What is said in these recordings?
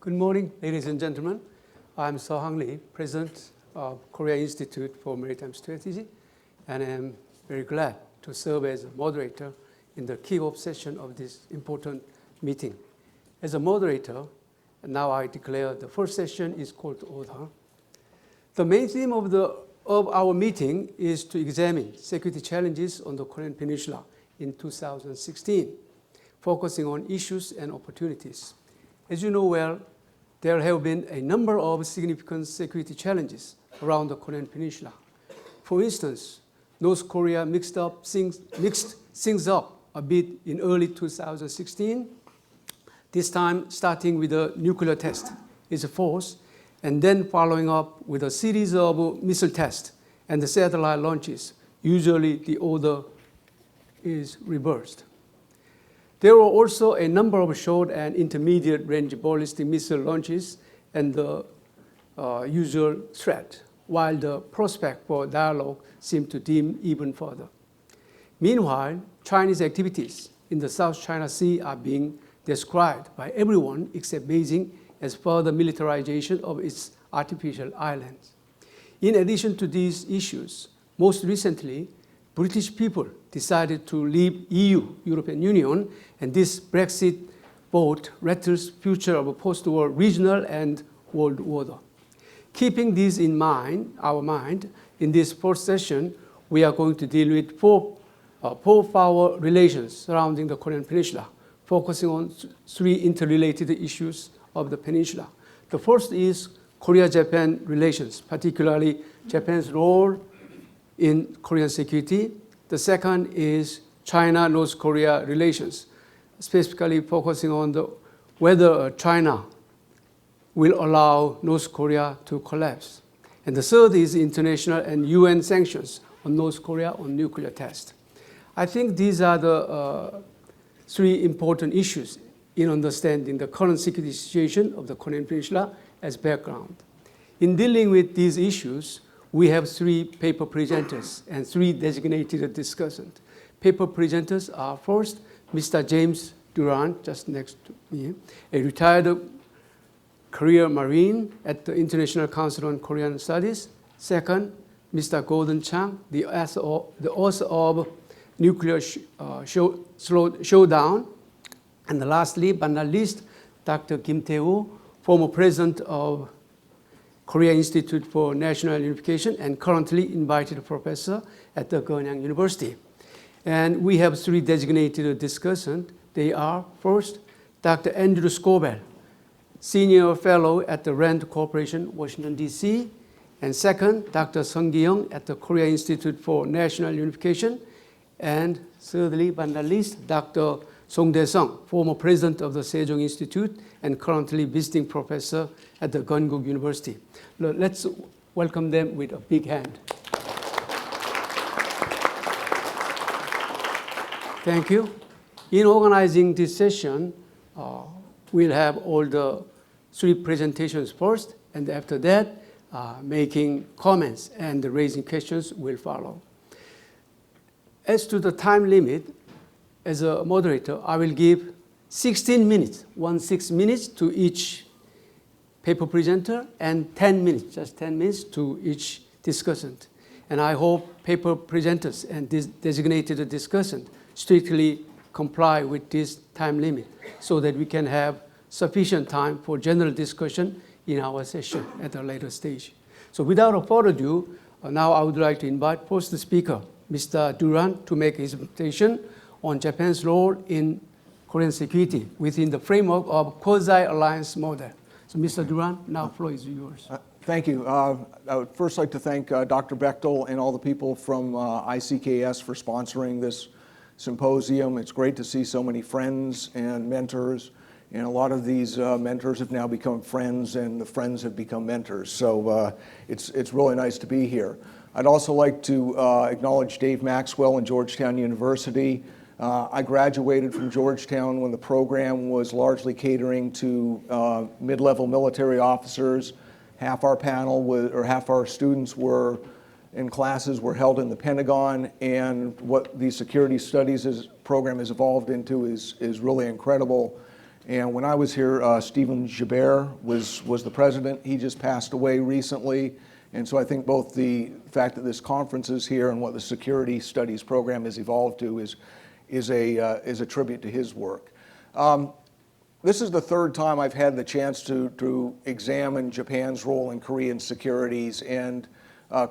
Good morning, ladies and gentlemen. I'm Seo-Hang Lee, President of Korea Institute for Maritime Strategy, and I'm very glad to serve as a moderator in the kickoff session of this important meeting. As a moderator, now I declare the first session is called to order. The main theme of our meeting is to examine security challenges on the Korean Peninsula in 2016, focusing on issues and opportunities. As you know well, there have been a number of significant security challenges around the Korean Peninsula. For instance, North Korea mixed things up a bit in early 2016, this time starting with a nuclear test is a force, and then following up with a series of missile tests and the satellite launches. Usually the order is reversed. There were also a number of short and intermediate range ballistic missile launches and the usual threat, while the prospect for dialogue seemed to dim even further. Meanwhile, Chinese activities in the South China Sea are being described by everyone except Beijing as further militarization of its artificial islands. In addition to these issues, most recently, British people decided to leave EU, European Union, and this Brexit vote rattles future of a post-war regional and world order. Keeping these in our mind, in this first session, we are going to deal with four power relations surrounding the Korean Peninsula, focusing on three interrelated issues of the peninsula. The first is Korea-Japan relations, particularly Japan's role in Korean security. The second is China-North Korea relations, specifically focusing on whether China will allow North Korea to collapse. And the third is international and UN sanctions on North Korea on nuclear test. I think these are the three important issues in understanding the current security situation of the Korean Peninsula as background. In dealing with these issues, we have three paper presenters and three designated discussants. Paper presenters are first, Mr. James Durand, just next to me, a retired career Marine at the International Council on Korean Studies. Second, Mr. Gordon Chang, the author of Nuclear Showdown. And lastly, but not least, Dr. Kim Taewoo, former president of Korea Institute for National Unification and currently invited professor at the Konyang University. And we have three designated discussants. They are first, Dr. Andrew Scobell, senior fellow at the Rand Corporation, Washington, D.C. And second, Dr. Sung Ki-young at the Korea Institute for National Unification. And thirdly, but not least, Dr. Daesung, former president of the Sejong Institute and currently visiting professor at the Kunkuk University. Let's welcome them with a big hand. Thank you. In organizing this session, we'll have all the three presentations first, and after that, making comments and raising questions will follow. As to the time limit, as a moderator, I will give 16 minutes, 16 minutes to each paper presenter and 10 minutes, just 10 minutes to each discussant. And I hope paper presenters and designated discussant strictly comply with this time limit so that we can have sufficient time for general discussion in our session at a later stage. So without further ado, now I would like to invite first the speaker, Mr. Durand, to make his presentation on Japan's role in Korean security within the framework of quasi-alliance model. So Mr. Durand, now the floor is yours. Thank you. I would first like to thank Dr. Bechtel and all the people from ICKS for sponsoring this symposium. It's great to see so many friends and mentors, and a lot of these mentors have now become friends, and the friends have become mentors. So it's really nice to be here. I'd also like to acknowledge Dave Maxwell and Georgetown University. I graduated from Georgetown when the program was largely catering to mid-level military officers. Half our half our students were in classes were held in the Pentagon, and what the security studies program has evolved into is really incredible. And when I was here, Stephen Gibert was the president. He just passed away recently. And so I think both the fact that this conference is here and what the security studies program has evolved to is a tribute to his work. This is the third time I've had the chance to examine Japan's role in Korean securities and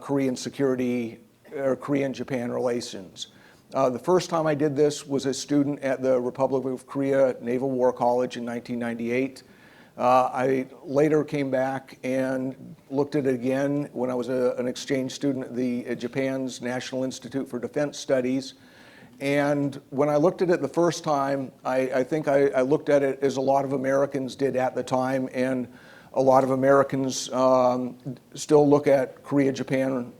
Korean security or Korean-Japan relations. The first time I did this was a student at the Republic of Korea Naval War College in 1998. I later came back and looked at it again when I was an exchange student at Japan's National Institute for Defense Studies. And when I looked at it the first time, I think I looked at it as a lot of Americans did at the time, and a lot of Americans still look at Korea-Japan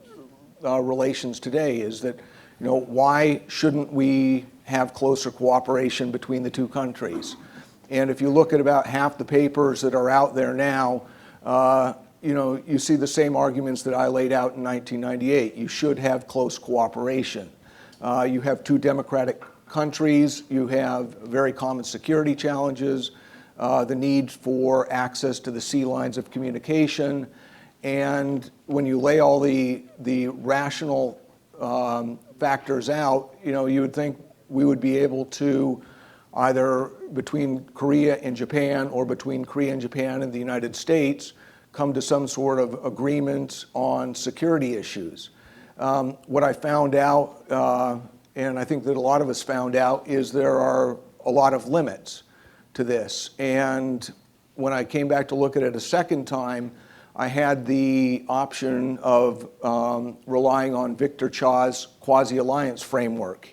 relations today, is that, why shouldn't we have closer cooperation between the two countries? And if you look at about half the papers that are out there now, you see the same arguments that I laid out in 1998. You should have close cooperation. You have two democratic countries. You have very common security challenges, the need for access to the sea lines of communication. And when you lay all the rational factors out, you would think we would be able to, either between Korea and Japan or between Korea and Japan and the United States, come to some sort of agreement on security issues. What I found out, and I think that a lot of us found out, is there are a lot of limits to this. And when I came back to look at it a second time, I had the option of relying on Victor Cha's quasi-alliance framework.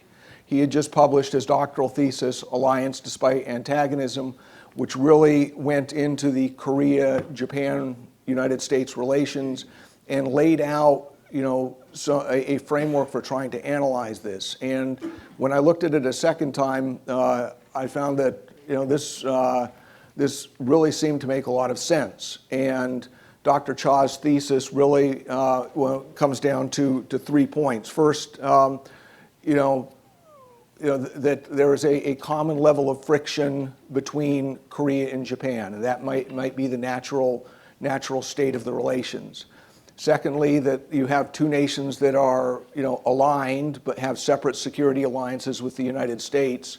He had just published his doctoral thesis, Alliance Despite Antagonism, which really went into the Korea-Japan-United States relations and laid out, a framework for trying to analyze this. And when I looked at it a second time, I found that, this really seemed to make a lot of sense. And Dr. Cha's thesis really comes down to 3 points. First, that there is a common level of friction between Korea and Japan, and that might be the natural state of the relations. Secondly, that you have two nations that are aligned but have separate security alliances with the United States,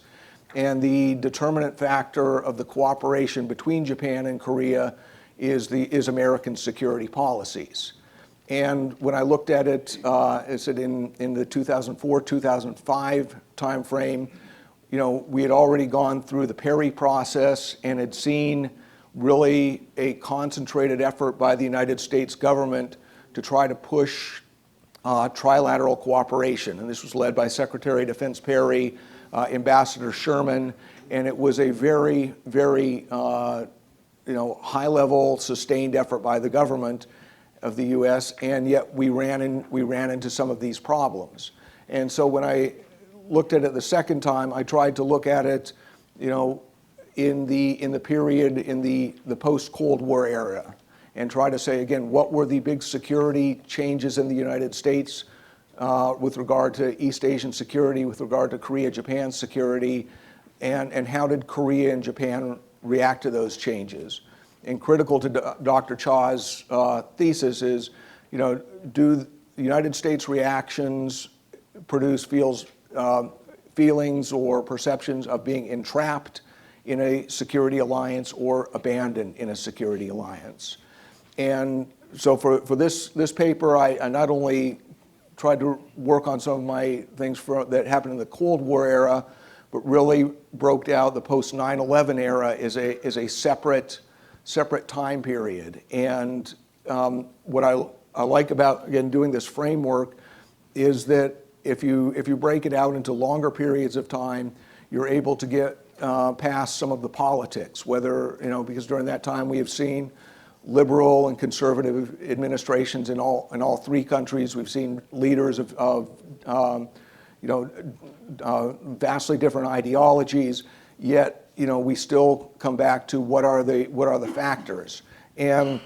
and the determinant factor of the cooperation between Japan and Korea is American security policies. And when I looked at it, I said in the 2004-2005 timeframe, we had already gone through the Perry process and had seen really a concentrated effort by the United States government to try to push trilateral cooperation. And this was led by Secretary of Defense Perry, Ambassador Sherman, and it was a very, very high-level, sustained effort by the government of the U.S., and yet we ran into some of these problems. And so when I looked at it the second time, I tried to look at it, in the period in the post-Cold War era, and try to say again, what were the big security changes in the United States with regard to East Asian security, with regard to Korea-Japan security, and how did Korea and Japan react to those changes? And critical to Dr. Cha's thesis is, do the United States reactions produce feelings or perceptions of being entrapped in a security alliance or abandoned in a security alliance? And so for this paper, I not only tried to work on some of my things that happened in the Cold War era, but really broke out the post 9/11 era as a separate time period. And what I like about, again, doing this framework is that if you break it out into longer periods of time, you're able to get past some of the politics, whether, because during that time we have seen liberal and conservative administrations in all three countries. We've seen leaders of vastly different ideologies, yet we still come back to what are the factors. And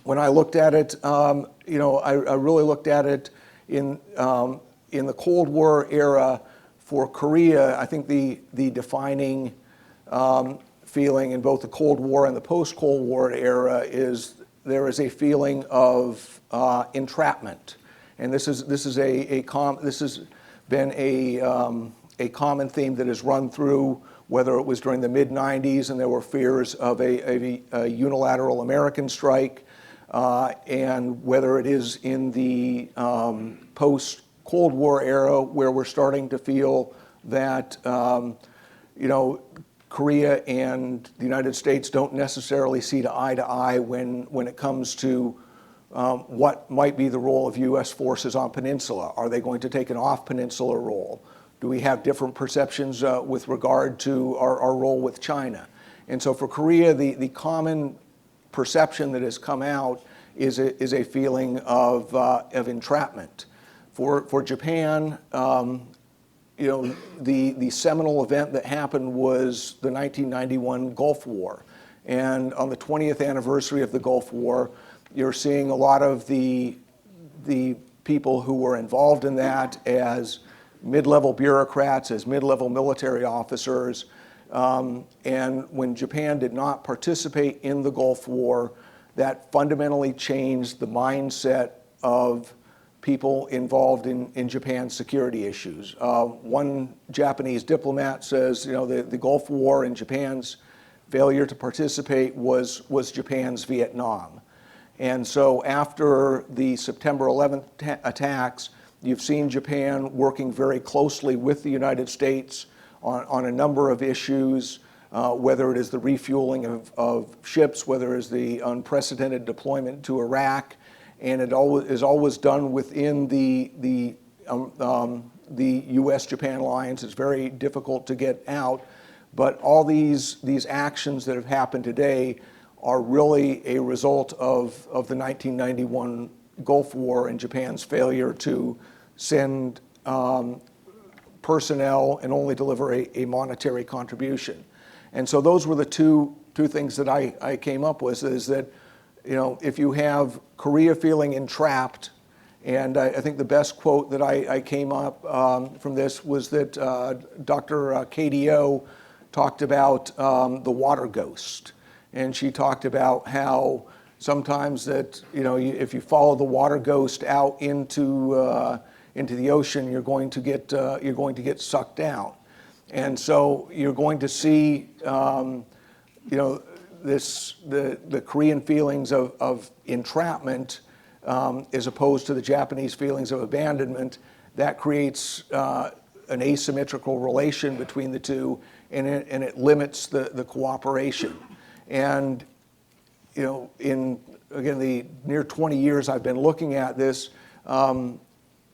when I looked at it, I really looked at it in the Cold War era for Korea. I think the defining feeling in both the Cold War and the post-Cold War era is there is a feeling of entrapment, and this has been a common theme that has run through, whether it was during the mid-90s and there were fears of a unilateral American strike, and whether it is in the post-Cold War era where we're starting to feel that Korea and the United States don't necessarily see eye to eye when it comes to what might be the role of U.S. forces on Peninsula. Are they going to take an off-Peninsula role? Do we have different perceptions with regard to our role with China? And so for Korea, the common perception that has come out is a feeling of entrapment. For Japan, the seminal event that happened was the 1991 Gulf War. And on the 20th anniversary of the Gulf War, you're seeing a lot of the people who were involved in that as mid-level bureaucrats, as mid-level military officers. And when Japan did not participate in the Gulf War, that fundamentally changed the mindset of people involved in Japan's security issues. One Japanese diplomat says, the Gulf War and Japan's failure to participate was Japan's Vietnam. And so after the September 11th attacks, you've seen Japan working very closely with the United States on a number of issues, whether it is the refueling of ships, whether it is the unprecedented deployment to Iraq, and it is always done within the U.S.-Japan alliance. It's very difficult to get out, but all these actions that have happened today are really a result of the 1991 Gulf War and Japan's failure to send personnel and only deliver a monetary contribution. And so those were the two things that I came up with, is that if you have Korea feeling entrapped, and I think the best quote that I came up from this was that Dr. KDO talked about the water ghost. And she talked about how sometimes that, if you follow the water ghost out into the ocean, you're going to get sucked down. And so you're going to see, the Korean feelings of entrapment as opposed to the Japanese feelings of abandonment. That creates an asymmetrical relation between the two, and it limits the cooperation. And in again the near 20 years I've been looking at this,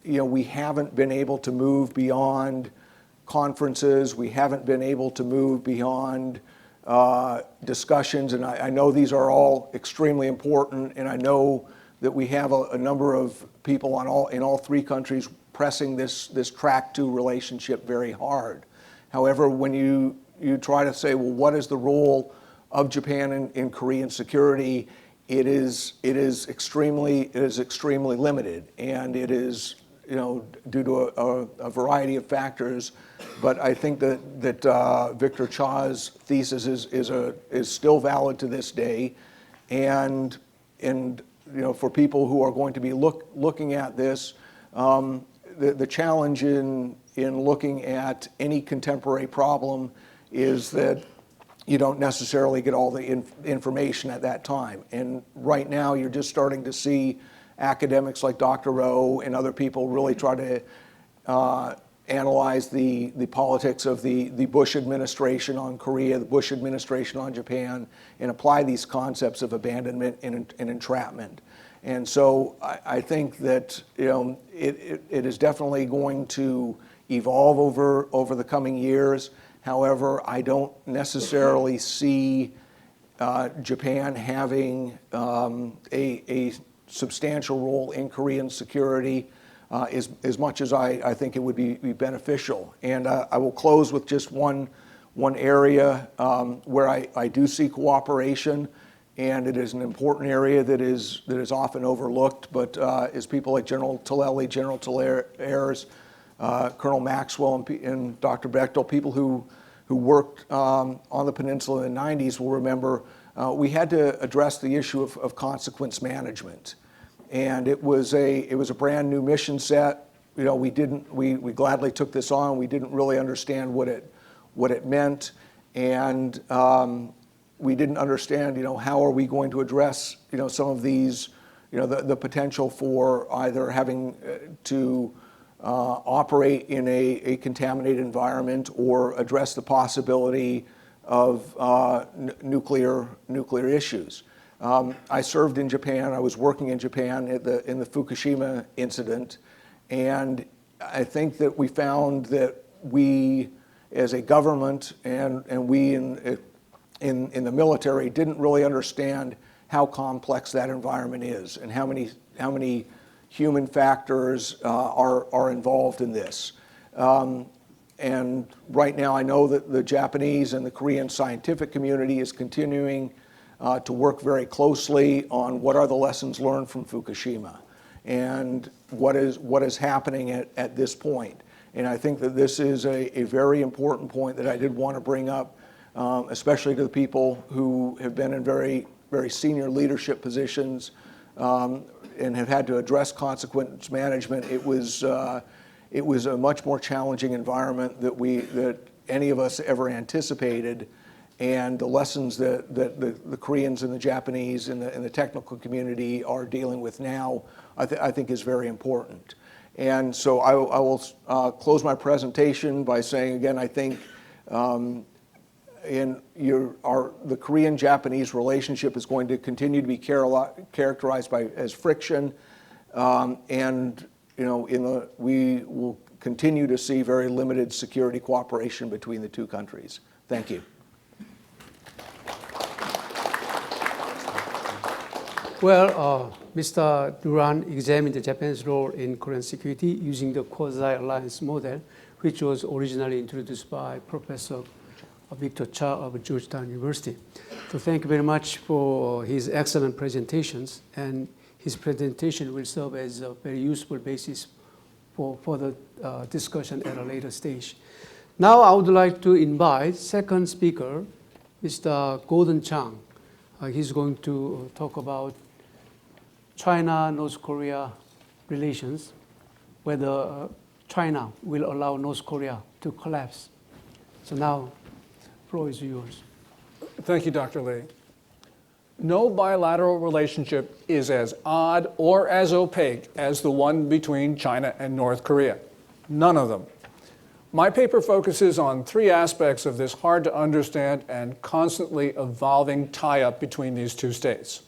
we haven't been able to move beyond conferences. We haven't been able to move beyond discussions, and I know these are all extremely important, and I know that we have a number of people in all three countries pressing this track 2 relationship very hard. However, when you try to say, well, what is the role of Japan in Korean security, it is extremely limited, and it is due to a variety of factors. But I think that Victor Cha's thesis is still valid to this day, and for people who are going to be looking at this, the challenge in looking at any contemporary problem is that you don't necessarily get all the information at that time. And right now, you're just starting to see academics like Dr. Rowe and other people really try to analyze the politics of the Bush administration on Korea, the Bush administration on Japan, and apply these concepts of abandonment and entrapment. And so I think that it is definitely going to evolve over the coming years. However, I don't necessarily see Japan having a substantial role in Korean security as much as I think it would be beneficial. And I will close with just one area where I do see cooperation, and it is an important area that is often overlooked, but is people like General Tillelly, General Tillairs, Colonel Maxwell, and Dr. Bechtel, people who who worked on the peninsula in the 90s will remember we had to address the issue of consequence management. And it was a brand new mission set. You know, we gladly took this on. We didn't really understand what it meant. And we didn't understand, you know, how are we going to address, you know, some of these, you know, the potential for either having to operate in a contaminated environment or address the possibility of nuclear issues. I served in Japan. I was working in Japan in the Fukushima incident, and I think that we found that we, as a government, and we in the military, didn't really understand how complex that environment is and how many human factors are involved in this. And right now, I know that the Japanese and the Korean scientific community is continuing to work very closely on what are the lessons learned from Fukushima and what is happening at this point. And I think that this is a very important point that I did want to bring up, especially to the people who have been in very, very senior leadership positions and have had to address consequence management. It was a much more challenging environment that any of us ever anticipated, and the lessons that the Koreans and the Japanese and the technical community are dealing with now, I think is very important. And so I will close my presentation by saying again, I think the Korean-Japanese relationship is going to continue to be characterized as friction, and you know, we will continue to see very limited security cooperation between the two countries. Thank you. Well, Mr. Durand examined Japan's role in Korean security using the quasi-alliance model, which was originally introduced by Professor Victor Cha of Georgetown University. So thank you very much for his excellent presentations, and his presentation will serve as a very useful basis for further discussion at a later stage. Now I would like to invite second speaker, Mr. Gordon Chang. He's going to talk about China-North Korea relations, whether China will allow North Korea to collapse. So now, the floor is yours. Thank you, Dr. Lee. No bilateral relationship is as odd or as opaque as the one between China and North Korea. None of them. My paper focuses on three aspects of this hard to understand and constantly evolving tie-up between these two states.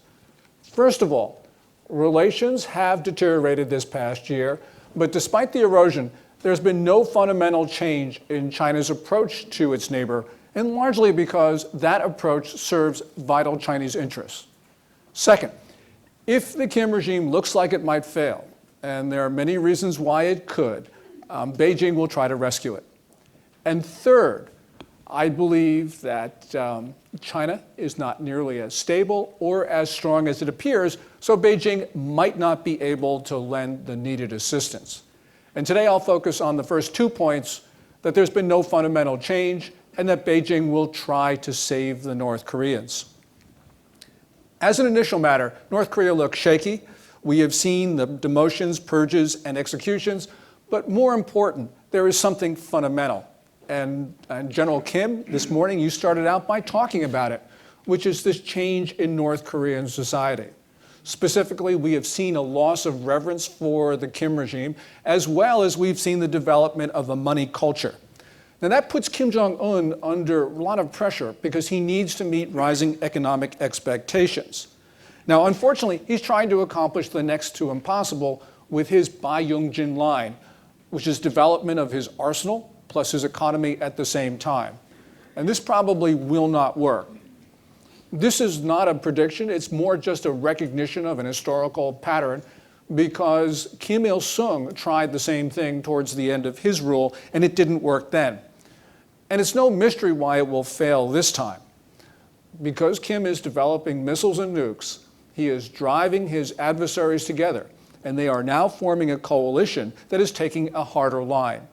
First of all, relations have deteriorated this past year, but despite the erosion, there's been no fundamental change in China's approach to its neighbor, and largely because that approach serves vital Chinese interests. Second, if the Kim regime looks like it might fail, and there are many reasons why it could, Beijing will try to rescue it. And third, I believe that China is not nearly as stable or as strong as it appears, so Beijing might not be able to lend the needed assistance. And today I'll focus on the first 2 points, that there's been no fundamental change, and that Beijing will try to save the North Koreans. As an initial matter, North Korea looks shaky. We have seen the demotions, purges, and executions, but more important, there is something fundamental. And General Kim, this morning, you started out by talking about it, which is this change in North Korean society. Specifically, we have seen a loss of reverence for the Kim regime, as well as we've seen the development of a money culture. Now that puts Kim Jong-un under a lot of pressure because he needs to meet rising economic expectations. Now, unfortunately, he's trying to accomplish the next to impossible with his Bayungjin line, which is development of his arsenal plus his economy at the same time. And this probably will not work. This is not a prediction, it's more just a recognition of an historical pattern, because Kim Il-sung tried the same thing towards the end of his rule, and it didn't work then. And it's no mystery why it will fail this time. Because Kim is developing missiles and nukes, he is driving his adversaries together, and they are now forming a coalition that is taking a harder line.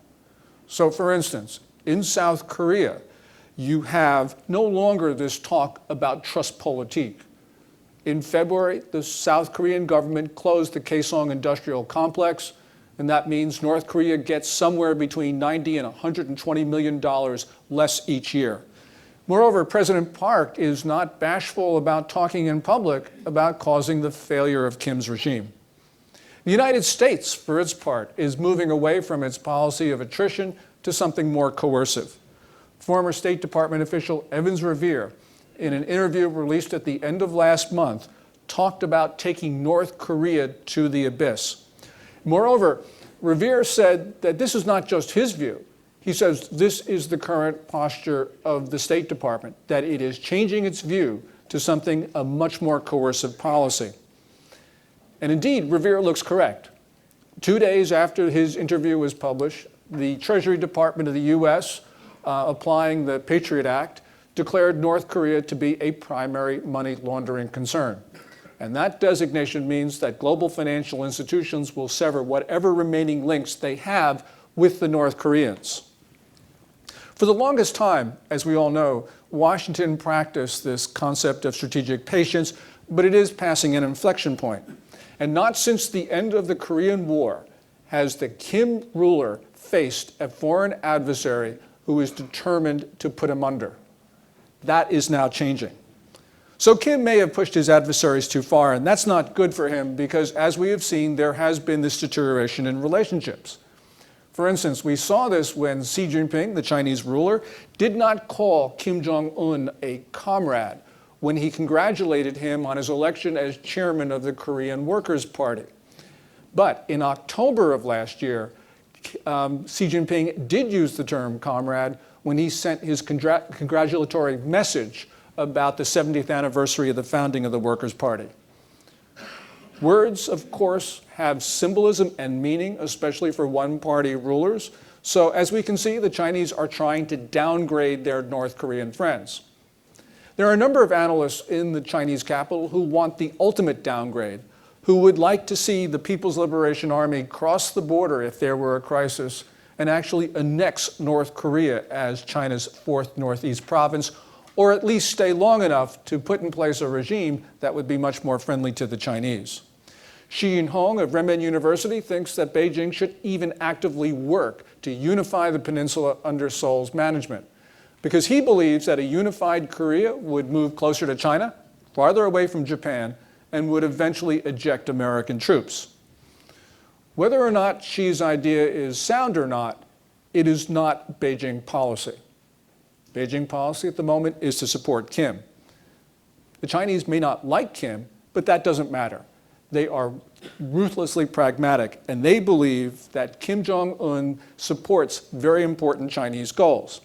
So for instance, in South Korea, you have no longer this talk about trust politique. In February, the South Korean government closed the Kaesong industrial complex, and that means North Korea gets somewhere between $90 and $120 million less each year. Moreover, President Park is not bashful about talking in public about causing the failure of Kim's regime. The United States, for its part, is moving away from its policy of attrition to something more coercive. Former State Department official Evans Revere, in an interview released at the end of last month, talked about taking North Korea to the abyss. Moreover, Revere said that this is not just his view. He says this is the current posture of the State Department, that it is changing its view to something, a much more coercive policy. And indeed, Revere looks correct. 2 days after his interview was published, the Treasury Department of the US, applying the Patriot Act, declared North Korea to be a primary money laundering concern. And that designation means that global financial institutions will sever whatever remaining links they have with the North Koreans. For the longest time, as we all know, Washington practiced this concept of strategic patience, but it is passing an inflection point. And not since the end of the Korean War has the Kim ruler faced a foreign adversary who is determined to put him under. That is now changing. So Kim may have pushed his adversaries too far, and that's not good for him because, as we have seen, there has been this deterioration in relationships. For instance, we saw this when Xi Jinping, the Chinese ruler, did not call Kim Jong-un a comrade when he congratulated him on his election as chairman of the Korean Workers' Party. But in October of last year, Xi Jinping did use the term comrade when he sent his congratulatory message about the 70th anniversary of the founding of the Workers' Party. Words, of course, have symbolism and meaning, especially for one-party rulers. So as we can see, the Chinese are trying to downgrade their North Korean friends. There are a number of analysts in the Chinese capital who want the ultimate downgrade, who would like to see the People's Liberation Army cross the border if there were a crisis and actually annex North Korea as China's fourth northeast province, or at least stay long enough to put in place a regime that would be much more friendly to the Chinese. Shi Yin-hong of Renmin University thinks that Beijing should even actively work to unify the peninsula under Seoul's management, because he believes that a unified Korea would move closer to China, farther away from Japan, and would eventually eject American troops. Whether or not Xi's idea is sound or not, it is not Beijing policy. Beijing policy at the moment is to support Kim. The Chinese may not like Kim, but that doesn't matter. They are ruthlessly pragmatic, and they believe that Kim Jong-un supports very important Chinese goals.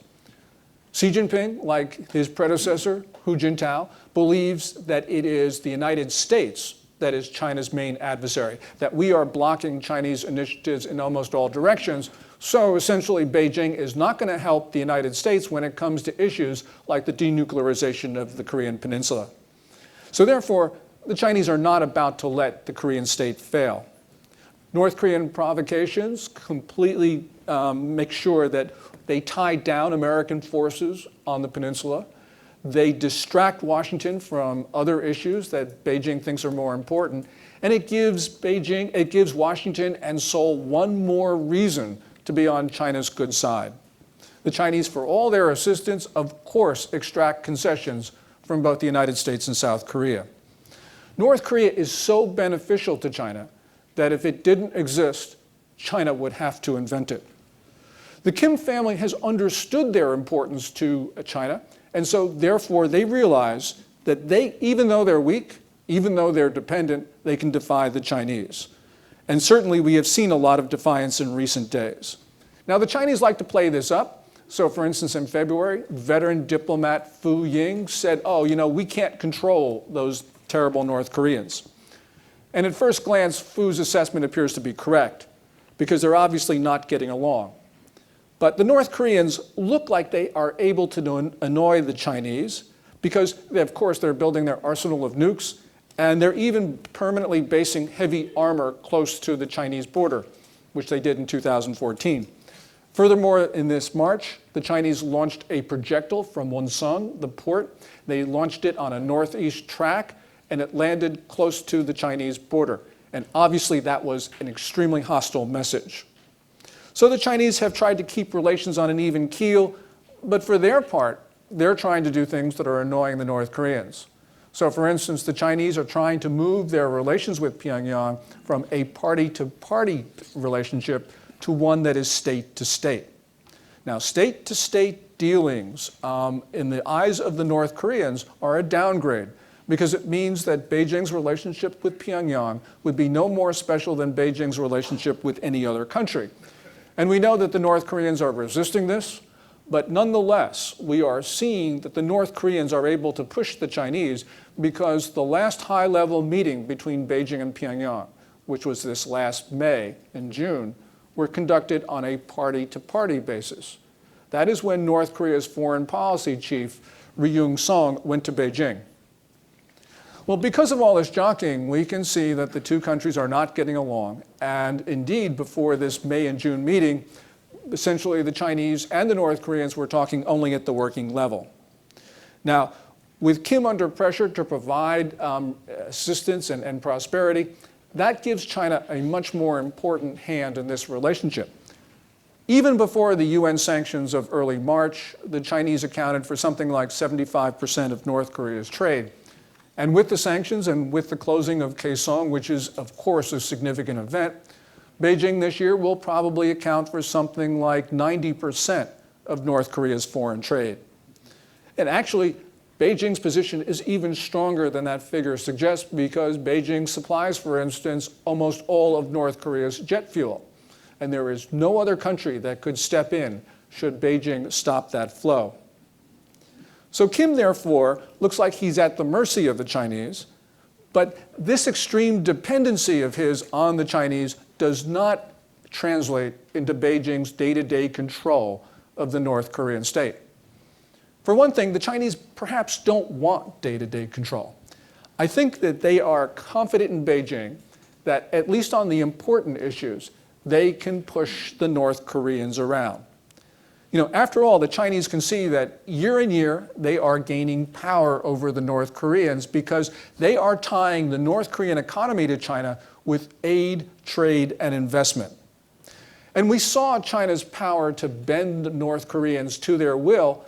Xi Jinping, like his predecessor, Hu Jintao, believes that it is the United States that is China's main adversary, that we are blocking Chinese initiatives in almost all directions. So essentially, Beijing is not going to help the United States when it comes to issues like the denuclearization of the Korean Peninsula. So therefore, the Chinese are not about to let the Korean state fail. North Korean provocations completely make sure that they tie down American forces on the peninsula. They distract Washington from other issues that Beijing thinks are more important. And it gives Washington and Seoul one more reason to be on China's good side. The Chinese, for all their assistance, of course, extract concessions from both the United States and South Korea. North Korea is so beneficial to China that if it didn't exist, China would have to invent it. The Kim family has understood their importance to China, and so therefore they realize that even though they're weak, even though they're dependent, they can defy the Chinese. And certainly we have seen a lot of defiance in recent days. Now the Chinese like to play this up. So for instance, in February, veteran diplomat Fu Ying said, we can't control those terrible North Koreans. And at first glance, Fu's assessment appears to be correct, because they're obviously not getting along. But the North Koreans look like they are able to annoy the Chinese, because, of course, they're building their arsenal of nukes, and they're even permanently basing heavy armor close to the Chinese border, which they did in 2014. Furthermore, in this March, the Chinese launched a projectile from Wonsung, the port. They launched it on a northeast track, and it landed close to the Chinese border. And obviously, that was an extremely hostile message. So the Chinese have tried to keep relations on an even keel, but for their part, they're trying to do things that are annoying the North Koreans. So for instance, the Chinese are trying to move their relations with Pyongyang from a party-to-party relationship to one that is state-to-state. Now, state-to-state dealings, in the eyes of the North Koreans, are a downgrade because it means that Beijing's relationship with Pyongyang would be no more special than Beijing's relationship with any other country. And we know that the North Koreans are resisting this, but nonetheless, we are seeing that the North Koreans are able to push the Chinese because the last high-level meeting between Beijing and Pyongyang, which was this last May and June, were conducted on a party-to-party basis. That is when North Korea's foreign policy chief, Ri Yong-sung, went to Beijing. Well, because of all this jockeying, we can see that the two countries are not getting along. And indeed, before this May and June meeting, essentially the Chinese and the North Koreans were talking only at the working level. Now, with Kim under pressure to provide assistance and prosperity, that gives China a much more important hand in this relationship. Even before the UN sanctions of early March, the Chinese accounted for something like 75% of North Korea's trade. And with the sanctions and with the closing of Kaesong, which is, of course, a significant event, Beijing this year will probably account for something like 90% of North Korea's foreign trade. And actually, Beijing's position is even stronger than that figure suggests because Beijing supplies, for instance, almost all of North Korea's jet fuel. And there is no other country that could step in should Beijing stop that flow. So Kim, therefore, looks like he's at the mercy of the Chinese, but this extreme dependency of his on the Chinese does not translate into Beijing's day-to-day control of the North Korean state. For one thing, the Chinese perhaps don't want day-to-day control. I think that they are confident in Beijing that, at least on the important issues, they can push the North Koreans around. You know, after all, the Chinese can see that year in year, they are gaining power over the North Koreans because they are tying the North Korean economy to China with aid, trade, and investment. And we saw China's power to bend the North Koreans to their will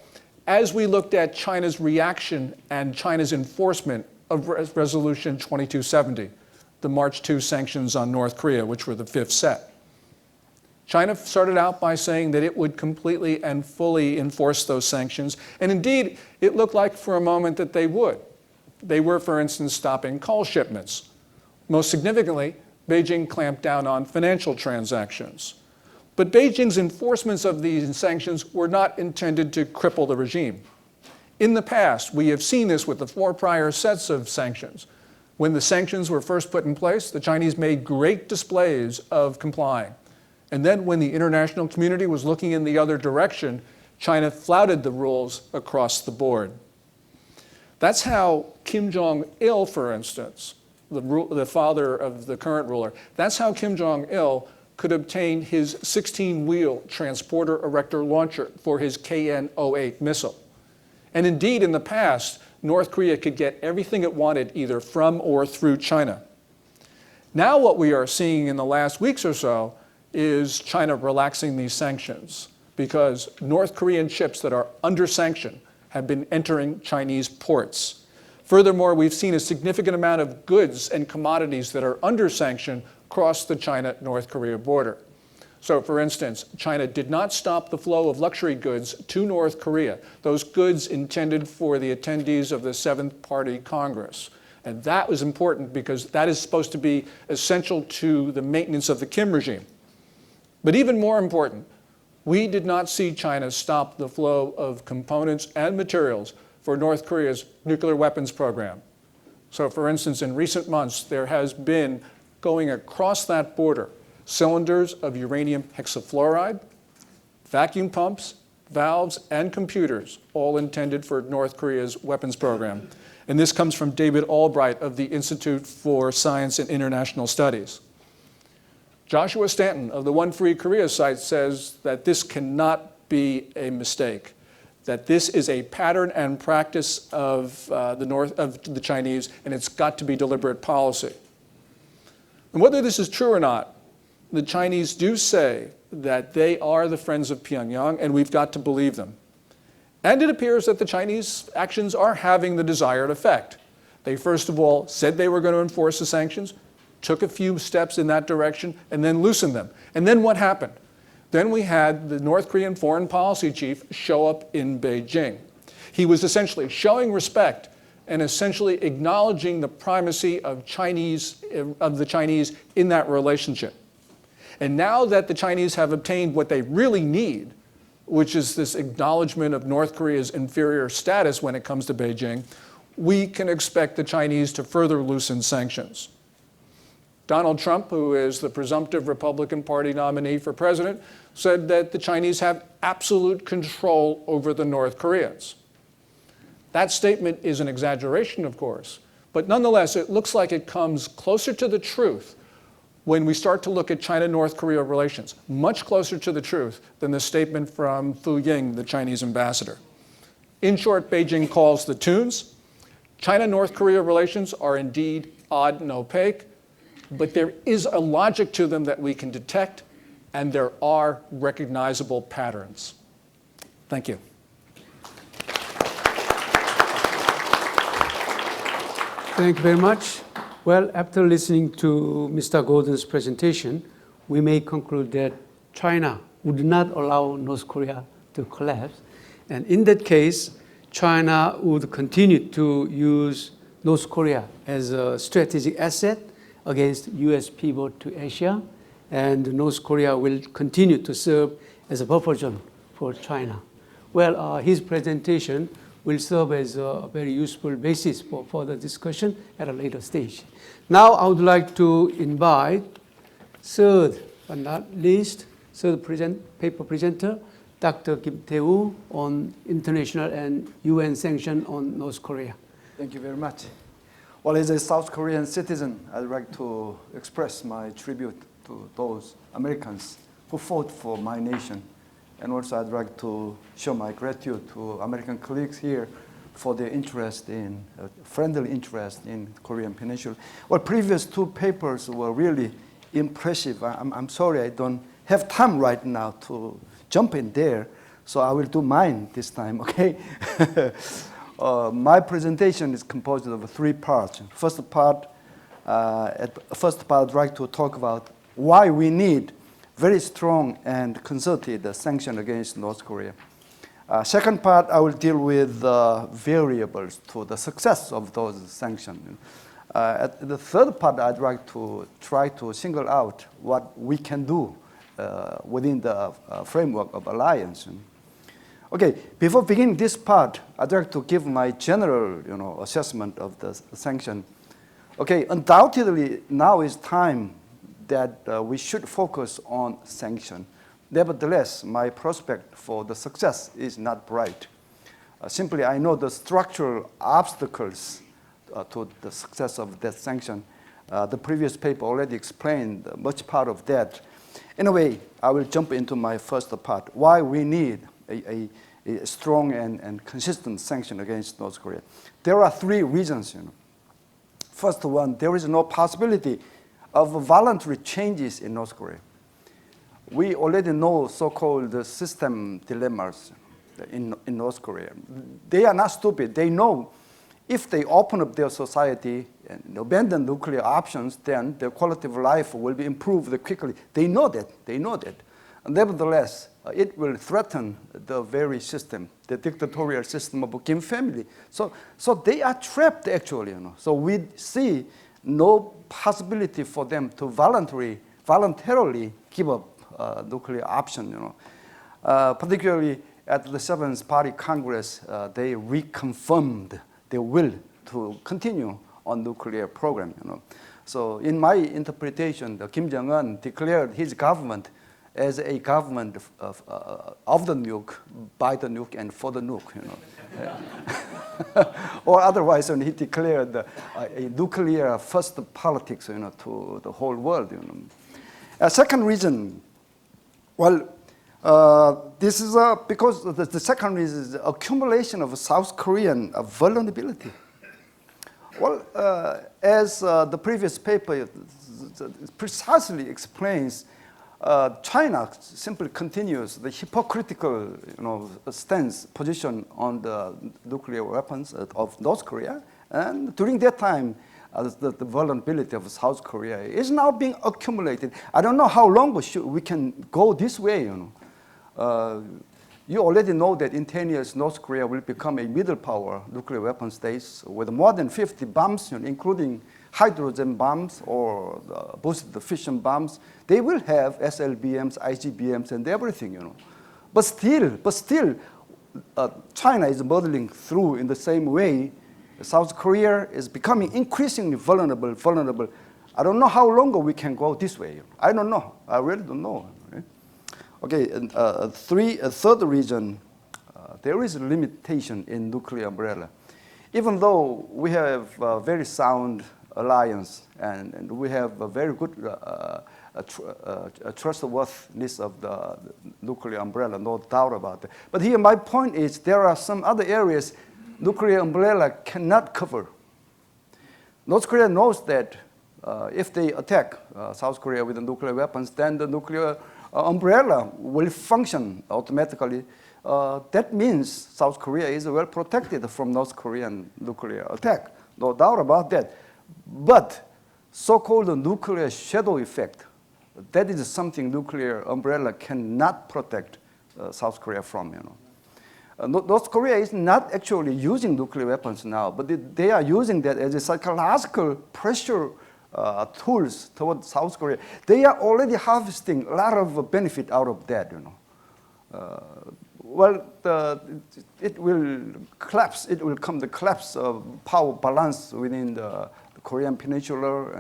as we looked at China's reaction and China's enforcement of Resolution 2270, the March 2 sanctions on North Korea, which were the fifth set. China started out by saying that it would completely and fully enforce those sanctions, and indeed, it looked like for a moment that they would. They were, for instance, stopping coal shipments. Most significantly, Beijing clamped down on financial transactions. But Beijing's enforcements of these sanctions were not intended to cripple the regime. In the past, we have seen this with the 4 prior sets of sanctions. When the sanctions were first put in place, the Chinese made great displays of complying. And then when the international community was looking in the other direction, China flouted the rules across the board. That's how Kim Jong-il, for instance, the father of the current ruler, that's how Kim Jong-il could obtain his 16-wheel transporter erector launcher for his KN-08 missile. And indeed, in the past, North Korea could get everything it wanted either from or through China. Now what we are seeing in the last weeks or so is China relaxing these sanctions because North Korean ships that are under sanction have been entering Chinese ports. Furthermore, we've seen a significant amount of goods and commodities that are under sanction cross the China-North Korea border. So, for instance, China did not stop the flow of luxury goods to North Korea, those goods intended for the attendees of the 7th Party Congress. And that was important because that is supposed to be essential to the maintenance of the Kim regime. But even more important, we did not see China stop the flow of components and materials for North Korea's nuclear weapons program. So, for instance, in recent months, there has been, going across that border, cylinders of uranium hexafluoride, vacuum pumps, valves, and computers, all intended for North Korea's weapons program. And this comes from David Albright of the Institute for Science and International Studies. Joshua Stanton of the One Free Korea site says that this cannot be a mistake, that this is a pattern and practice of the Chinese, and it's got to be deliberate policy. And whether this is true or not, the Chinese do say that they are the friends of Pyongyang, and we've got to believe them. And it appears that the Chinese actions are having the desired effect. They first of all said they were going to enforce the sanctions, took a few steps in that direction, and then loosened them. And then what happened? Then we had the North Korean foreign policy chief show up in Beijing. He was essentially showing respect and essentially acknowledging the primacy of the Chinese in that relationship. And now that the Chinese have obtained what they really need, which is this acknowledgement of North Korea's inferior status when it comes to Beijing, we can expect the Chinese to further loosen sanctions. Donald Trump, who is the presumptive Republican Party nominee for president, said that the Chinese have absolute control over the North Koreans. That statement is an exaggeration, of course, but nonetheless, it looks like it comes closer to the truth when we start to look at China-North Korea relations, much closer to the truth than the statement from Fu Ying, the Chinese ambassador. In short, Beijing calls the tunes. China-North Korea relations are indeed odd and opaque, but there is a logic to them that we can detect, and there are recognizable patterns. Thank you. Thank you very much. Well, after listening to Mr. Gordon's presentation, we may conclude that China would not allow North Korea to collapse. And in that case, China would continue to use North Korea as a strategic asset against US pivot to Asia, and North Korea will continue to serve as a buffer zone for China. Well, his presentation will serve as a very useful basis for further discussion at a later stage. Now I would like to invite third but not least, third paper presenter, Dr. Kim Taewoo on international and UN sanction on North Korea. Thank you very much. Well, as a South Korean citizen, I'd like to express my tribute to those Americans who fought for my nation. And also I'd like to show my gratitude to American colleagues here for their interest in, friendly interest in Korean Peninsula. Well, previous two papers were really impressive. I'm sorry I don't have time right now to jump in there, so I will do mine this time, okay? My presentation is composed of three parts. First part, I'd like to talk about why we need very strong and concerted sanction against North Korea. Second part, I will deal with variables to the success of those sanctions. At the third part, I'd like to try to single out what we can do within the framework of alliance. Okay, before beginning this part, I'd like to give my general assessment of the sanction. Okay, undoubtedly now is time that we should focus on sanction. Nevertheless, my prospect for the success is not bright. Simply, I know the structural obstacles to the success of that sanction. The previous paper already explained much part of that. Anyway, I will jump into my first part, why we need a strong and consistent sanction against North Korea. There are three reasons. First one, there is no possibility of voluntary changes in North Korea. We already know so-called system dilemmas in North Korea. They are not stupid. They know if they open up their society and abandon nuclear options, then their quality of life will be improved quickly. They know that. They know that. Nevertheless, it will threaten the very system, the dictatorial system of the Kim family. So they are trapped, actually. So we see no possibility for them to voluntarily give up nuclear option. Particularly at the 7th Party Congress, they reconfirmed their will to continue on nuclear program. So in my interpretation, Kim Jong-un declared his government as a government of the nuke, by the nuke, and for the nuke. Or otherwise, he declared a nuclear first politics to the whole world. A second reason, well, this is because the second reason is the accumulation of South Korean vulnerability. Well, as the previous paper precisely explains, China simply continues the hypocritical, stance, position on the nuclear weapons of North Korea, and during that time, the vulnerability of South Korea is now being accumulated. I don't know how long we can go this way. You already know that in 10 years, North Korea will become a middle power nuclear weapon state with more than 50 bombs, including hydrogen bombs or boosted fission bombs. They will have SLBMs, ICBMs, and everything, But still, China is modeling through in the same way. South Korea is becoming increasingly vulnerable. I don't know how long we can go this way. I don't know. I really don't know. Okay, and a third reason, there is a limitation in nuclear umbrella. Even though we have a very sound alliance and we have a very good trustworthiness of the nuclear umbrella, no doubt about it. But here my point is there are some other areas nuclear umbrella cannot cover. North Korea knows that if they attack South Korea with the nuclear weapons, then the nuclear umbrella will function automatically. That means South Korea is well protected from North Korean nuclear attack. No doubt about that. But so-called nuclear shadow effect, that is something nuclear umbrella cannot protect South Korea from. North Korea is not actually using nuclear weapons now, but they are using that as a psychological pressure tools toward South Korea. They are already harvesting a lot of benefit out of that. It will collapse. It will come the collapse of power balance within the Korean Peninsula,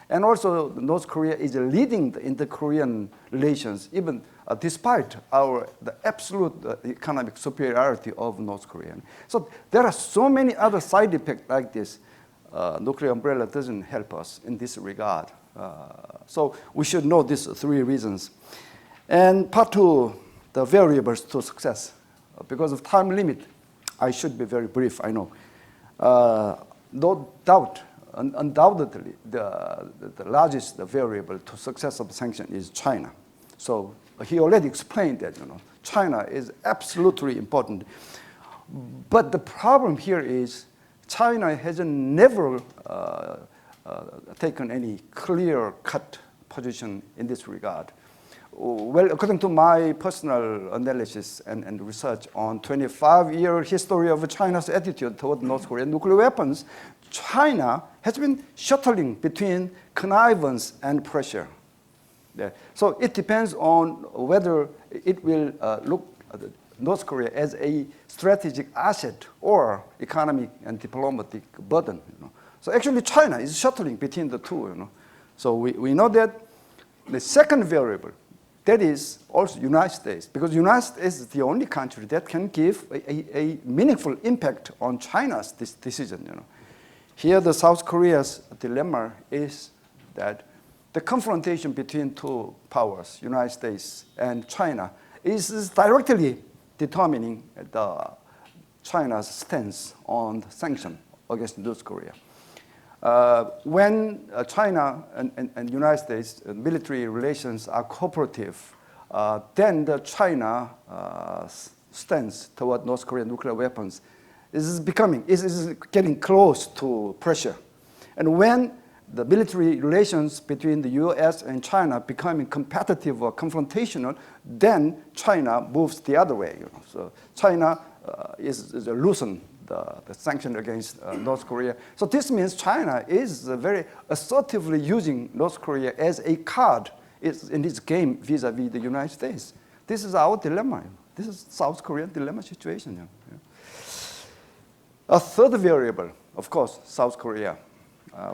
and also North Korea is leading in the Korean relations, even despite the absolute economic superiority of North Korea. So there are so many other side effects like this. Nuclear umbrella doesn't help us in this regard. So we should know these three reasons. And part two, the variables to success. Because of time limit, I should be very brief, I know. No doubt, undoubtedly, the largest variable to success of sanction is China. So he already explained that, China is absolutely important. But the problem here is China has never taken any clear-cut position in this regard. Well, according to my personal analysis and research on 25-year history of China's attitude toward North Korean nuclear weapons, China has been shuttling between connivance and pressure. Yeah. So it depends on whether it will look at North Korea as a strategic asset or economic and diplomatic burden. So actually China is shuttling between the two. So we know that. The second variable, that is also United States, because United States is the only country that can give a meaningful impact on China's decision. Here the South Korea's dilemma is that the confrontation between two powers, United States and China, is directly determining China's stance on sanction against North Korea. When China and United States military relations are cooperative, then the China stance toward North Korean nuclear weapons is getting close to pressure. And when the military relations between the US and China becoming competitive or confrontational, then China moves the other way. So China is loosen the sanction against North Korea. So this means China is very assertively using North Korea as a card in its game vis-a-vis the United States. This is our dilemma. This is South Korean dilemma situation. A third variable, of course, South Korea.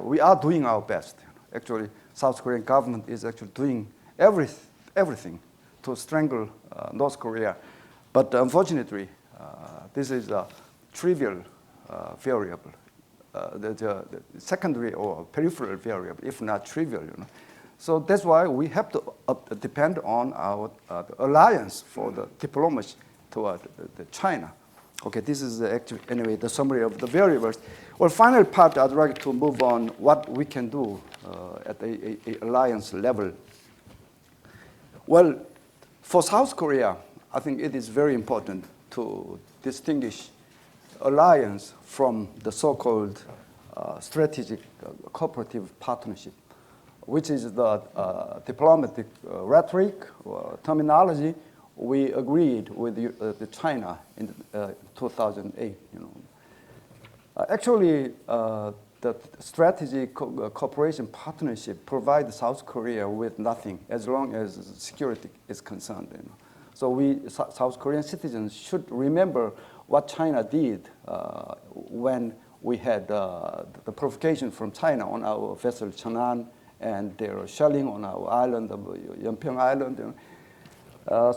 We are doing our best. Actually, South Korean government is actually doing everything to strangle North Korea. But unfortunately, this is a trivial variable, the secondary or peripheral variable, if not trivial. So that's why we have to depend on our alliance for the diplomacy toward China. Okay, this is actually, anyway, the summary of the variables. Well, final part, I'd like to move on what we can do at a alliance level. Well, for South Korea, I think it is very important to distinguish alliance from the so-called strategic cooperative partnership, which is the diplomatic rhetoric or terminology we agreed with the China in 2008. Actually, the strategic cooperation partnership provides South Korea with nothing as long as security is concerned. So we South Korean citizens should remember what China did when we had the provocation from China on our vessel Cheonan and their shelling on our island of Yeonpyeong Island.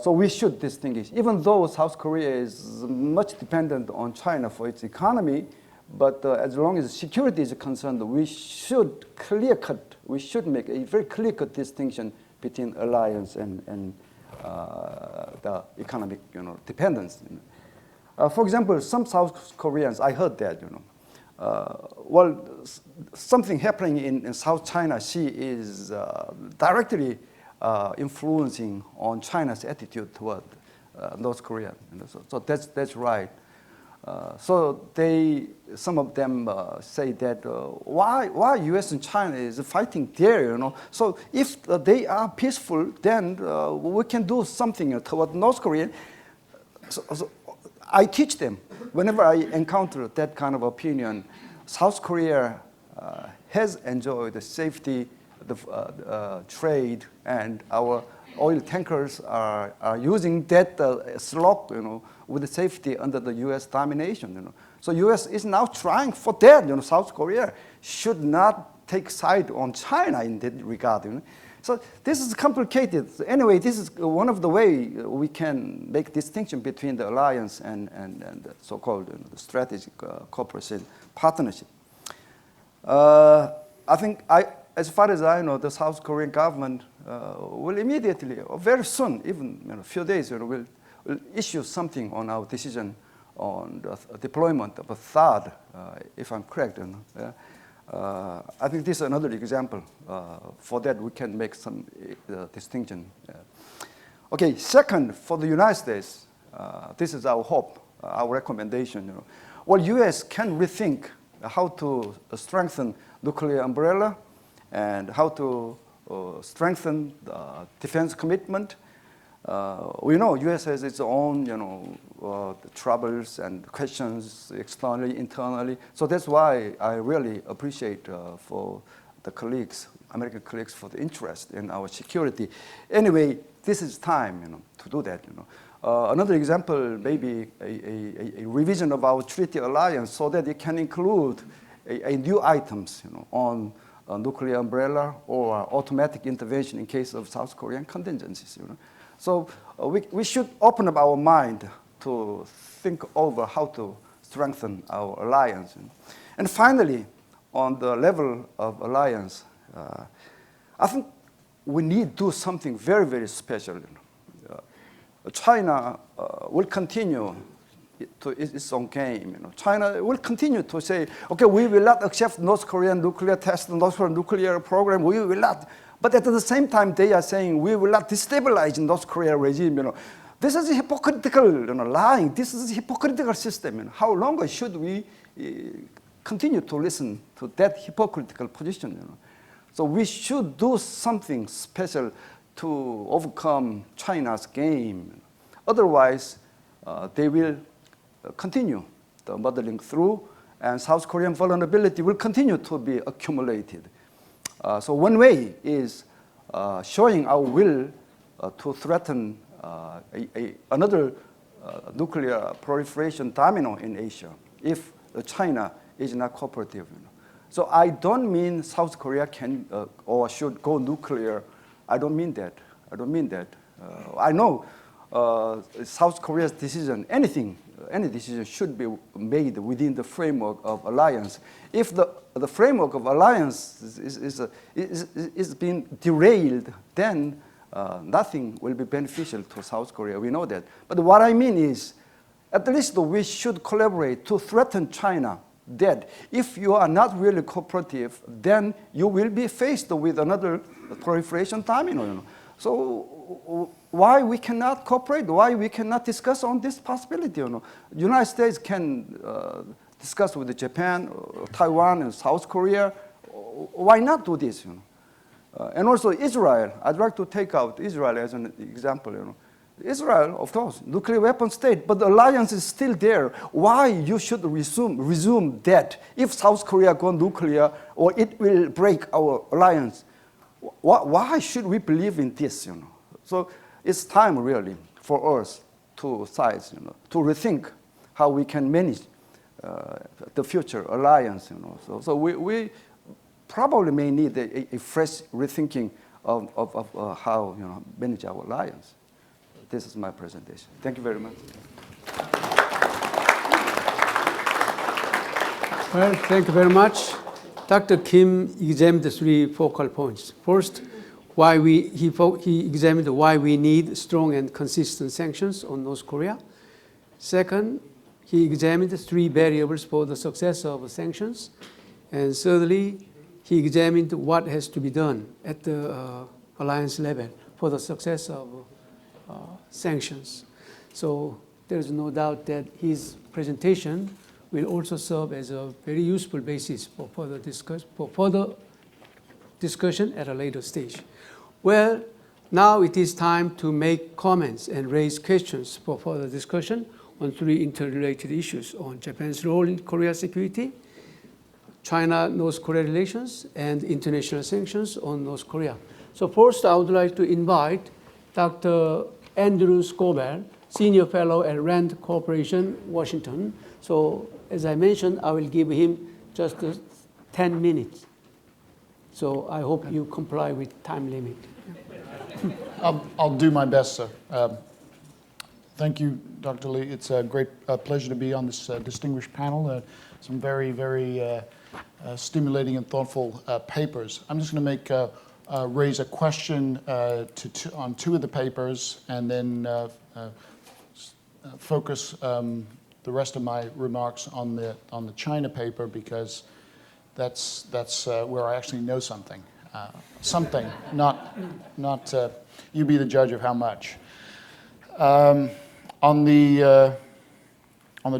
So we should distinguish, even though South Korea is much dependent on China for its economy, but as long as security is concerned, we should make a very clear-cut distinction between alliance and the economic, dependence. For example, some South Koreans, I heard that, well, something happening in South China Sea is directly influencing on China's attitude toward North Korea. So that's right. So some of them say that why U.S. and China is fighting there, So if they are peaceful, then we can do something toward North Korea. So I teach them whenever I encounter that kind of opinion. South Korea has enjoyed the safety, the trade, and our oil tankers are using that slot, with the safety under the U.S. domination. So U.S. is now trying for that. South Korea should not take side on China in that regard. So this is complicated. Anyway, this is one of the ways we can make distinction between the alliance and the so-called strategic cooperation partnership. I think as far as I know, the South Korean government will immediately, or very soon, even a few days, will issue something on our decision on the deployment of a THAAD, if I'm correct. I think this is another example. For that, we can make some distinction. Okay, second, for the United States, this is our hope, our recommendation. Well, U.S. can rethink how to strengthen nuclear umbrella and how to strengthen the defense commitment. We know U.S. has its own, troubles and questions externally, internally. So that's why I really appreciate for the colleagues, American colleagues, for the interest in our security. Anyway, this is time, to do that. Another example may be a revision of our treaty alliance so that it can include a new items, on nuclear umbrella or automatic intervention in case of South Korean contingencies. So we should open up our mind to think over how to strengthen our alliance. And finally, on the level of alliance, I think we need to do something very, very special. China will continue to its own game. China will continue to say, okay, we will not accept North Korean nuclear test, North Korean nuclear program, we will not. But at the same time, they are saying we will not destabilize North Korea regime. This is hypocritical, lying. This is a hypocritical system. How long should we continue to listen to that hypocritical position? So we should do something special to overcome China's game. Otherwise, they will continue the muddling through, and South Korean vulnerability will continue to be accumulated. So one way is showing our will to threaten another nuclear proliferation domino in Asia if China is not cooperative. So I don't mean South Korea can or should go nuclear. I don't mean that. I know South Korea's decision, any decision should be made within the framework of alliance. If the framework of alliance is being derailed, then nothing will be beneficial to South Korea. We know that. But what I mean is, at least we should collaborate to threaten China that if you are not really cooperative, then you will be faced with another proliferation terminal. So why we cannot cooperate? Why we cannot discuss on this possibility? United States can discuss with Japan, Taiwan, and South Korea. Why not do this? And also Israel. I'd like to take out Israel as an example. Israel, of course, nuclear weapon state, but the alliance is still there. Why you should resume that? If South Korea go nuclear, or it will break our alliance. Why should we believe in this? So it's time really for us two sides, to rethink how we can manage the future alliance. So we probably may need a fresh rethinking of how manage our alliance. This is my presentation. Thank you very much. Well, thank you very much. Dr. Kim examined the three focal points. First, he examined why we need strong and consistent sanctions on North Korea. Second, he examined the three variables for the success of sanctions. And thirdly, he examined what has to be done at the alliance level for the success of sanctions. So there is no doubt that his presentation will also serve as a very useful basis for further discussion at a later stage. Well, now it is time to make comments and raise questions for further discussion on three interrelated issues: on Japan's role in Korea security, China-North Korea relations, and international sanctions on North Korea. So first, I would like to invite Dr. Andrew Scobell, Senior Fellow at Rand Corporation, Washington. So as I mentioned, I will give him just 10 minutes. So I hope you comply with time limit. I'll do my best, sir. Thank you, Dr. Lee. It's a great pleasure to be on this distinguished panel. Some very, very stimulating and thoughtful papers. I'm just going to raise a question on two of the papers, and then focus the rest of my remarks on the China paper, because that's where I actually know something. Not you be the judge of how much. On the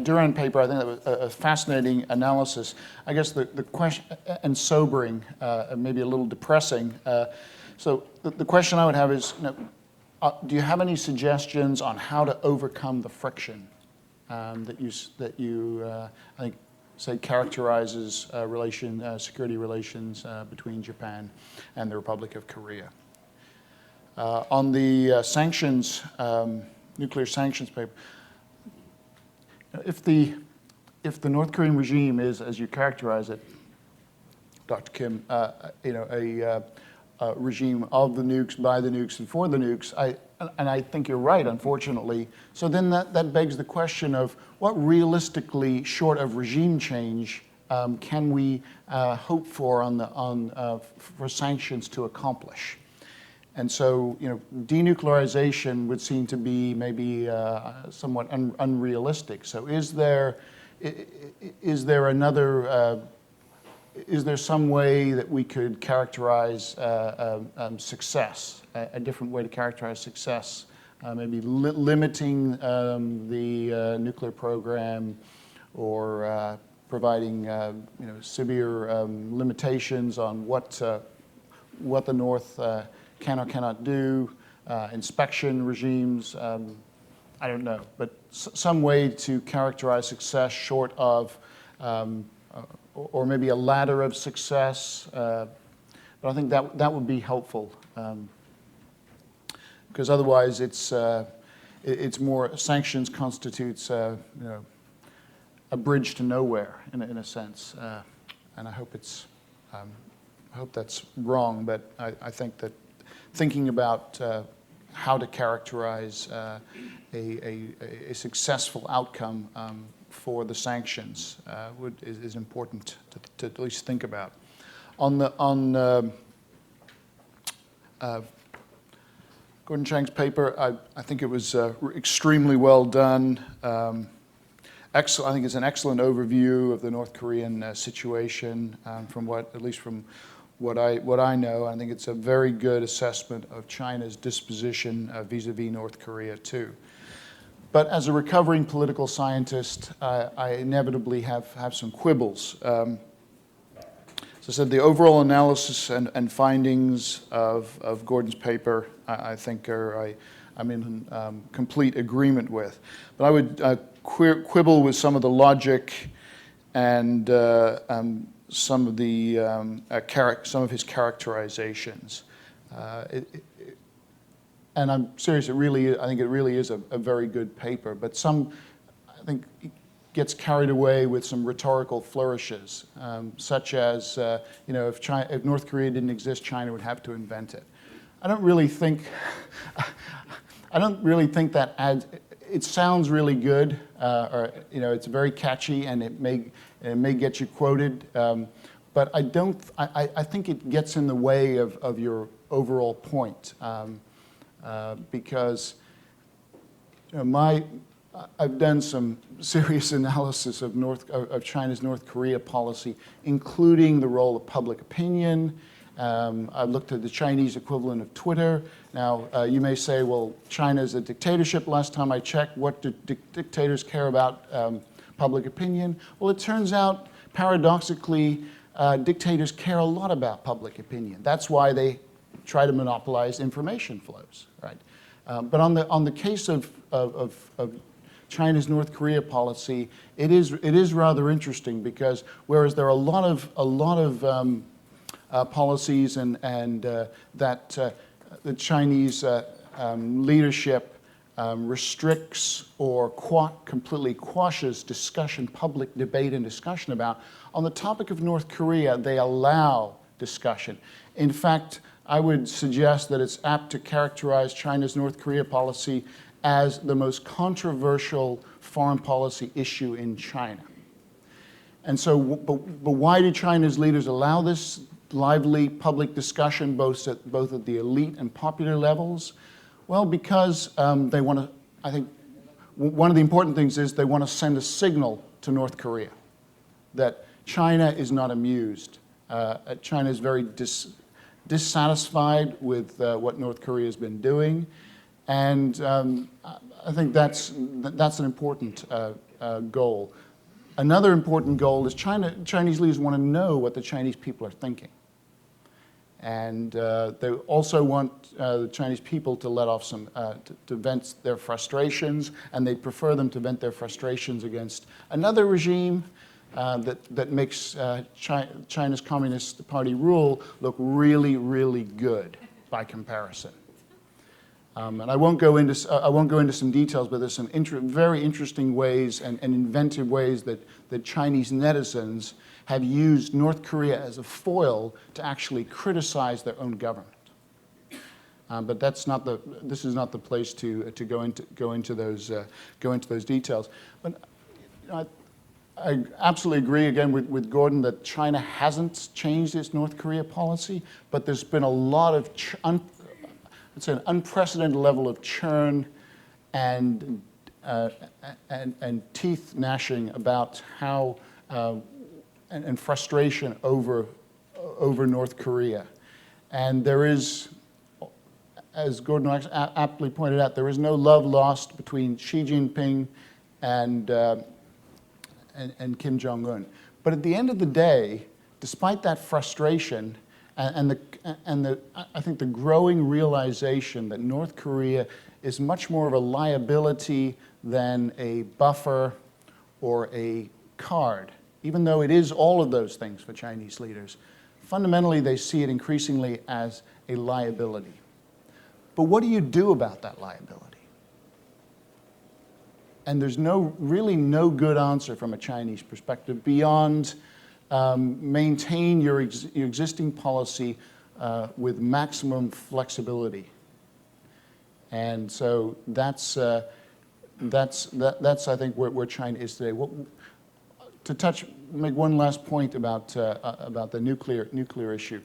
Durand paper, I think that was a fascinating analysis. I guess the question, and sobering, maybe a little depressing. So the question I would have is, do you have any suggestions on how to overcome the friction that you I think, say, characterizes security relations between Japan and the Republic of Korea? On the sanctions, nuclear sanctions paper, if the North Korean regime is, as you characterize it, Dr. Kim, a regime of the nukes, by the nukes, and for the nukes, I think you're right, unfortunately. So then that begs the question of what realistically, short of regime change, can we hope for for sanctions to accomplish? And so, denuclearization would seem to be maybe somewhat unrealistic. So is there some way that we could characterize success, a different way to characterize success, maybe limiting the nuclear program, or providing severe limitations on what the North can or cannot do, inspection regimes, I don't know, but some way to characterize success short of, or maybe a ladder of success. But I think that would be helpful, because otherwise it's more, sanctions constitutes a bridge to nowhere in a sense, and I hope I hope that's wrong, but I think that thinking about how to characterize a successful outcome for the sanctions is important to at least think about. On Gordon Chang's paper, I think it was extremely well done. Excellent. I think it's an excellent overview of the North Korean situation at least from what I know. I think it's a very good assessment of China's disposition vis-a-vis North Korea too. But as a recovering political scientist, I inevitably have some quibbles. As I said, the overall analysis and findings of Gordon's paper, I think I'm in complete agreement with. But I would quibble with some of the logic and some of his characterizations. And I'm serious. I think it really is a very good paper. But I think, gets carried away with some rhetorical flourishes, such as, if North Korea didn't exist, China would have to invent it. I don't really think that adds. It sounds really good, it's very catchy, and it may get you quoted, but I think it gets in the way of your overall point, because I've done some serious analysis of China's North Korea policy, including the role of public opinion. I've looked at the Chinese equivalent of Twitter. Now, you may say, well, China's a dictatorship. Last time I checked, what do dictators care about public opinion? Well, it turns out, paradoxically, dictators care a lot about public opinion. That's why they try to monopolize information flows, right? But on the case of China's North Korea policy, it is rather interesting, because whereas there are a lot of policies and that the Chinese leadership restricts or completely quashes discussion, public debate and discussion about, on the topic of North Korea, they allow discussion. In fact, I would suggest that it's apt to characterize China's North Korea policy as the most controversial foreign policy issue in China. And so, but why do China's leaders allow this lively public discussion both at the elite and popular levels? Well, because they want to, I think, one of the important things is they want to send a signal to North Korea that China is not amused. China is very dissatisfied with what North Korea has been doing. And I think that's an important goal. Another important goal is Chinese leaders want to know what the Chinese people are thinking. And they also want the Chinese people to let off to vent their frustrations, and they prefer them to vent their frustrations against another regime that makes China's Communist Party rule look really, really good by comparison. And I won't go into some details, but there's some very interesting ways and inventive ways that Chinese netizens have used North Korea as a foil to actually criticize their own government. But this is not the place to go into those details. But I absolutely agree again with Gordon that China hasn't changed its North Korea policy, but there's been a lot of it's an unprecedented level of churn and teeth gnashing about how and frustration over North Korea. And there is, as Gordon aptly pointed out, there is no love lost between Xi Jinping and Kim Jong-un. But at the end of the day, despite that frustration and I think the growing realization that North Korea is much more of a liability than a buffer or a card, even though it is all of those things for Chinese leaders, fundamentally they see it increasingly as a liability. But what do you do about that liability? And there's really no good answer from a Chinese perspective beyond maintain your existing policy with maximum flexibility. And so that's I think where China is today. Make one last point about the nuclear issue.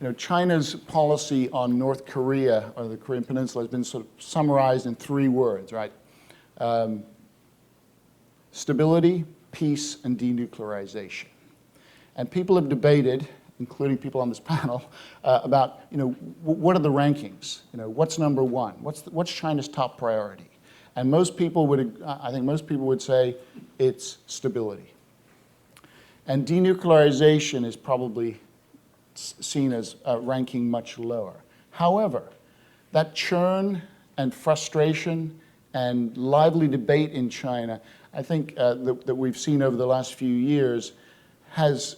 You know, China's policy on North Korea or the Korean Peninsula has been sort of summarized in 3 words, right? Stability, peace, and denuclearization. And people have debated, including people on this panel, about, you know, what are the rankings? You know, what's number 1? What's China's top priority? And most people I think most people would say it's stability. And denuclearization is probably seen as ranking much lower. However, that churn and frustration and lively debate in China, I think that we've seen over the last few years has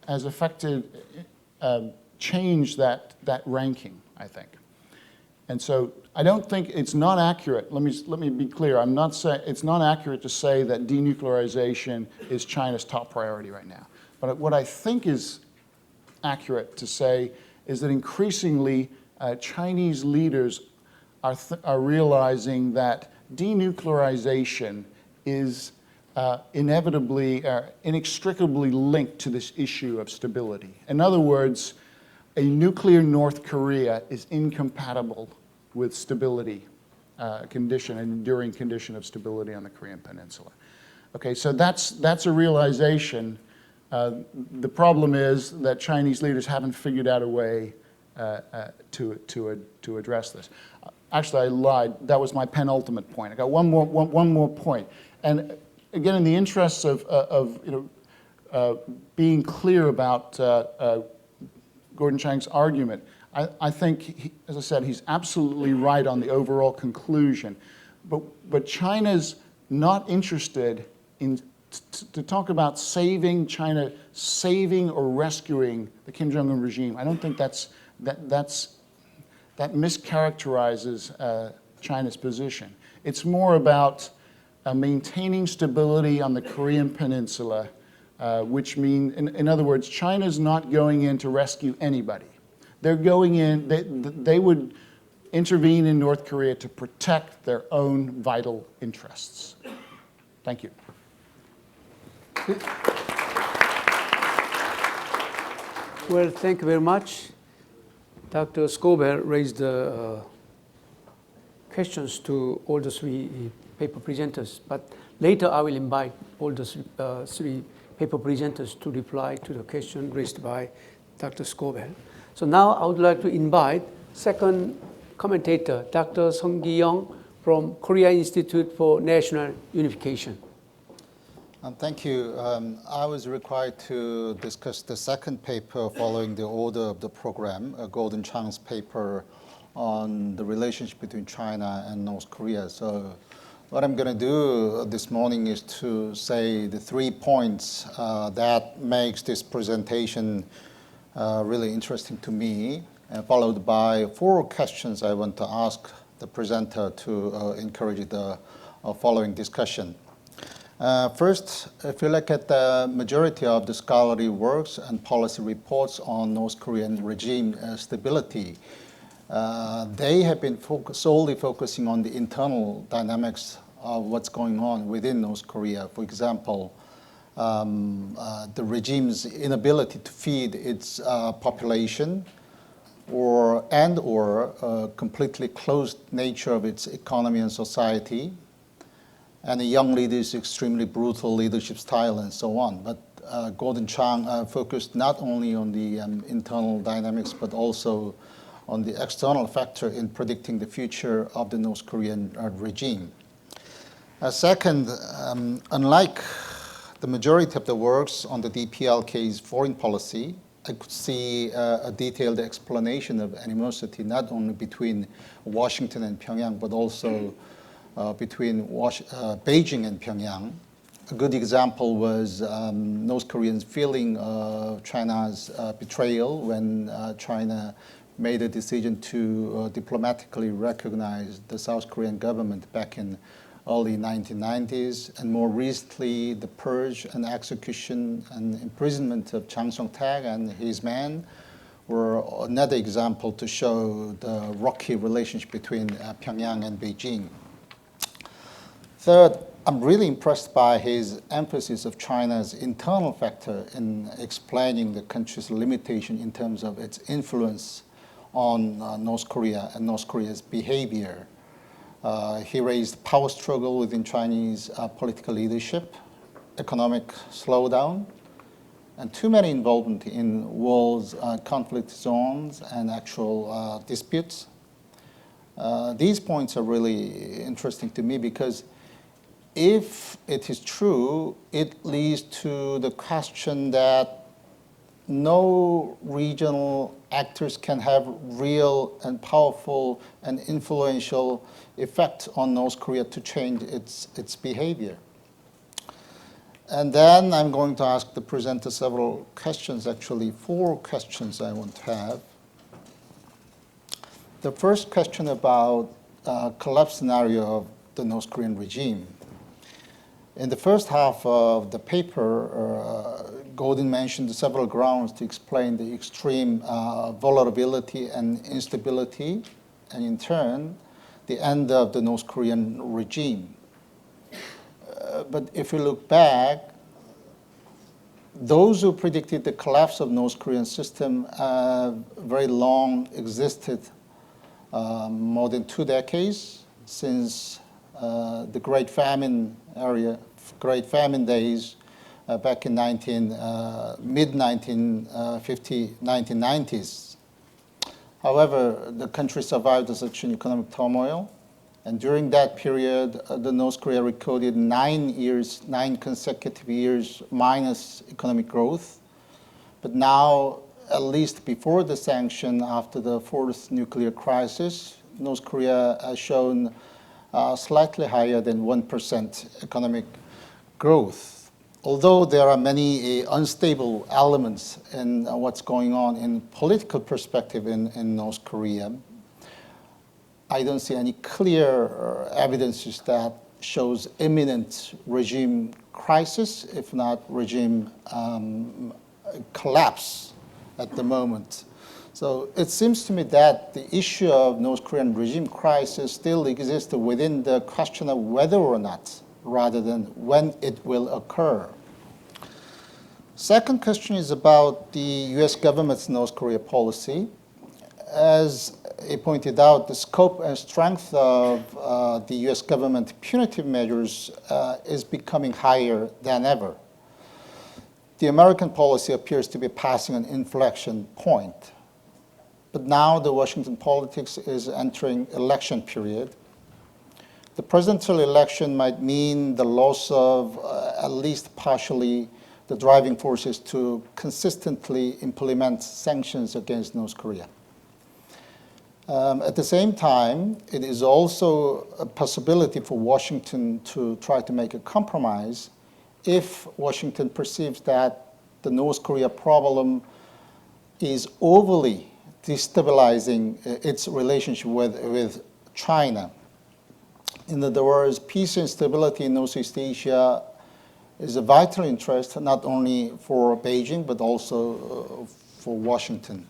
affected, changed that ranking, I think. And so I don't think it's not accurate. Let me be clear. I'm not saying it's not accurate to say that denuclearization is China's top priority right now. But what I think is accurate to say is that increasingly Chinese leaders are realizing that denuclearization is inevitably, inextricably linked to this issue of stability. In other words, a nuclear North Korea is incompatible with stability condition, an enduring condition of stability on the Korean Peninsula. Okay, so that's a realization. The problem is that Chinese leaders haven't figured out a way to address this. Actually, I lied. That was my penultimate point. I got one more point. And again, in the interests of you know, being clear about Gordon Chang's argument, I think, as I said, he's absolutely right on the overall conclusion. But China's not interested in to talk about China saving or rescuing the Kim Jong-un regime. I don't think that mischaracterizes China's position. It's more about maintaining stability on the Korean Peninsula, which means, in other words, China's not going in to rescue anybody. They're going in, they would intervene in North Korea to protect their own vital interests. Thank you. Well, thank you very much. Dr. Scobell raised questions to all the 3 paper presenters, but later I will invite all the 3 paper presenters to reply to the question raised by Dr. Scobell. So now I would like to invite second commentator, Dr. Sung Ki-young from Korea Institute for National Unification. Thank you. I was required to discuss the second paper following the order of the program, Gordon Chang's paper on the relationship between China and North Korea. So what I'm going to do this morning is to say the 3 points that makes this presentation really interesting to me, followed by 4 questions I want to ask the presenter to encourage the following discussion. First, if you look at the majority of the scholarly works and policy reports on North Korean regime stability, they have been solely focusing on the internal dynamics of what's going on within North Korea. For example, the regime's inability to feed its population, or completely closed nature of its economy and society, and the young leader's extremely brutal leadership style, and so on. But Gordon Chang focused not only on the internal dynamics, but also on the external factor in predicting the future of the North Korean regime. Second, unlike the majority of the works on the DPLK's foreign policy, I could see a detailed explanation of animosity not only between Washington and Pyongyang, but also between Beijing and Pyongyang. A good example was North Koreans' feeling of China's betrayal when China made a decision to diplomatically recognize the South Korean government back in early 1990s, and more recently the purge and execution and imprisonment of Chang Song-taek and his men, were another example to show the rocky relationship between Pyongyang and Beijing. Third, I'm really impressed by his emphasis of China's internal factor in explaining the country's limitation in terms of its influence on North Korea and North Korea's behavior. He raised power struggle within Chinese political leadership, economic slowdown, and too many involvement in wars, conflict zones, and actual disputes. These points are really interesting to me because if it is true, it leads to the question that no regional actors can have real and powerful and influential effect on North Korea to change its behavior. And then I'm going to ask the presenter several questions, actually 4 questions I want to have. The first question about collapse scenario of the North Korean regime. In the first half of the paper, Gordon mentioned several grounds to explain the extreme vulnerability and instability, and in turn, the end of the North Korean regime. But if we look back, those who predicted the collapse of North Korean system have very long existed, more than 2 decades, since the Great Famine days back in mid-1990s. However, the country survived such an economic turmoil, and during that period, the North Korea recorded 9 consecutive years minus economic growth. But now, at least before the sanction, after the 4th nuclear crisis, North Korea has shown slightly higher than 1% economic growth. Although there are many unstable elements in what's going on in political perspective in North Korea, I don't see any clear evidences that shows imminent regime crisis, if not regime collapse at the moment. So it seems to me that the issue of North Korean regime crisis still exists within the question of whether or not, rather than when it will occur. Second question is about the US government's North Korea policy. As he pointed out, the scope and strength of the US government punitive measures is becoming higher than ever. The American policy appears to be passing an inflection point. But now the Washington politics is entering election period. The presidential election might mean the loss of at least partially the driving forces to consistently implement sanctions against North Korea. At the same time, it is also a possibility for Washington to try to make a compromise if Washington perceives that the North Korea problem is overly destabilizing its relationship with China. In other words, peace and stability in Northeast Asia is a vital interest not only for Beijing but also for Washington.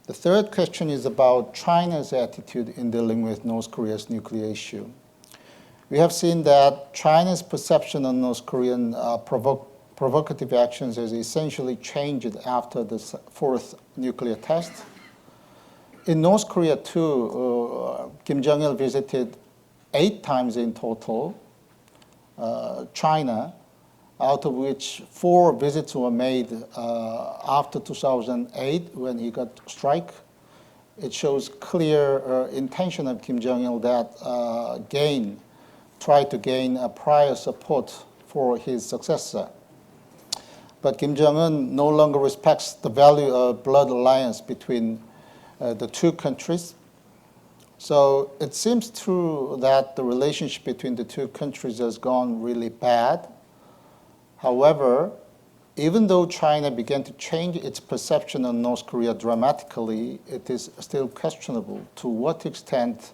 The third question is about China's attitude in dealing with North Korea's nuclear issue. We have seen that China's perception on North Korean provocative actions has essentially changed after the 4th nuclear test. In North Korea, too, Kim Jong-il visited 8 times in total China, out of which 4 visits were made after 2008 when he got struck. It shows clear intention of Kim Jong-il that try to gain prior support for his successor. But Kim Jong-un no longer respects the value of blood alliance between the 2 countries. So it seems true that the relationship between the 2 countries has gone really bad. However, even though China began to change its perception on North Korea dramatically, it is still questionable to what extent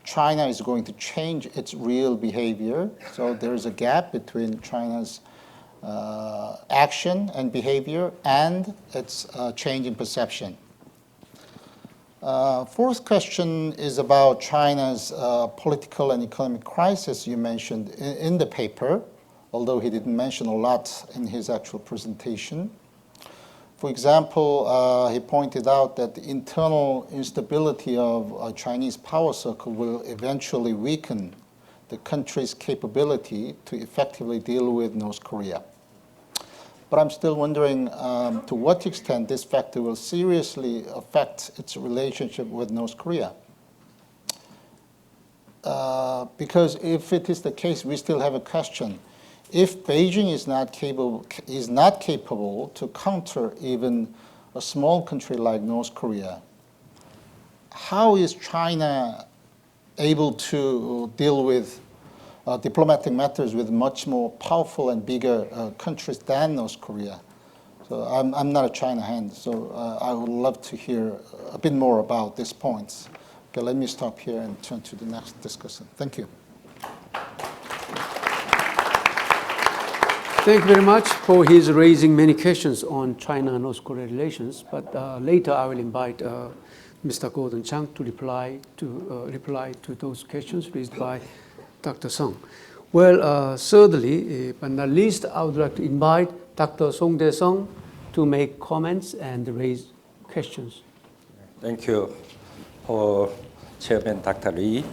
China is going to change its real behavior. So there is a gap between China's action and behavior and its change in perception. Fourth question is about China's political and economic crisis you mentioned in the paper, although he didn't mention a lot in his actual presentation. For example, he pointed out that the internal instability of a Chinese power circle will eventually weaken the country's capability to effectively deal with North Korea. But I'm still wondering to what extent this factor will seriously affect its relationship with North Korea. Because if it is the case, we still have a question. If Beijing is not capable to counter even a small country like North Korea, how is China able to deal with diplomatic matters with much more powerful and bigger countries than North Korea? So I'm not a China hand, so I would love to hear a bit more about these points. Okay, let me stop here and turn to the next discussant. Thank you. Thank you very much for his raising many questions on China and North Korea relations. But later I will invite Mr. Gordon Chang to reply to those questions raised by Dr. Song. Well, thirdly, but not least, I would like to invite Dr. Song Daesung to make comments and raise questions. Thank you for Chairman Dr. Lee.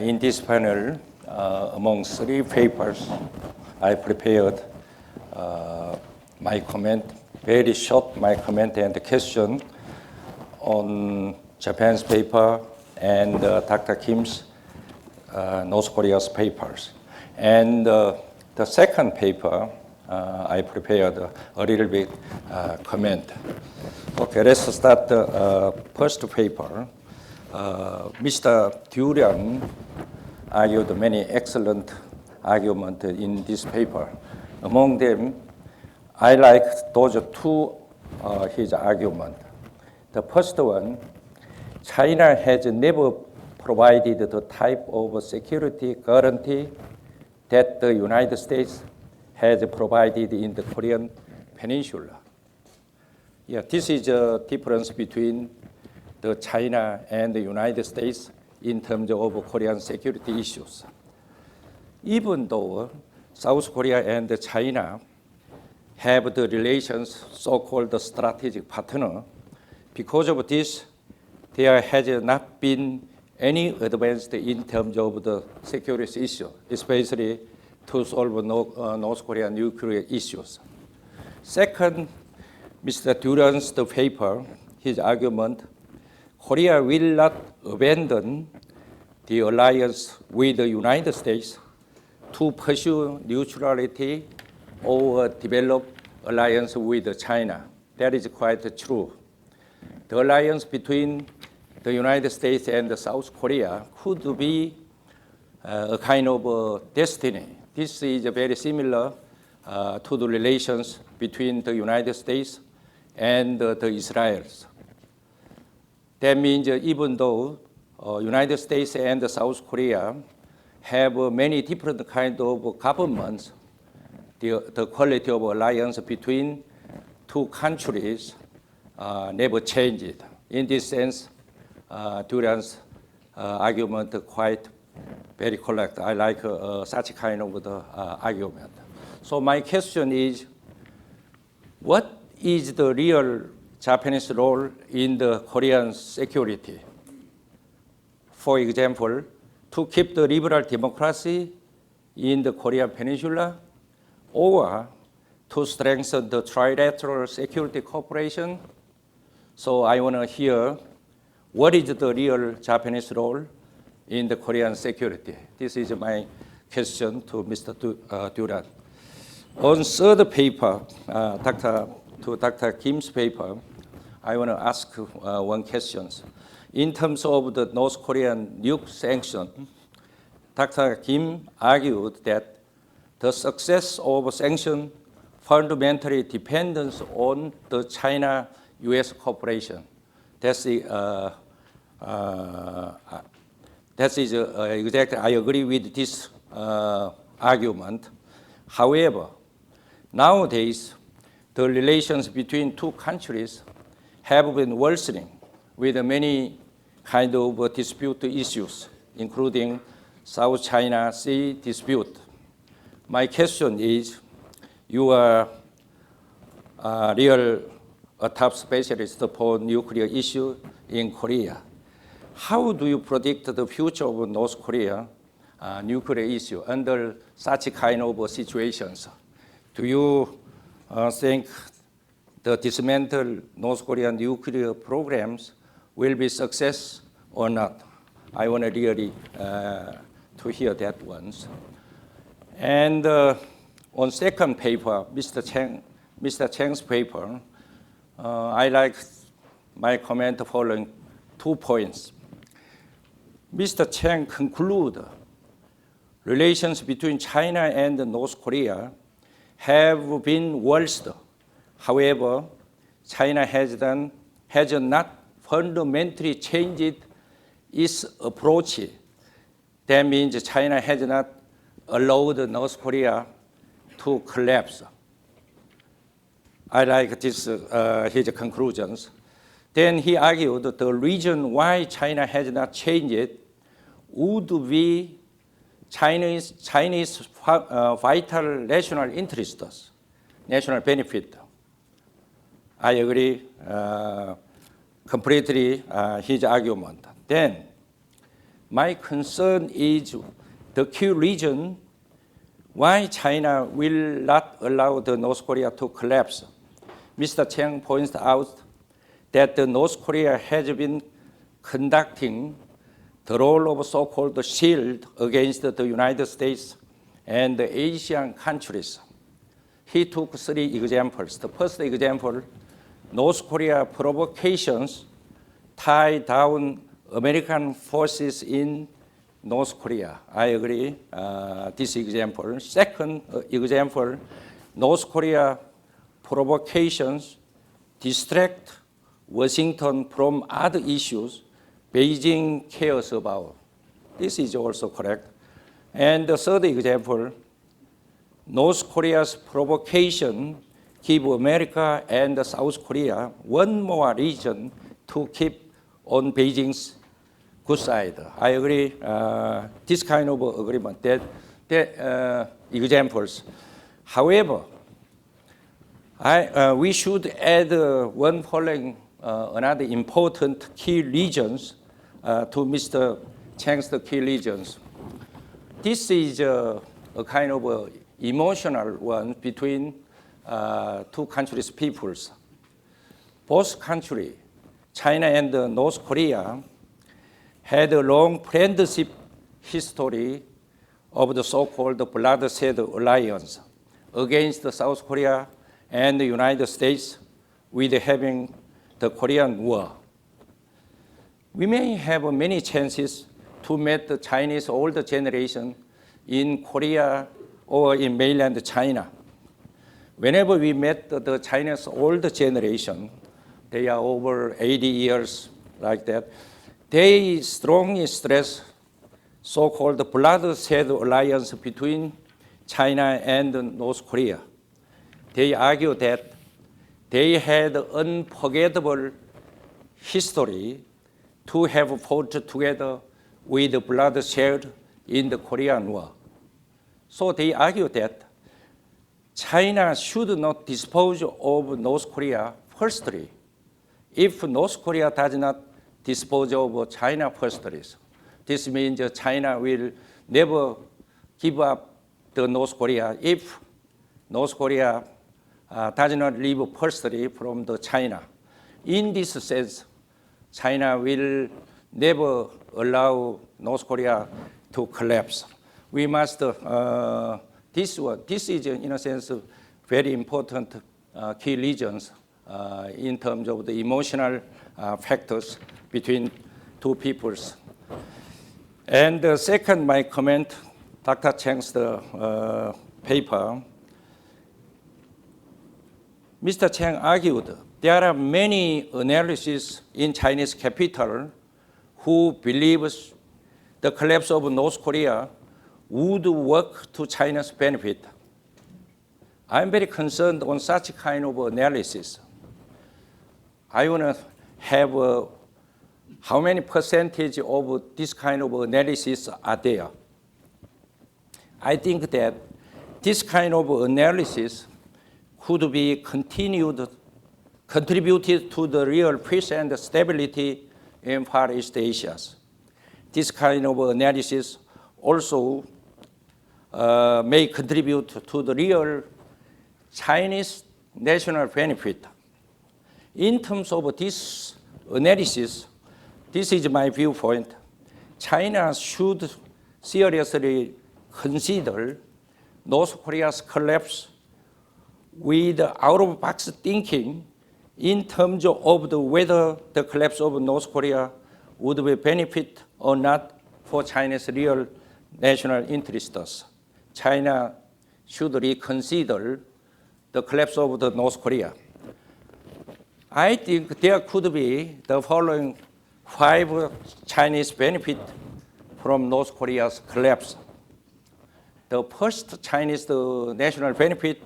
In this panel, among 3 papers, I prepared my comment, very short my comment and question on Japan's paper and Dr. Kim's North Korea's papers. And the second paper, I prepared a little bit comment. Okay, let's start the first paper. Mr. Durand argued many excellent arguments in this paper. Among them, I like those 2 his arguments. The first one, China has never provided the type of security guarantee that the United States has provided in the Korean Peninsula. Yeah, this is a difference between the China and the United States in terms of Korean security issues. Even though South Korea and China have the relations, so-called strategic partner, because of this, there has not been any advance in terms of the security issue, especially to solve North Korean nuclear issues. Second, Mr. Durand's paper, his argument, Korea will not abandon the alliance with the United States to pursue neutrality or develop alliance with China. That is quite true. The alliance between the United States and South Korea could be a kind of destiny. This is very similar to the relations between the United States and the Israelis. That means even though United States and South Korea have many different kinds of governments, the quality of alliance between 2 countries never changed. In this sense, Durand's argument quite very correct. I like such kind of the argument. So my question is, what is the real Japanese role in the Korean security? For example, to keep the liberal democracy in the Korean Peninsula, or to strengthen the trilateral security cooperation? So I want to hear what is the real Japanese role in the Korean security? This is my question to Mr. Durand. On third paper, Dr. Kim's paper, I want to ask one question. In terms of the North Korean nuke sanction, Dr. Kim argued that the success of sanction fundamentally depends on the China-U.S. cooperation. That's exactly, I agree with this argument. However, nowadays, the relations between 2 countries have been worsening with many kind of dispute issues, including South China Sea dispute. My question is, you are a top specialist for nuclear issue in Korea. How do you predict the future of North Korea nuclear issue under such kind of situations? Do you think the dismantled North Korean nuclear programs will be success or not? I want to really to hear that once. And on second paper, Mr. Chang's paper, I like my comment following 2 points. Mr. Chang conclude relations between China and North Korea have been worsened. However, China has not fundamentally changed its approach. That means China has not allowed North Korea to collapse. I like this, his conclusions. Then he argued the reason why China has not changed would be Chinese vital national interests, national benefit. I agree completely his argument. Then my concern is the key reason why China will not allow the North Korea to collapse. Mr. Chang points out that the North Korea has been conducting the role of so-called shield against the United States and the Asian countries. He took 3 examples. The first example, North Korea provocations tie down American forces in North Korea. I agree, this example. Second example, North Korea provocations distract Washington from other issues Beijing cares about. This is also correct. And the third example, North Korea's provocation give America and South Korea one more reason to keep on Beijing's good side. I agree, this kind of agreement, that examples. However, we should add one following, another important key regions to Mr. Chang's key regions. This is a kind of emotional one between 2 countries' peoples. Both countries, China and North Korea, had a long friendship history of the so-called bloodshed alliance against South Korea and the United States with having the Korean War. We may have many chances to meet the Chinese older generation in Korea or in mainland China. Whenever we met the Chinese older generation, they are over 80 years like that, they strongly stress so-called bloodshed alliance between China and North Korea. They argue that they had unforgettable history to have fought together with the bloodshed in the Korean War. So they argue that China should not dispose of North Korea firstly. If North Korea does not dispose of China firstly, this means China will never give up the North Korea if North Korea does not leave firstly from the China. In this sense, China will never allow North Korea to collapse. We must, this is in a sense very important key regions in terms of the emotional factors between 2 peoples. And the second, my comment, Dr. Chang's paper, Mr. Chang argued there are many analysts in Chinese capital who believe the collapse of North Korea would work to China's benefit. I'm very concerned on such kind of analysis. I want to have how many percentage of this kind of analysis are there? I think that this kind of analysis could be contributed to the real peace and stability in Far East Asia. This kind of analysis also may contribute to the real Chinese national benefit. In terms of this analysis, this is my viewpoint. China should seriously consider North Korea's collapse with out-of-box thinking in terms of whether the collapse of North Korea would be benefit or not for China's real national interests. China should reconsider the collapse of the North Korea. I think there could be the following 5 Chinese benefits from North Korea's collapse. The first Chinese national benefit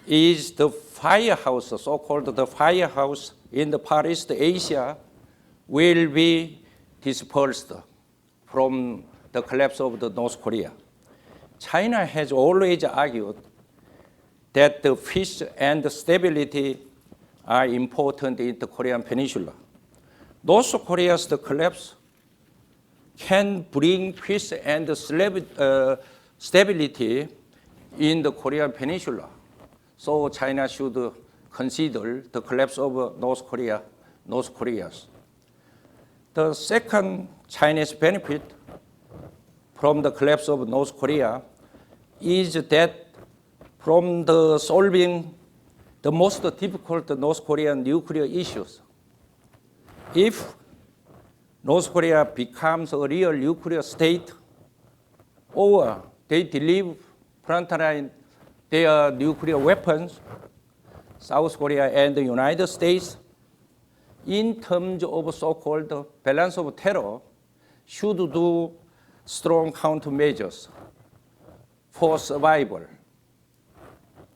is the firehouse, so-called the firehouse in the Far East Asia will be dispersed from the collapse of the North Korea. China has always argued that the peace and stability are important in the Korean Peninsula. North Korea's collapse can bring peace and stability in the Korean Peninsula. So China should consider the collapse of North Korea's. The second Chinese benefit from the collapse of North Korea is that from the solving the most difficult North Korean nuclear issues. If North Korea becomes a real nuclear state, or they deliver frontline their nuclear weapons, South Korea and the United States, in terms of so-called balance of terror, should do strong countermeasures for survival.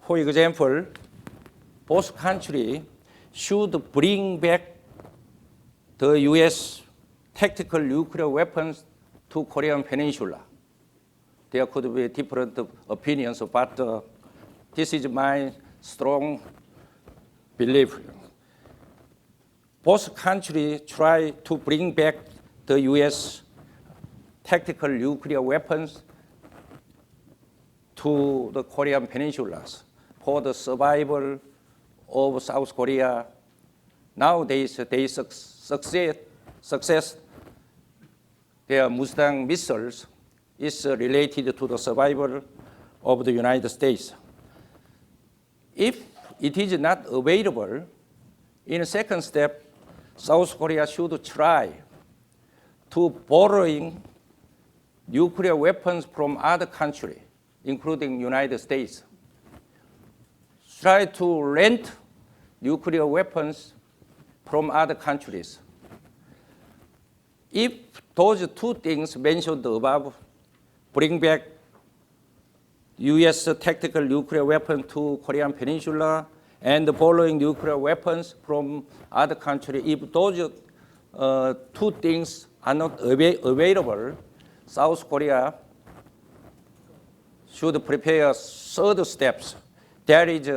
For example, both countries should bring back the U.S. tactical nuclear weapons to Korean Peninsula. There could be different opinions, but this is my strong belief. Both countries try to bring back the U.S. tactical nuclear weapons to the Korean Peninsulas for the survival of South Korea. Nowadays, they success their Mustang missiles is related to the survival of the United States. If it is not available, in a second step, South Korea should try to borrowing nuclear weapons from other countries, including United States. Try to rent nuclear weapons from other countries. If those 2 things mentioned above bring back U.S. tactical nuclear weapon to Korean Peninsula and borrowing nuclear weapons from other countries, if those 2 things are not available, South Korea should prepare 3rd steps. That is,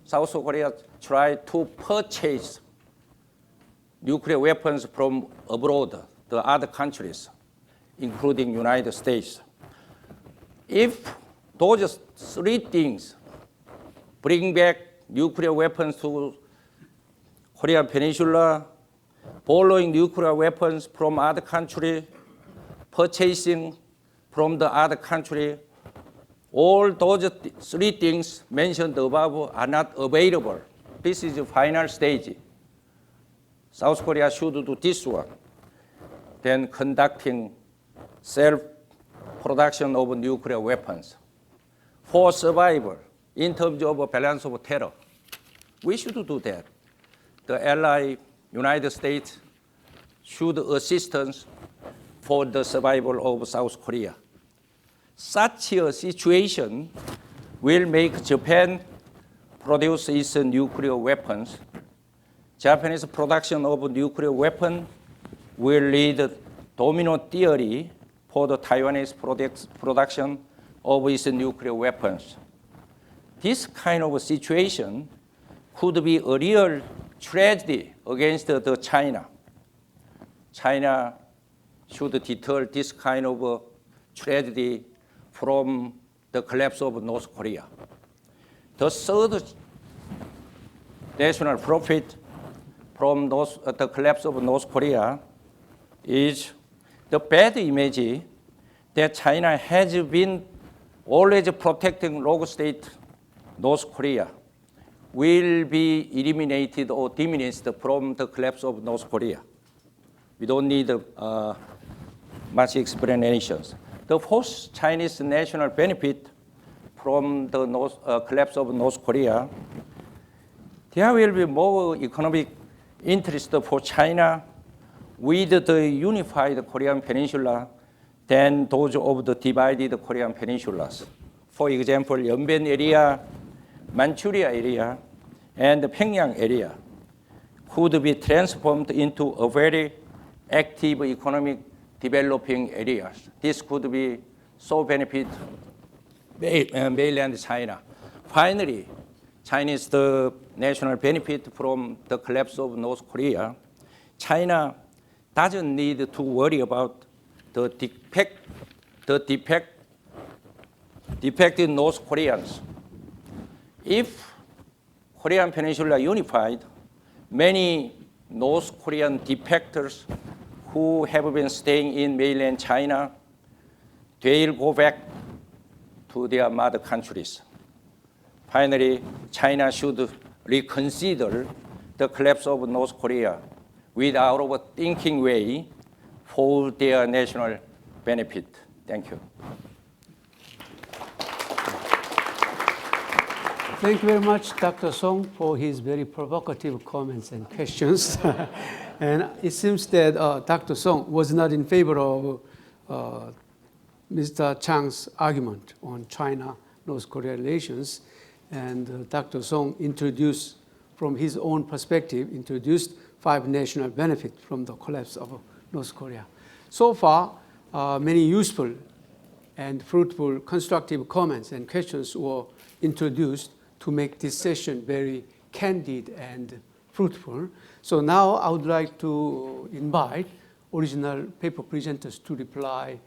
South Korea try to purchase nuclear weapons from abroad, the other countries, including United States. If those 3 things bring back nuclear weapons to Korean Peninsula, borrowing nuclear weapons from other countries, purchasing from the other country, all those 3 things mentioned above are not available. This is the final stage. South Korea should do this one, then conducting self-production of nuclear weapons for survival in terms of balance of terror. We should do that. The ally United States should assist us for the survival of South Korea. Such a situation will make Japan produce its nuclear weapons. Japanese production of nuclear weapon will lead domino theory for the Taiwanese production of its nuclear weapons. This kind of situation could be a real tragedy against the China. China should deter this kind of tragedy from the collapse of North Korea. The third national profit from the collapse of North Korea is the bad image that China has been always protecting rogue state North Korea will be eliminated or diminished from the collapse of North Korea. We don't need much explanations. The fourth Chinese national benefit from the collapse of North Korea, there will be more economic interest for China with the unified Korean Peninsula than those of the divided Korean peninsulas. For example, Yeonbyeon area, Manchuria area, and the Pyongyang area could be transformed into a very active economic developing areas. This could be so benefit mainland China. Finally, Chinese the national benefit from the collapse of North Korea. China doesn't need to worry about the defected North Koreans. If Korean Peninsula unified, many North Korean defectors who have been staying in mainland China, they'll go back to their mother countries. Finally, China should reconsider the collapse of North Korea without overthinking way for their national benefit. Thank you. Thank you very much, Dr. Song, for his very provocative comments and questions. And it seems that Dr. Song was not in favor of Mr. Chang's argument on China-North Korea relations. And Dr. Song introduced, from his own perspective, introduced 5 national benefits from the collapse of North Korea. So far, many useful and fruitful constructive comments and questions were introduced to make this session very candid and fruitful. So now I would like to invite original paper presenters to reply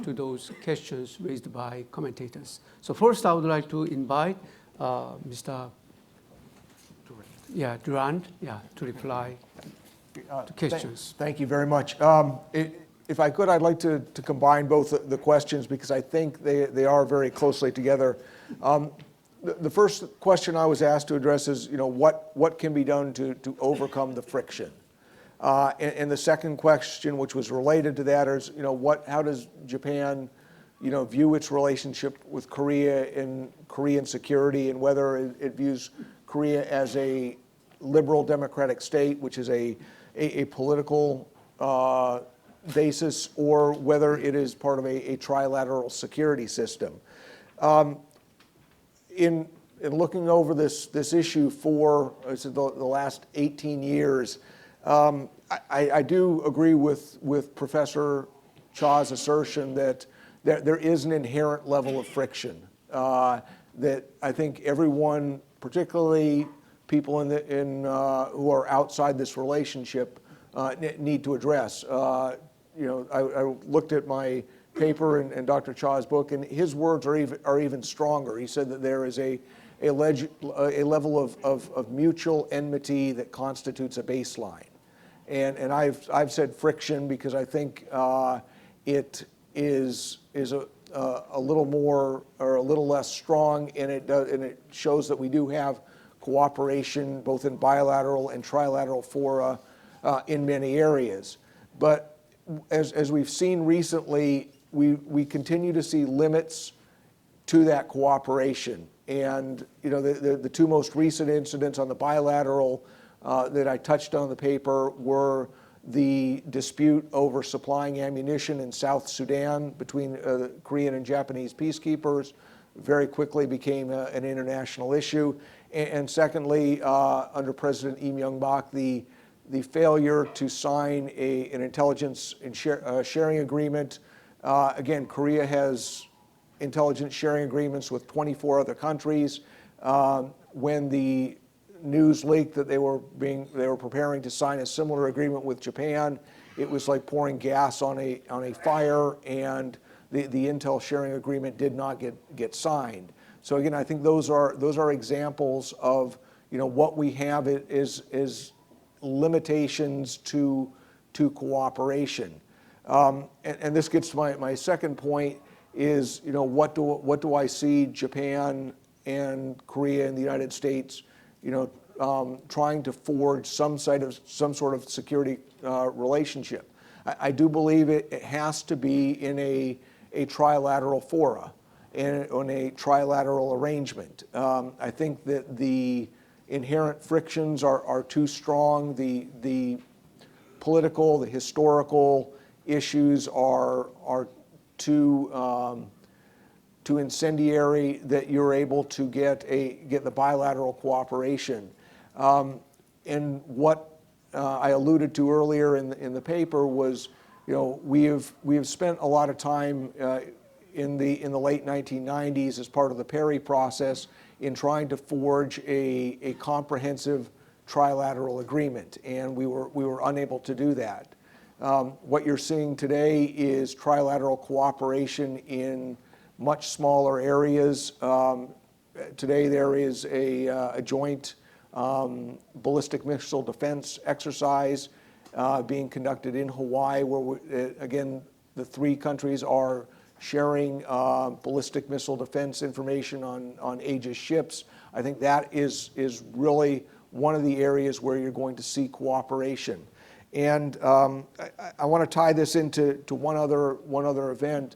to those questions raised by commentators. So first I would like to invite Mr. Durand to reply to questions. Thank you very much. If I could, I'd like to combine both the questions because I think they are very closely together. The first question I was asked to address is, what can be done to overcome the friction? And the second question, which was related to that, is, how does Japan, view its relationship with Korea in Korean security, and whether it views Korea as a liberal democratic state, which is a political basis, or whether it is part of a trilateral security system. In looking over this issue for the last 18 years, I do agree with Professor Cha's assertion that there is an inherent level of friction that I think everyone, particularly people who are outside this relationship, need to address. I looked at my paper and Dr. Cha's book, and his words are even stronger. He said that there is a level of mutual enmity that constitutes a baseline. And I've said friction because I think it is a little more or a little less strong, and it shows that we do have cooperation both in bilateral and trilateral fora in many areas. But as we've seen recently, we continue to see limits to that cooperation. And the 2 most recent incidents on the bilateral that I touched on in the paper were the dispute over supplying ammunition in South Sudan between Korean and Japanese peacekeepers. Very quickly became an international issue. And secondly, under President Lee Myung-bak, failure to sign an intelligence sharing agreement. Again, Korea has intelligence sharing agreements with 24 other countries. When the news leaked that they were preparing to sign a similar agreement with Japan, it was like pouring gas on a fire, and the intel sharing agreement did not get signed. So again, I think those are examples of what we have is limitations to cooperation. And this gets to my second point is what do I see Japan and Korea and the United States trying to forge some sort of security relationship. I do believe it has to be in a trilateral fora and on a trilateral arrangement. I think that the inherent frictions are too strong. The political, the historical issues are too incendiary that you're able to get the bilateral cooperation. And what I alluded to earlier in the paper was, we have spent a lot of time in the late 1990s as part of the Perry process in trying to forge a comprehensive trilateral agreement, and we were unable to do that. What you're seeing today is trilateral cooperation in much smaller areas. Today there is a joint ballistic missile defense exercise being conducted in Hawaii, where again the three countries are sharing ballistic missile defense information on Aegis ships. I think that is really one of the areas where you're going to see cooperation. And I want to tie this into one other event.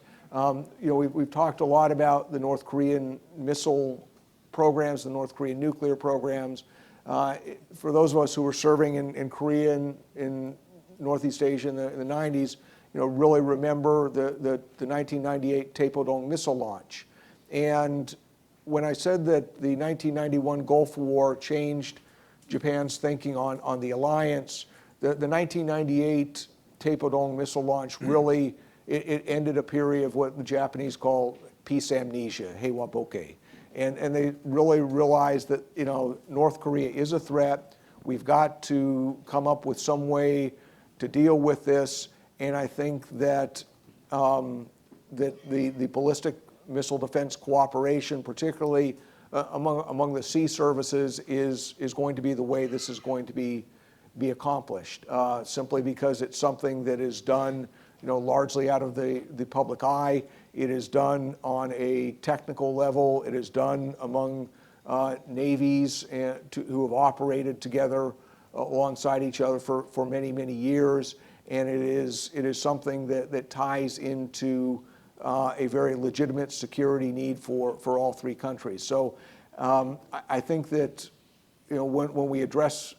We've talked a lot about the North Korean missile programs, the North Korean nuclear programs. For those of us who were serving in Korea in Northeast Asia in the 90s, really remember the 1998 Taepodong missile launch. And when I said that the 1991 Gulf War changed Japan's thinking on the alliance, the 1998 Taepodong missile launch really it ended a period of what the Japanese call peace amnesia, heiwa bokeh. And they really realized that North Korea is a threat. We've got to come up with some way to deal with this. And I think that that the ballistic missile defense cooperation, particularly among the sea services, is going to be the way this is going to be accomplished. Simply because it's something that is done largely out of the public eye. It is done on a technical level. It is done among navies who have operated together alongside each other for many, many years. And it is something that ties into a very legitimate security need for all three countries. So I think that when we address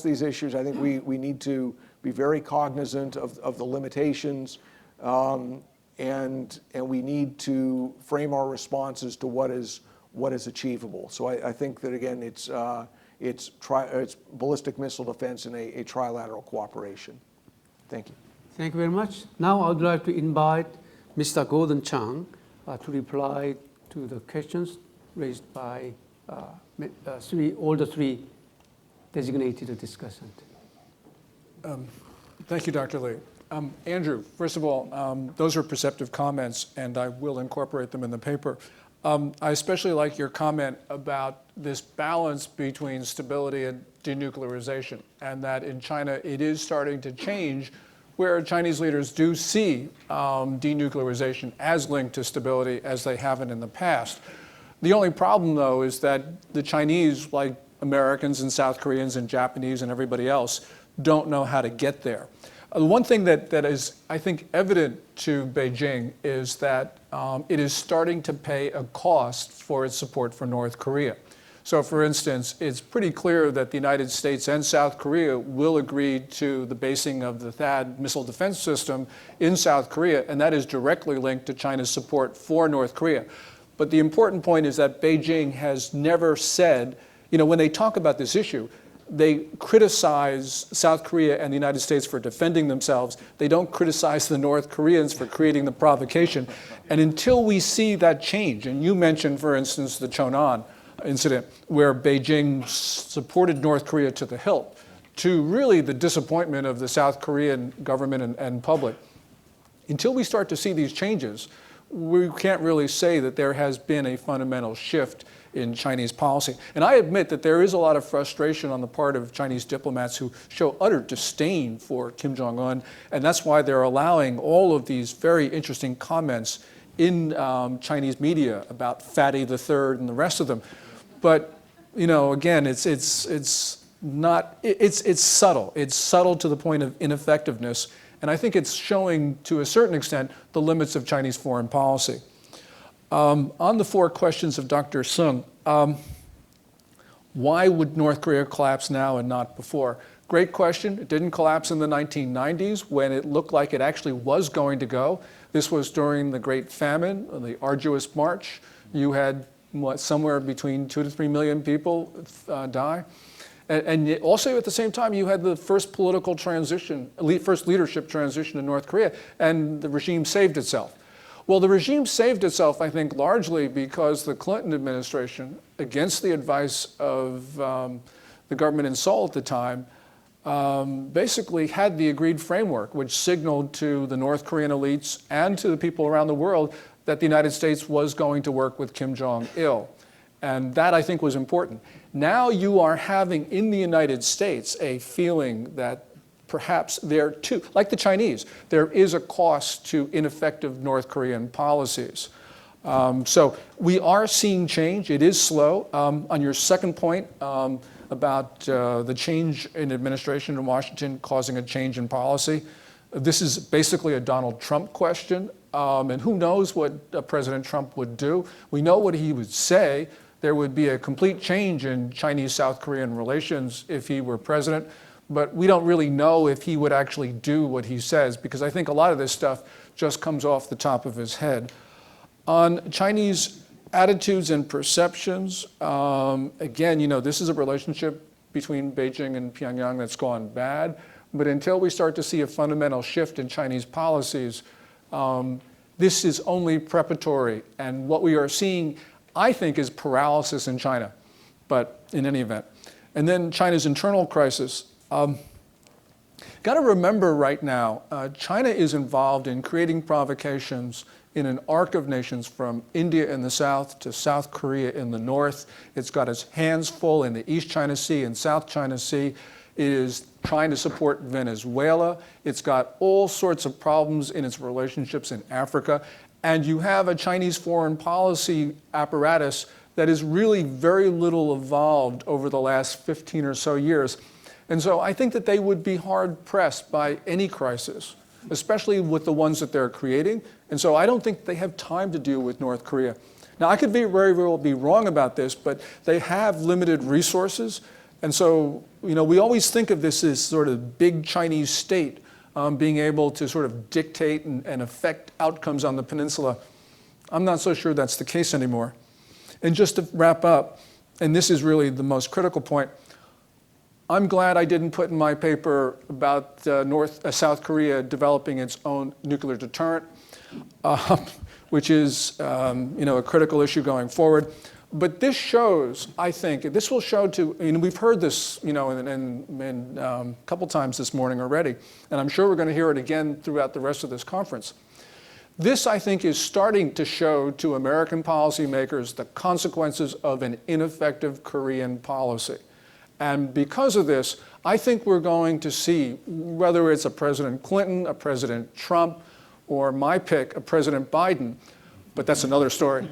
these issues, I think we need to be very cognizant of the limitations, and we need to frame our responses to what is achievable. So I think that again, it's ballistic missile defense in a trilateral cooperation. Thank you. Thank you very much. Now I would like to invite Mr. Gordon Chang to reply to the questions raised by all the three designated discussants. Thank you, Dr. Lee. Andrew, first of all, those are perceptive comments, and I will incorporate them in the paper. I especially like your comment about this balance between stability and denuclearization, and that in China it is starting to change, where Chinese leaders do see denuclearization as linked to stability as they haven't in the past. The only problem, though, is that the Chinese, like Americans and South Koreans and Japanese and everybody else, don't know how to get there. The one thing that is, I think, evident to Beijing is that it is starting to pay a cost for its support for North Korea. So, for instance, it's pretty clear that the United States and South Korea will agree to the basing of the THAAD missile defense system in South Korea, and that is directly linked to China's support for North Korea. But the important point is that Beijing has never said, when they talk about this issue, they criticize South Korea and the United States for defending themselves. They don't criticize the North Koreans for creating the provocation. And until we see that change, and you mentioned, for instance, the Cheonan incident, where Beijing supported North Korea to the hilt, to really the disappointment of the South Korean government and public. Until we start to see these changes, we can't really say that there has been a fundamental shift in Chinese policy. And I admit that there is a lot of frustration on the part of Chinese diplomats who show utter disdain for Kim Jong-un, and that's why they're allowing all of these very interesting comments in Chinese media about Fatty the Third and the rest of them. But again, it's subtle. It's subtle to the point of ineffectiveness, and I think it's showing to a certain extent the limits of Chinese foreign policy. On the 4 questions of Dr. Sung, why would North Korea collapse now and not before? Great question. It didn't collapse in the 1990s when it looked like it actually was going to go. This was during the Great Famine, the arduous march. You had somewhere between 2 to 3 million people die. And also at the same time, you had the first political transition, first leadership transition in North Korea, and the regime saved itself. Well, the regime saved itself, I think, largely because the Clinton administration, against the advice of the government in Seoul at the time, basically had the agreed framework, which signaled to the North Korean elites and to the people around the world that the United States was going to work with Kim Jong-il. And that, I think, was important. Now you are having in the United States a feeling that perhaps there too, like the Chinese, there is a cost to ineffective North Korean policies. So we are seeing change. It is slow. On your second point about the change in administration in Washington causing a change in policy, this is basically a Donald Trump question. And who knows what President Trump would do. We know what he would say. There would be a complete change in Chinese-South Korean relations if he were president. But we don't really know if he would actually do what he says, because I think a lot of this stuff just comes off the top of his head. On Chinese attitudes and perceptions, again, this is a relationship between Beijing and Pyongyang that's gone bad. But until we start to see a fundamental shift in Chinese policies, this is only preparatory. And what we are seeing, I think, is paralysis in China, but in any event. And then China's internal crisis. Got to remember right now, China is involved in creating provocations in an arc of nations from India in the south to South Korea in the north. It's got its hands full in the East China Sea and South China Sea. It is trying to support Venezuela. It's got all sorts of problems in its relationships in Africa. And you have a Chinese foreign policy apparatus that is really very little evolved over the last 15 or so years. And so I think that they would be hard pressed by any crisis, especially with the ones that they're creating. And so I don't think they have time to deal with North Korea. Now, I could very well be wrong about this, but they have limited resources. And so, we always think of this as sort of big Chinese state being able to sort of dictate and affect outcomes on the peninsula. I'm not so sure that's the case anymore. And just to wrap up, and this is really the most critical point, I'm glad I didn't put in my paper about South Korea developing its own nuclear deterrent, which is a critical issue going forward. But this shows, I think, this will show to, we've heard this, a couple times this morning already, and I'm sure we're going to hear it again throughout the rest of this conference. This, I think, is starting to show to American policymakers the consequences of an ineffective Korean policy. And because of this, I think we're going to see, whether it's a President Clinton, a President Trump, or my pick, a President Biden, but that's another story.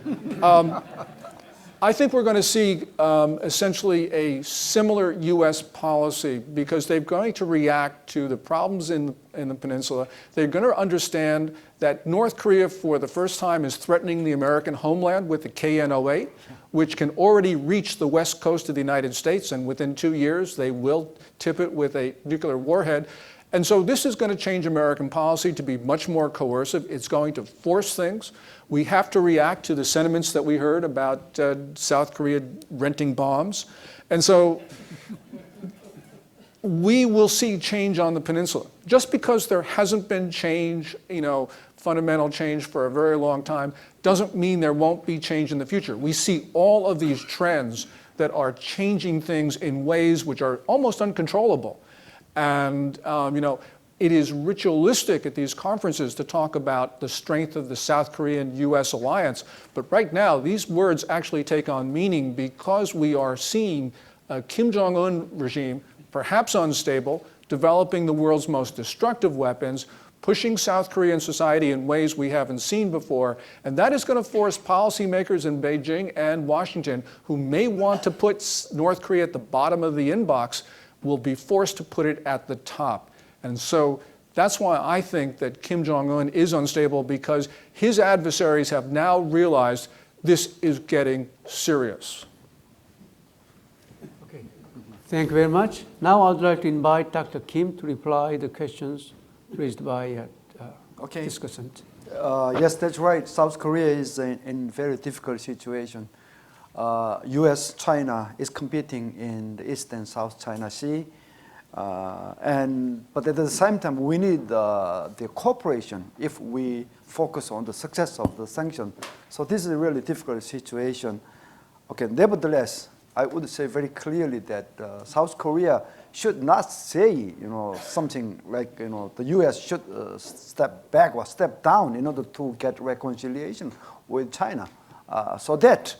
I think we're going to see essentially a similar U.S. policy, because they're going to react to the problems in the peninsula. They're going to understand that North Korea, for the first time, is threatening the American homeland with the KN-08, which can already reach the west coast of the United States, and within 2 years, they will tip it with a nuclear warhead. And so this is going to change American policy to be much more coercive. It's going to force things. We have to react to the sentiments that we heard about South Korea renting bombs. And so we will see change on the peninsula. Just because there hasn't been change, fundamental change for a very long time, doesn't mean there won't be change in the future. We see all of these trends that are changing things in ways which are almost uncontrollable. And, it is ritualistic at these conferences to talk about the strength of the South Korean-US alliance. But right now, these words actually take on meaning because we are seeing a Kim Jong-un regime, perhaps unstable, developing the world's most destructive weapons, pushing South Korean society in ways we haven't seen before. And that is going to force policymakers in Beijing and Washington who may want to put North Korea at the bottom of the inbox will be forced to put it at the top. And so that's why I think that Kim Jong-un is unstable, because his adversaries have now realized this is getting serious. Okay. Thank you very much. Now I'd like to invite Dr. Kim to reply to the questions raised by discussant. Yes, that's right. South Korea is in a very difficult situation. U.S., China is competing in the East and South China Sea. But at the same time, we need the cooperation if we focus on the success of the sanction. So this is a really difficult situation. Okay, nevertheless, I would say very clearly that South Korea should not say, something like, the U.S. should step back or step down in order to get reconciliation with China, so that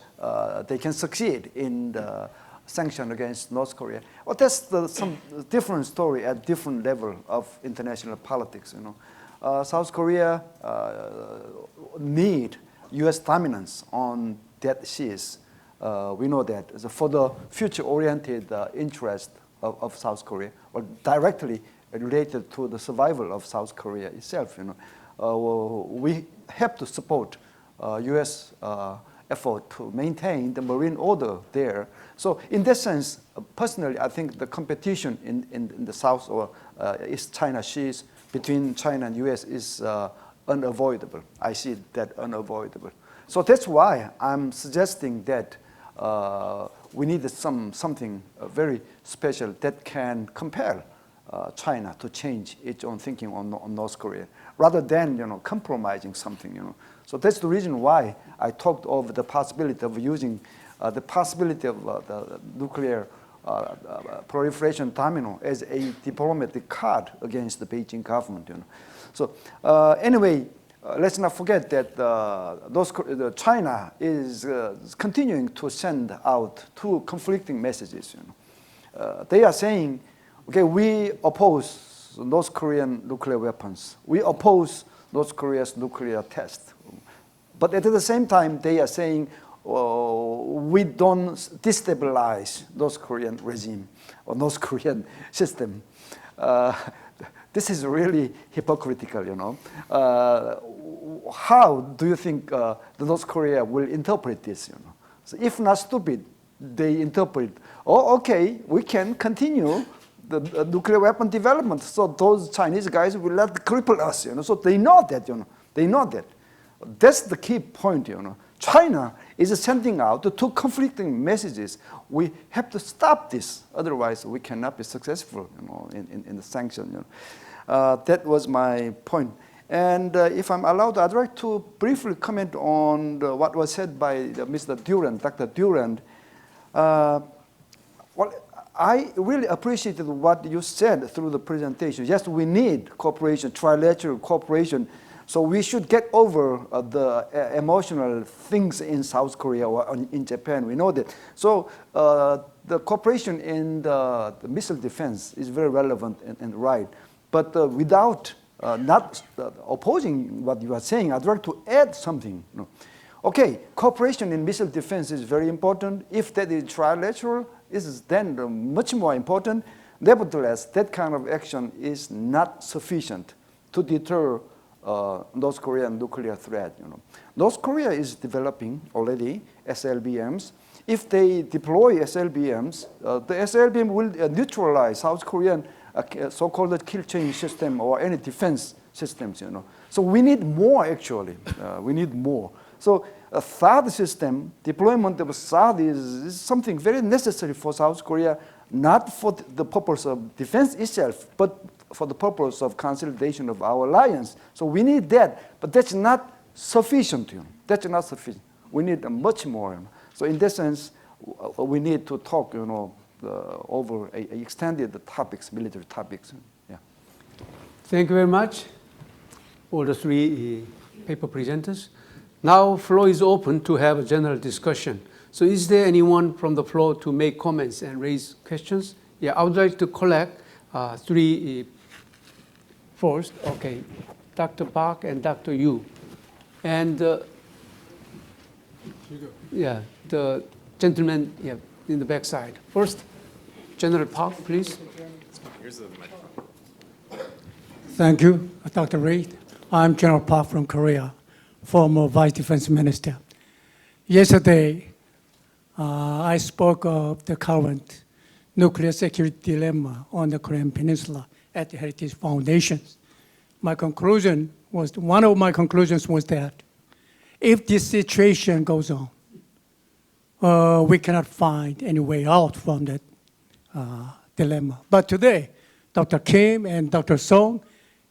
they can succeed in the sanction against North Korea. Well, that's some different story at different level of international politics. South Korea need U.S. dominance on that seas. We know that for the future-oriented interest of South Korea, or directly related to the survival of South Korea itself. We have to support U.S. effort to maintain the marine order there. So in that sense, personally, I think the competition in the South or East China Seas between China and U.S. is unavoidable. I see that unavoidable. So that's why I'm suggesting that we need something very special that can compel China to change its own thinking on North Korea, rather than compromising something. So that's the reason why I talked of the possibility of using the possibility of the nuclear proliferation domino as a diplomatic card against the Beijing government. So anyway, let's not forget that China is continuing to send out two conflicting messages. They are saying, okay, we oppose North Korean nuclear weapons. We oppose North Korea's nuclear test. But at the same time, they are saying, we don't destabilize North Korean regime or North Korean system. This is really hypocritical, How do you think the North Korea will interpret this, So if not stupid, they interpret, okay, we can continue the nuclear weapon development, so those Chinese guys will not cripple us, So they know that, They know that. That's the key point, China is sending out the two conflicting messages. We have to stop this, otherwise we cannot be successful, in the sanction. That was my point. And if I'm allowed, I'd like to briefly comment on what was said by Mr. Durand, Dr. Durand. Well, I really appreciated what you said through the presentation. Yes, we need cooperation, trilateral cooperation. So we should get over the emotional things in South Korea or in Japan. We know that. So the cooperation in the missile defense is very relevant and right. But without not opposing what you are saying, I'd like to add something. Okay, cooperation in missile defense is very important. If that is trilateral, this is then much more important. Nevertheless, that kind of action is not sufficient to deter North Korean nuclear threat. North Korea is developing already SLBMs. If they deploy SLBMs, the SLBM will neutralize South Korean so-called kill chain system or any defense systems. So we need more actually. We need more. So a THAAD system, deployment of THAAD is something very necessary for South Korea, not for the purpose of defense itself, but for the purpose of consolidation of our alliance. So we need that, but that's not sufficient. That's not sufficient. We need much more. So in that sense, we need to talk, over extended topics, military topics. Yeah. Thank you very much, all the three paper presenters. Now, floor is open to have a general discussion. So is there anyone from the floor to make comments and raise questions? Yeah, I would like to collect three first. Okay, Dr. Park and Dr. Yu. And yeah, the gentleman in the back side. First, General Park, please. Here's the mic. Thank you, Dr. Reid. I'm General Park from Korea, former Vice Defense Minister. Yesterday, I spoke of the current nuclear security dilemma on the Korean Peninsula at the Heritage Foundation. One of my conclusions was that if this situation goes on, we cannot find any way out from that dilemma. But today, Dr. Kim and Dr. Song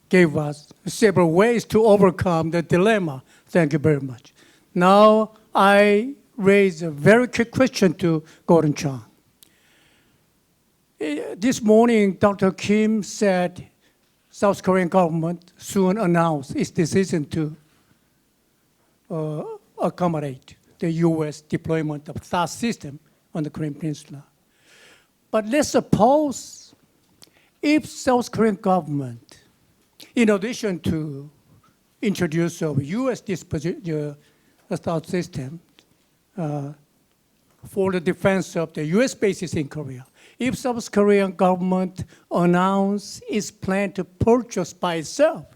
gave us several ways to overcome the dilemma. Thank you very much. Now, I raise a very quick question to Gordon Chang. This morning, Dr. Kim said South Korean government soon announced its decision to accommodate the U.S. deployment of THAAD system on the Korean Peninsula. But let's suppose if South Korean government, in addition to introduce a U.S. THAAD system for the defense of the U.S. bases in Korea, if South Korean government announce its plan to purchase by itself,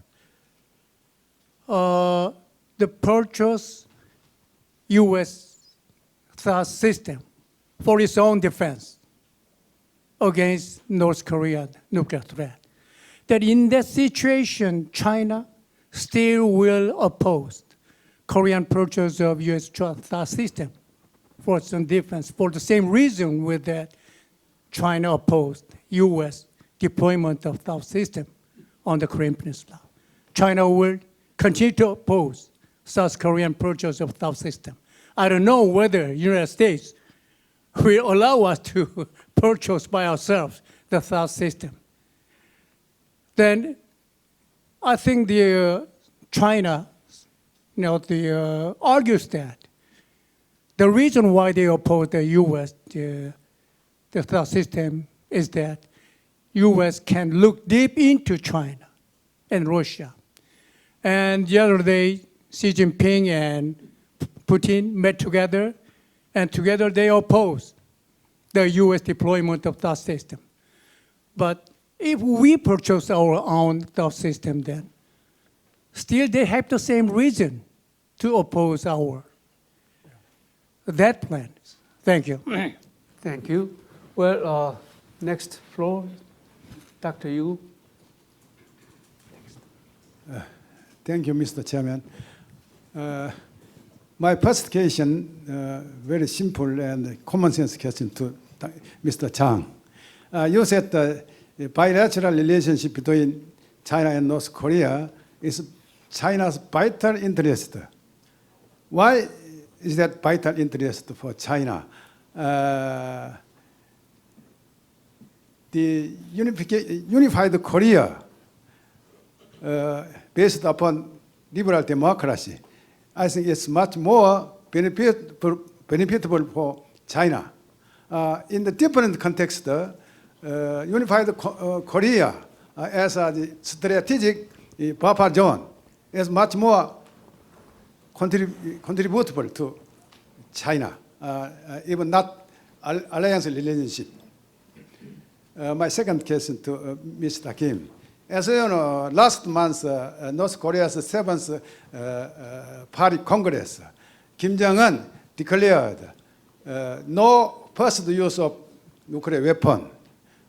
the purchase U.S. THAAD system for its own defense against North Korean nuclear threat, that in that situation, China still will oppose Korean purchase of U.S. THAAD system for its own defense for the same reason with that China opposed U.S. deployment of THAAD system on the Korean Peninsula. China will continue to oppose South Korean purchase of THAAD system. I don't know whether the United States will allow us to purchase by ourselves the THAAD system. Then I think China argues that the reason why they oppose the U.S. the THAAD system is that U.S. can look deep into China and Russia. And the other day, Xi Jinping and Putin met together, and together they opposed the U.S. deployment of THAAD system. But if we purchase our own THAAD system, then still they have the same reason to oppose that plan. Thank you. Thank you. Well, next floor, Dr. Yu. Thank you, Mr. Chairman. My first question, very simple and common sense question to Mr. Chang. You said the bilateral relationship between China and North Korea is China's vital interest. Why is that vital interest for China? The unified Korea, based upon liberal democracy, I think it's much more benefitable for China. In the different context, unified Korea as a strategic buffer zone is much more contributable to China, even not alliance relationship. My second question to Mr. Kim. As you know, last month, North Korea's 7th Party Congress, Kim Jong-un declared no first use of nuclear weapon.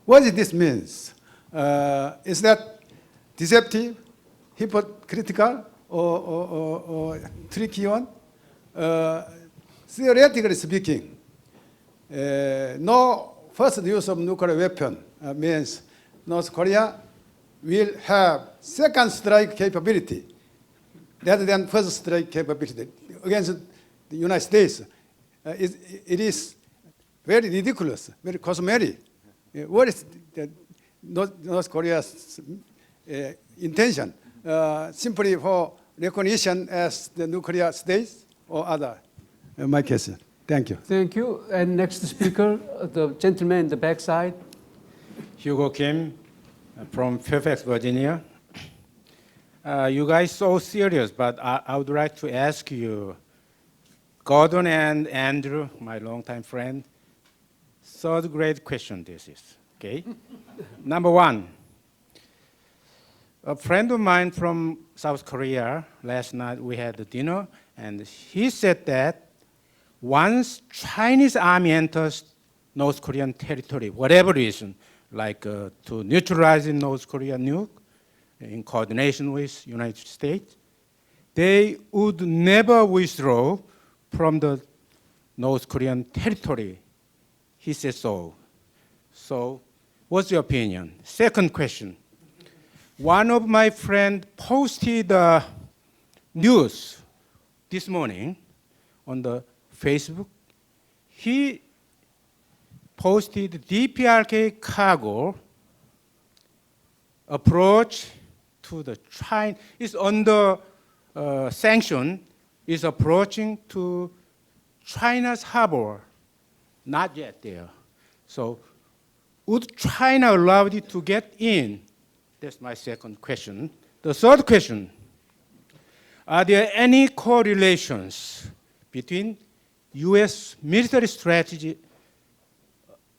What does this mean? Is that deceptive, hypocritical, or tricky one? Theoretically speaking, no first use of nuclear weapon means North Korea will have second strike capability rather than first strike capability against the United States. It is very ridiculous, very cosmetic. What is the North Korea's intention? Simply for recognition as the nuclear states or other? My question. Thank you. Thank you. And next speaker, the gentleman in the back side. Taewoo Kim from Fairfax, Virginia. You guys so serious, but I would like to ask you, Gordon and Andrew, my longtime friend, third grade question this is, okay? Number one, a friend of mine from South Korea, last night we had a dinner, and he said that once Chinese army enters North Korean territory, whatever reason, like to neutralize North Korean nuke in coordination with United States, they would never withdraw from the North Korean territory. He said so. So what's your opinion? Second question. One of my friends posted news this morning on the Facebook. He posted DPRK cargo approach to the China, is under sanction, is approaching to China's harbor, not yet there. So would China allow it to get in? That's my second question. The third question, are there any correlations between US military strategy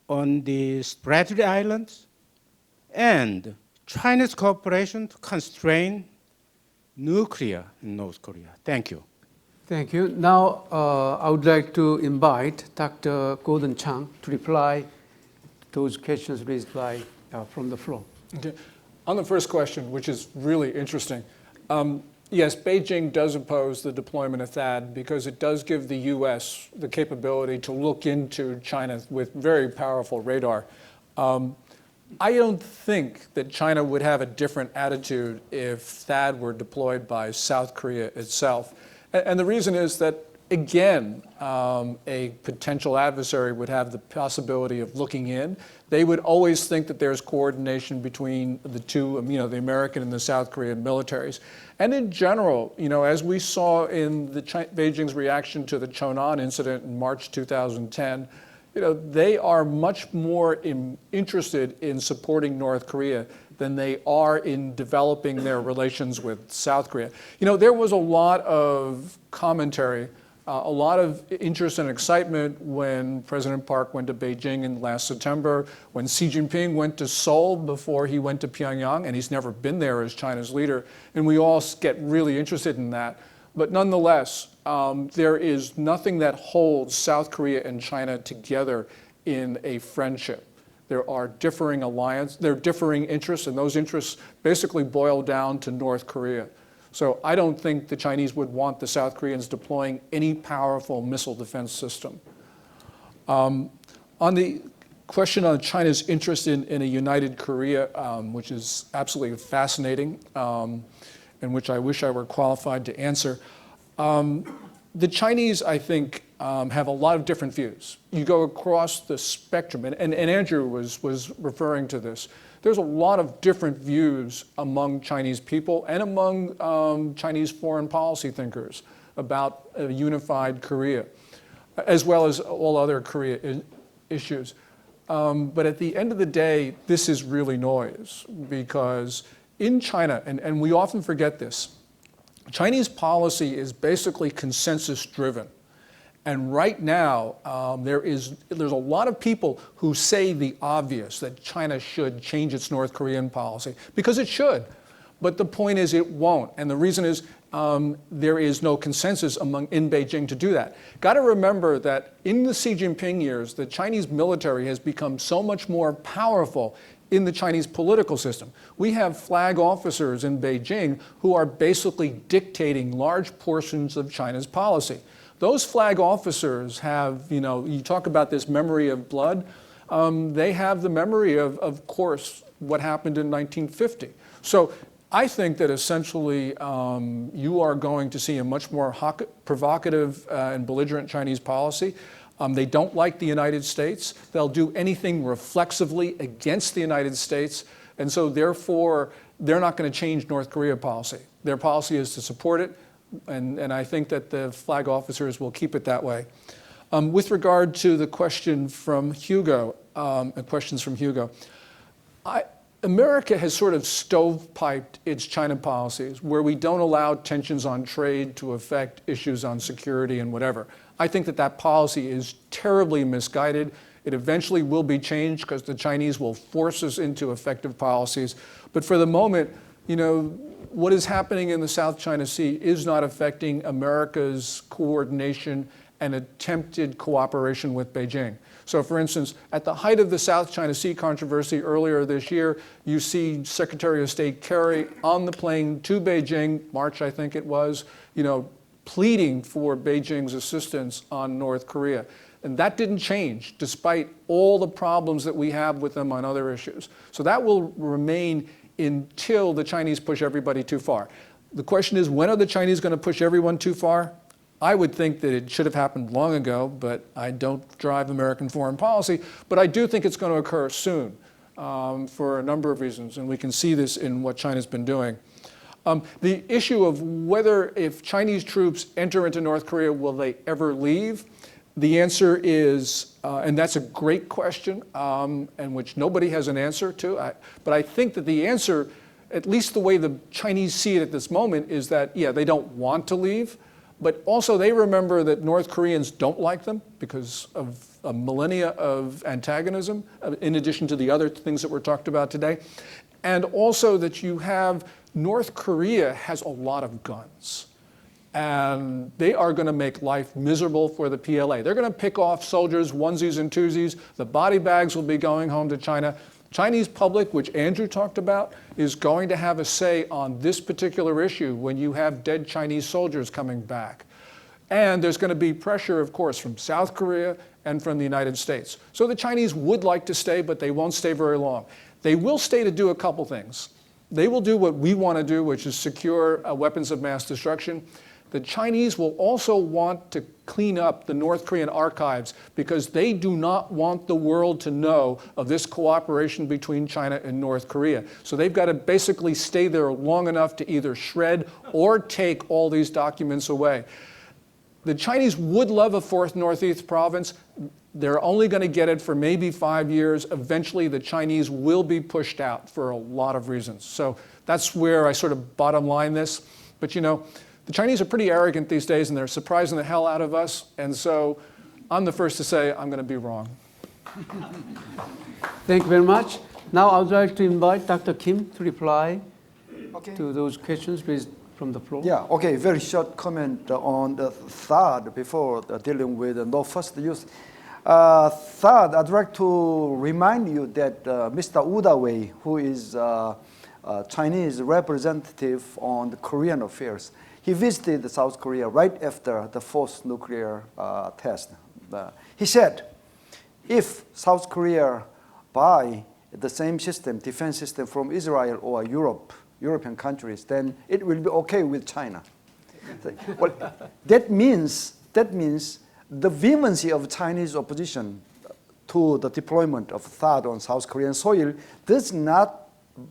on the Spratly Islands and China's cooperation to constrain nuclear in North Korea? Thank you. Thank you. Now I would like to invite Dr. Gordon Chang to reply to those questions raised by from the floor. Okay. On the first question, which is really interesting, yes, Beijing does oppose the deployment of THAAD because it does give the U.S. the capability to look into China with very powerful radar. I don't think that China would have a different attitude if THAAD were deployed by South Korea itself. And the reason is that, again, a potential adversary would have the possibility of looking in. They would always think that there's coordination between the two, the American and the South Korean militaries. And in general, as we saw in Beijing's reaction to the Cheonan incident in March 2010, they are much more interested in supporting North Korea than they are in developing their relations with South Korea. There was a lot of commentary, a lot of interest and excitement when President Park went to Beijing in last September, when Xi Jinping went to Seoul before he went to Pyongyang, and he's never been there as China's leader, and we all get really interested in that. But nonetheless, there is nothing that holds South Korea and China together in a friendship. There are differing interests, and those interests basically boil down to North Korea. So I don't think the Chinese would want the South Koreans deploying any powerful missile defense system. On the question on China's interest in a united Korea, which is absolutely fascinating, and which I wish I were qualified to answer, the Chinese, I think, have a lot of different views. You go across the spectrum, and Andrew was referring to this. There's a lot of different views among Chinese people and among Chinese foreign policy thinkers about a unified Korea, as well as all other Korea issues. But at the end of the day, this is really noise, because in China, and we often forget this, Chinese policy is basically consensus-driven. And right now, there's a lot of people who say the obvious, that China should change its North Korean policy, because it should. But the point is it won't. And the reason is there is no consensus in Beijing to do that. Got to remember that in the Xi Jinping years, the Chinese military has become so much more powerful in the Chinese political system. We have flag officers in Beijing who are basically dictating large portions of China's policy. Those flag officers have, you talk about this memory of blood. they have the memory of course, what happened in 1950. So I think that essentially you are going to see a much more provocative and belligerent Chinese policy. They don't like the United States. They'll do anything reflexively against the United States. And so therefore, they're not going to change North Korea policy. Their policy is to support it. And I think that the flag officers will keep it that way. With regard to the question from Hugo, America has sort of stovepiped its China policies where we don't allow tensions on trade to affect issues on security and whatever. I think that that policy is terribly misguided. It eventually will be changed because the Chinese will force us into effective policies. But for the moment, you know, what is happening in the South China Sea is not affecting America's coordination and attempted cooperation with Beijing. So for instance, at the height of the South China Sea controversy earlier this year, you see Secretary of State Kerry on the plane to Beijing, March I think it was, you know, pleading for Beijing's assistance on North Korea. And that didn't change despite all the problems that we have with them on other issues. So that will remain until the Chinese push everybody too far. The question is, when are the Chinese going to push everyone too far? I would think that it should have happened long ago, but I don't drive American foreign policy. But I do think it's going to occur soon for a number of reasons, and we can see this in what China's been doing. The issue of whether if Chinese troops enter into North Korea, will they ever leave? The answer is, and that's a great question, and which nobody has an answer to, but I think that the answer, at least the way the Chinese see it at this moment, is that, yeah, they don't want to leave, but also they remember that North Koreans don't like them because of a millennia of antagonism, in addition to the other things that were talked about today. And also that you have, North Korea has a lot of guns. And they are going to make life miserable for the PLA. They're going to pick off soldiers, onesies and twosies. The body bags will be going home to China. Chinese public, which Andrew talked about, is going to have a say on this particular issue when you have dead Chinese soldiers coming back. And there's going to be pressure, of course, from South Korea and from the United States. So the Chinese would like to stay, but they won't stay very long. They will stay to do a couple things. They will do what we want to do, which is secure weapons of mass destruction. The Chinese will also want to clean up the North Korean archives because they do not want the world to know of this cooperation between China and North Korea. So they've got to basically stay there long enough to either shred or take all these documents away. The Chinese would love a fourth Northeast province. They're only going to get it for maybe 5 years. Eventually, the Chinese will be pushed out for a lot of reasons. So that's where I sort of bottom line this. But you know, the Chinese are pretty arrogant these days, and they're surprising the hell out of us. And so I'm the first to say I'm going to be wrong. Thank you very much. Now I would like to invite Dr. Kim to reply to those questions raised from the floor. Yeah, okay, very short comment on the THAAD before dealing with no first use. THAAD, I'd like to remind you that Mr. Udawei, who is Chinese representative on the Korean affairs, he visited South Korea right after the fourth nuclear test. He said, if South Korea buy the same system, defense system from Israel or European countries, then it will be okay with China. Well, that means the vehemency of Chinese opposition to the deployment of THAAD on South Korean soil does not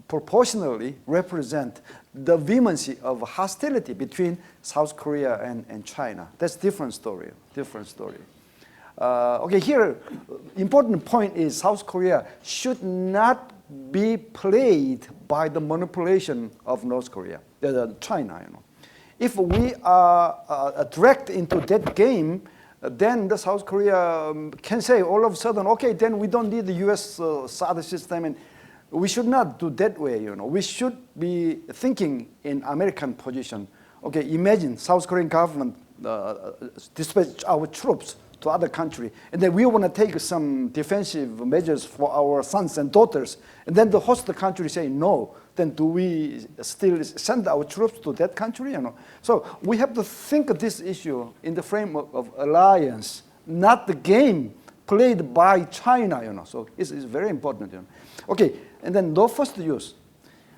proportionally represent the vehemency of hostility between South Korea and China. That's different story. Okay, here, important point is South Korea should not be played by the manipulation of North Korea, China. You know, if we are dragged into that game, then the South Korea can say all of a sudden, okay, then we don't need the U.S. SAD system, and we should not do that way. You know, we should be thinking in American position. Okay, imagine South Korean government dispatch our troops to other country, and then we want to take some defensive measures for our sons and daughters, and then the host country say no. Then do we still send our troops to that country? You know, so we have to think of this issue in the framework of alliance, not the game played by China, so it's very important. Okay, and then no first use.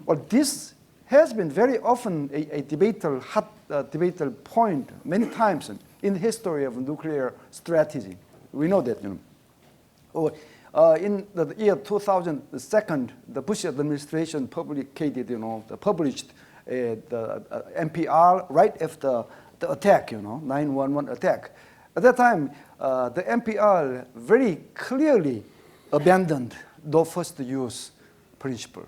Well, this has been very often a hot debatable point many times in the history of nuclear strategy. We know that. In the year 2002, the Bush administration published the NPR right after the attack, 9/11 attack. At that time, the NPR very clearly abandoned the first use principle.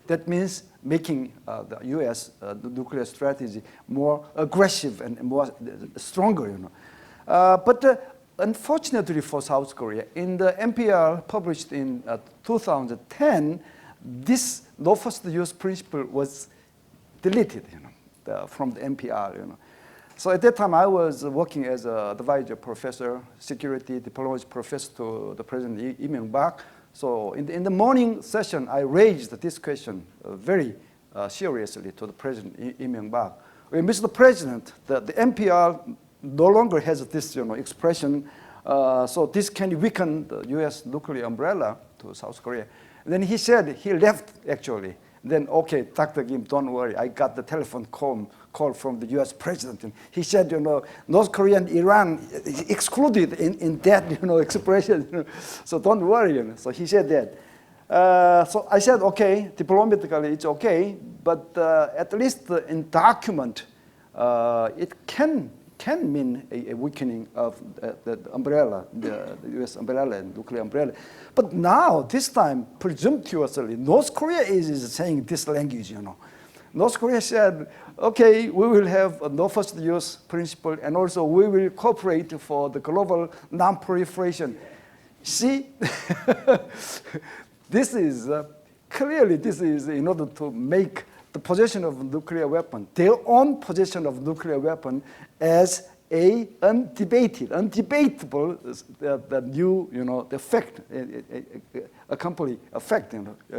That means making the U.S. The nuclear strategy more aggressive and more stronger. But unfortunately for South Korea, in the NPR published in 2010, this no first use principle was deleted, from the NPR. So at that time, I was working as an advisor professor, security diplomacy professor to the President Lee Myung-bak. So in the morning session, I raised this question very seriously to the President Lee Myung-bak. Mr. President, the NPR no longer has this expression, so this can weaken the U.S. nuclear umbrella to South Korea. And then he said, he left actually. Then, okay, Dr. Kim, don't worry. I got the telephone call from the U.S. president. And he said, North Korea and Iran excluded in that, expression. So don't worry. So he said that. So I said, okay, diplomatically it's okay, but at least in document, it can mean a weakening of the umbrella, the U.S. umbrella and nuclear umbrella. But now, this time, presumptuously, North Korea is saying this language, North Korea said, okay, we will have a no first use principle, and also we will cooperate for the global non-proliferation. See, this is clearly, this is in order to make the possession of nuclear weapon, their own possession of nuclear weapon, as a undebatable, the new, the fact,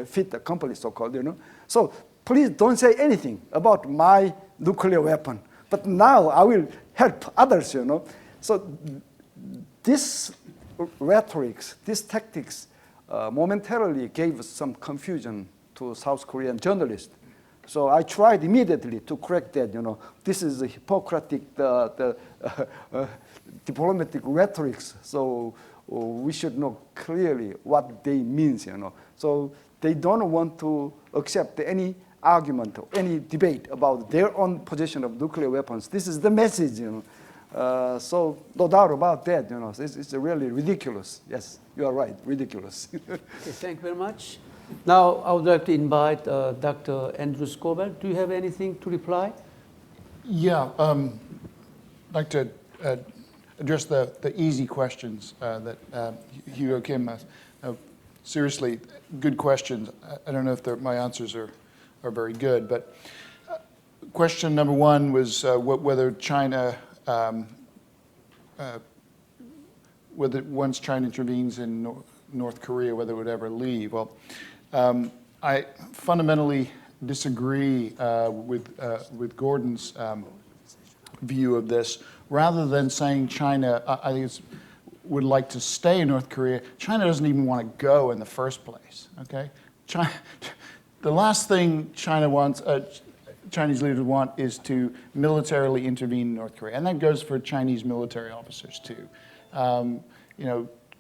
fit accompli, so-called, So please don't say anything about my nuclear weapon. But now I will help others, So this rhetorics, these tactics, momentarily gave some confusion to South Korean journalists. So I tried immediately to correct that. This is a Hippocratic diplomatic rhetorics. So we should know clearly what they mean. So they don't want to accept any argument or any debate about their own possession of nuclear weapons. This is the message. So no doubt about that. It's really ridiculous. Yes, you are right. Ridiculous. Okay, thank you very much. Now, I would like to invite Dr. Andrew Scobell. Do you have anything to reply? Yeah, I'd like to address the easy questions that Seo-Hang Kim asked. Seriously, good questions. I don't know if my answers are very good, but question number one was whether China, whether once China intervenes in North Korea, whether it would ever leave. Well, I fundamentally disagree with Gordon's view of this. Rather than saying China, I think would like to stay in North Korea, China doesn't even want to go in the first place. Okay, the last thing China wants, Chinese leaders want, is to militarily intervene in North Korea, and that goes for Chinese military officers too.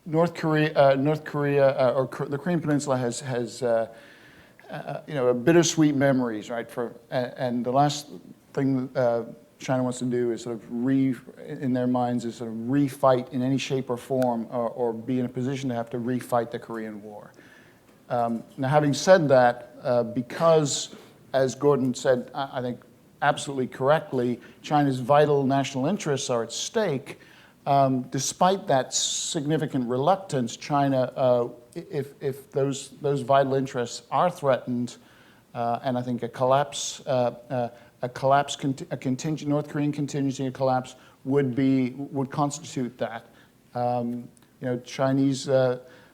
North Korea, or the Korean Peninsula has bittersweet memories, right? And the last thing China wants to do is sort of in their minds, is sort of refight in any shape or form, or be in a position to have to refight the Korean War. Now, having said that, because, as Gordon said, I think absolutely correctly, China's vital national interests are at stake. Despite that significant reluctance, China, if those vital interests are threatened, and I think a North Korean contingency, a collapse would constitute that. Chinese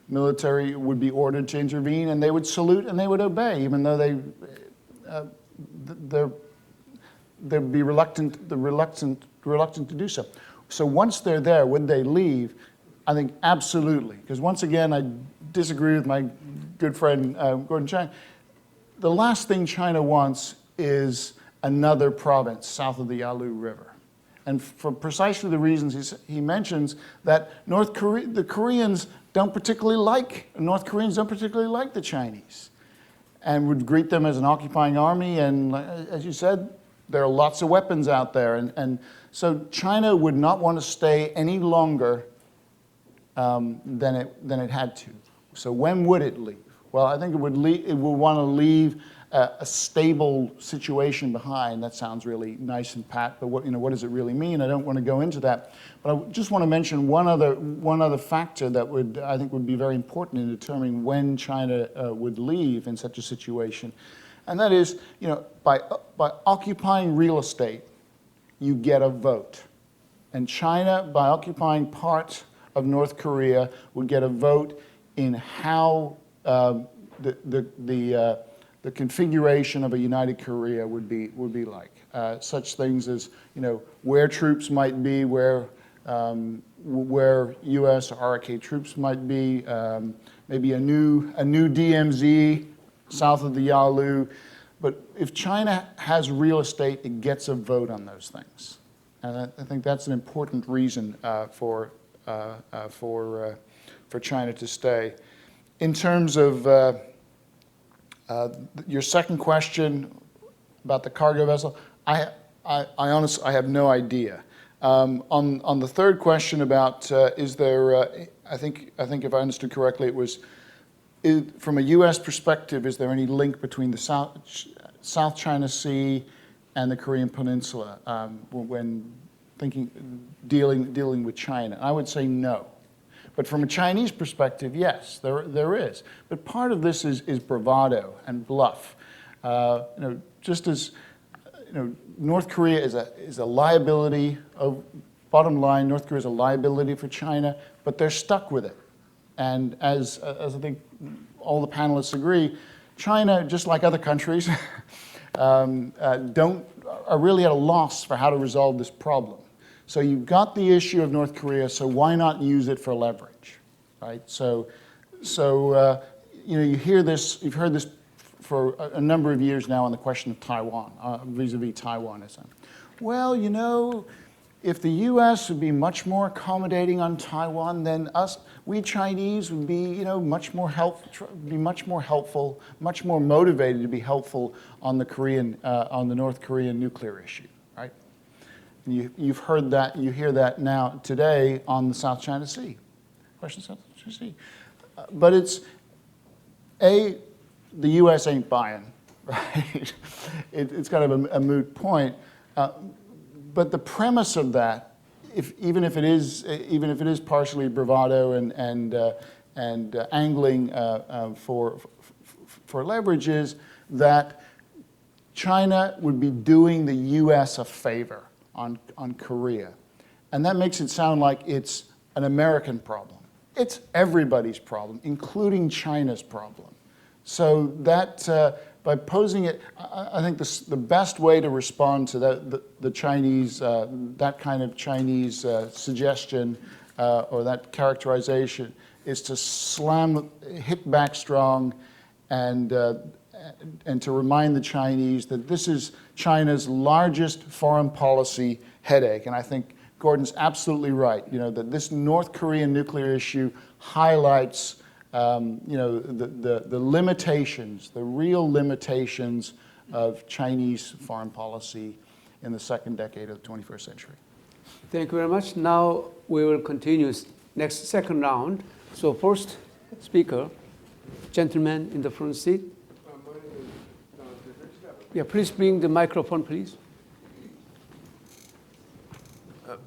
military would be ordered to intervene, and they would salute and they would obey, even though they'd be reluctant to do so. So once they're there, would they leave? I think absolutely, because once again, I disagree with my good friend Gordon Chang. The last thing China wants is another province south of the Yalu River. And for precisely the reasons he mentions, that North Koreans don't particularly like the Chinese, and would greet them as an occupying army. And as you said, there are lots of weapons out there. And so China would not want to stay any longer than it had to. So when would it leave? Well, I think it would want to leave a stable situation behind. That sounds really nice and pat, but what does it really mean? I don't want to go into that. But I just want to mention one other factor that I think would be very important in determining when China would leave in such a situation. And that is, by occupying real estate, you get a vote. And China, by occupying part of North Korea, would get a vote in how the configuration of a united Korea would be like. Such things as, where troops might be, where U.S. or RK troops might be, maybe a new DMZ south of the Yalu. But if China has real estate, it gets a vote on those things. And I think that's an important reason for China to stay. In terms of your second question about the cargo vessel, I honestly have no idea. On the third question about is there, I think if I understood correctly, it was from a U.S. perspective, is there any link between the South China Sea and the Korean Peninsula when dealing with China? I would say no. But from a Chinese perspective, yes, there is. But part of this is bravado and bluff. Just as North Korea is a liability. Bottom line, North Korea is a liability for China, but they're stuck with it. And as I think all the panelists agree, China, just like other countries, are really at a loss for how to resolve this problem. So you've got the issue of North Korea, so why not use it for leverage, right? So you hear this, you've heard this for a number of years now on the question of Taiwan, vis-a-vis Taiwanism. Well, if the U.S. would be much more accommodating on Taiwan, then we Chinese would be, much more helpful, much more motivated to be helpful on the North Korean nuclear issue. You've heard that, you hear that now today on the South China Sea. Question South China Sea. But it's, the U.S. ain't buying, right? It's kind of a moot point. But the premise of that, even if it is partially bravado and angling for leverage, is that China would be doing the U.S. a favor on Korea. And that makes it sound like it's an American problem. It's everybody's problem, including China's problem. So that, by posing it, I think the best way to respond to the Chinese, that kind of Chinese suggestion or that characterization is to hit back strong and to remind the Chinese that this is China's largest foreign policy headache. And I think Gordon's absolutely right, that this North Korean nuclear issue highlights the limitations, the real limitations of Chinese foreign policy in the second decade of the 21st century. Thank you very much. Now we will continue second round. So first speaker, gentleman in the front seat. Yeah, please bring the microphone, please.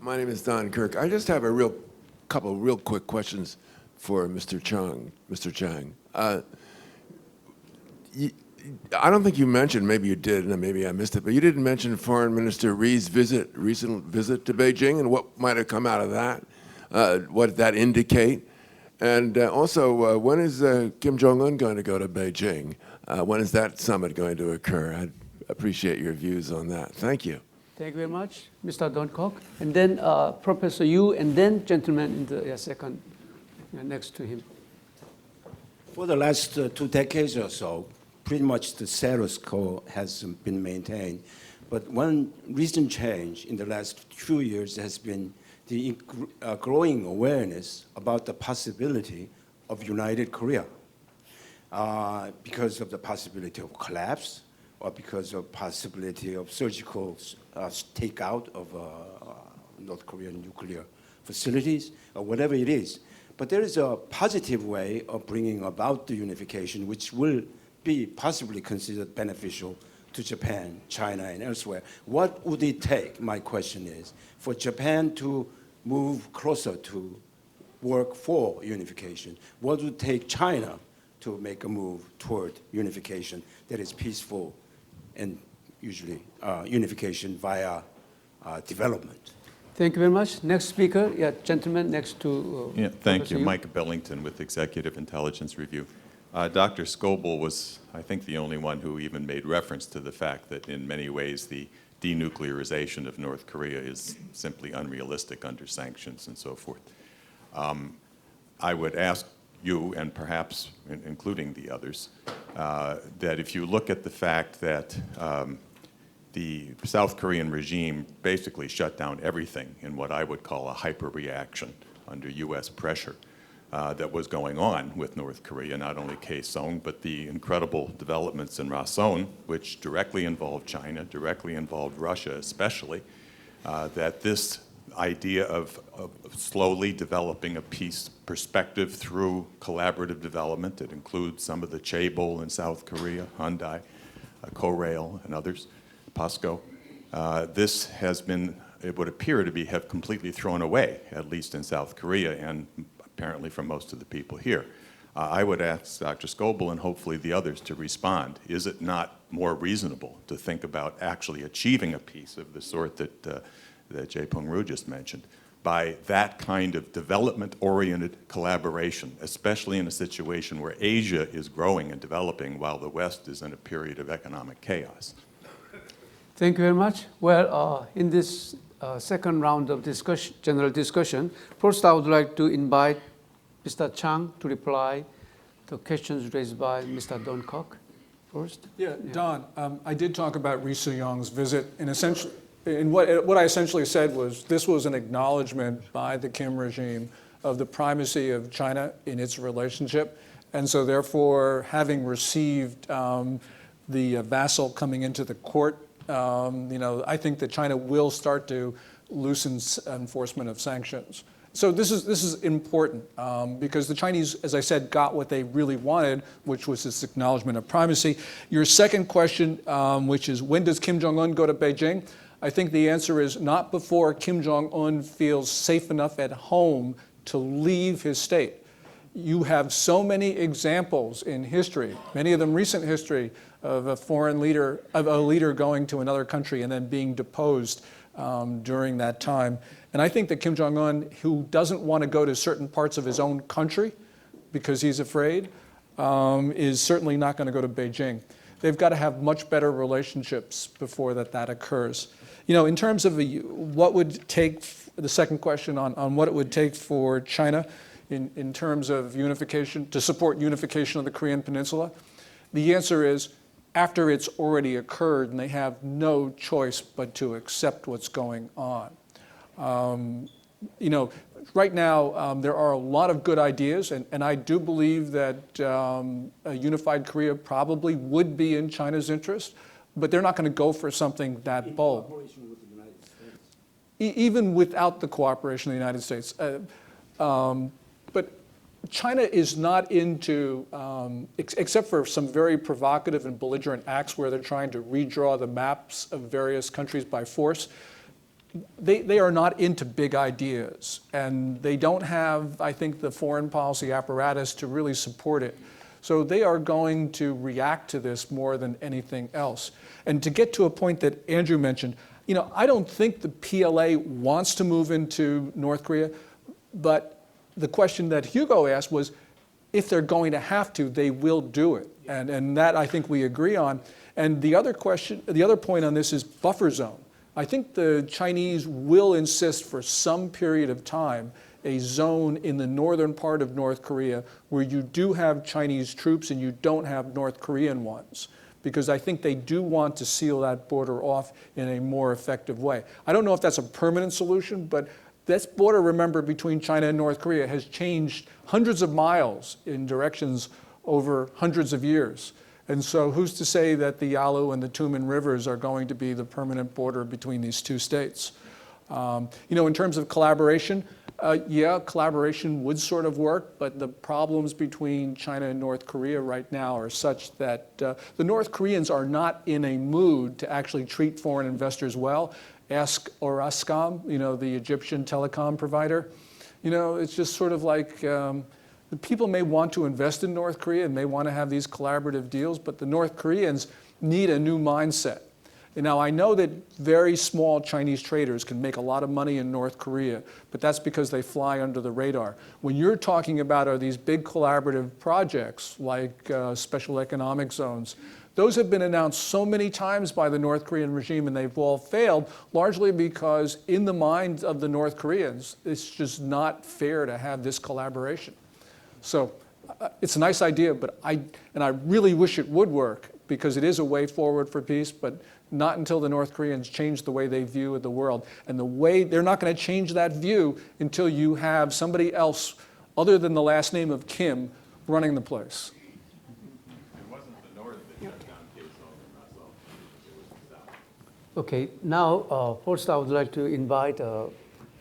My name is Don Kirk. I just have a couple real quick questions for Mr. Chang. I don't think you mentioned, maybe you did, and maybe I missed it, but you didn't mention Foreign Minister Ri's recent visit to Beijing and what might have come out of that, what did that indicate? And also, when is Kim Jong-un going to go to Beijing? When is that summit going to occur? I'd appreciate your views on that. Thank you. Thank you very much, Mr. Kunkuk. And then Professor Yu, and then gentleman in the second next to him. For the last 2 decades or so, pretty much the status quo has been maintained. But one recent change in the last few years has been the growing awareness about the possibility of united Korea because of the possibility of collapse or because of possibility of surgical takeout of North Korean nuclear facilities or whatever it is. But there is a positive way of bringing about the unification which will be possibly considered beneficial to Japan, China, and elsewhere. What would it take, my question is, for Japan to move closer to work for unification? What would it take China to make a move toward unification that is peaceful and usually unification via development? Thank you very much. Next speaker, yeah, gentleman next to. Thank you. Mike Bellington with Executive Intelligence Review. Dr. Scobell was, I think, the only one who even made reference to the fact that in many ways the denuclearization of North Korea is simply unrealistic under sanctions and so forth. I would ask you, and perhaps including the others, that if you look at the fact that the South Korean regime basically shut down everything in what I would call a hyper-reaction under US pressure that was going on with North Korea, not only Kaesong, but the incredible developments in Rason, which directly involved China, directly involved Russia especially, that this idea of slowly developing a peace perspective through collaborative development that includes some of the chaebol in South Korea, Hyundai, Korail, and others, POSCO, this has been, it would appear to be, have completely thrown away, at least in South Korea and apparently from most of the people here. I would ask Dr. Scobell and hopefully the others to respond. Is it not more reasonable to think about actually achieving a peace of the sort that that Jae-Pung Roo just mentioned by that kind of development-oriented collaboration, especially in a situation where Asia is growing and developing while the West is in a period of economic chaos? Thank you very much. Well, in this second round of discussion, general discussion, first I would like to invite Mr. Chang to reply to questions raised by Mr. Kunkuk first. Yeah, Don, I did talk about Ri Soo-young's visit, and essentially, what I essentially said was this was an acknowledgement by the Kim regime of the primacy of China in its relationship, and so therefore, having received the vassal coming into the court, I think that China will start to loosen enforcement of sanctions. So this is important because the Chinese, as I said, got what they really wanted, which was this acknowledgement of primacy. Your second question, which is when does Kim Jong-un go to Beijing? I think the answer is not before Kim Jong-un feels safe enough at home to leave his state. You have so many examples in history, many of them recent history, of a foreign leader, of a leader going to another country and then being deposed during that time. And I think that Kim Jong-un, who doesn't want to go to certain parts of his own country because he's afraid, is certainly not going to go to Beijing. They've got to have much better relationships before that occurs. In terms of what would take, the second question on what it would take for China in terms of unification, to support unification of the Korean Peninsula, the answer is after it's already occurred and they have no choice but to accept what's going on. Right now there are a lot of good ideas, and I do believe that a unified Korea probably would be in China's interest, but they're not going to go for something that bold. Cooperation with the United States. Even without the cooperation of the United States. But China is not into, except for some very provocative and belligerent acts where they're trying to redraw the maps of various countries by force, they are not into big ideas. And they don't have, I think, the foreign policy apparatus to really support it. So they are going to react to this more than anything else. And to get to a point that Andrew mentioned, I don't think the PLA wants to move into North Korea, but the question that Hugo asked was, if they're going to have to, they will do it. And that I think we agree on. And the other question, the other point on this is buffer zone. I think the Chinese will insist for some period of time a zone in the northern part of North Korea where you do have Chinese troops and you don't have North Korean ones, because I think they do want to seal that border off in a more effective way. I don't know if that's a permanent solution, but this border, remember, between China and North Korea has changed hundreds of miles in directions over hundreds of years. And so who's to say that the Yalu and the Tumen rivers are going to be the permanent border between these two states? In terms of collaboration, yeah, collaboration would sort of work, but the problems between China and North Korea right now are such that the North Koreans are not in a mood to actually treat foreign investors well. Ask Orascom, the Egyptian telecom provider. It's just sort of like the people may want to invest in North Korea and may want to have these collaborative deals, but the North Koreans need a new mindset. And now, I know that very small Chinese traders can make a lot of money in North Korea, but that's because they fly under the radar. When you're talking about are these big collaborative projects like special economic zones, those have been announced so many times by the North Korean regime and they've all failed, largely because in the minds of the North Koreans, it's just not fair to have this collaboration. So it's a nice idea, but I really wish it would work because it is a way forward for peace, but not until the North Koreans change the way they view the world. And they're not going to change that view until you have somebody else other than the last name of Kim running the place. It wasn't the North that shut down Daesung, Russell. It was the South. Okay, now first I would like to invite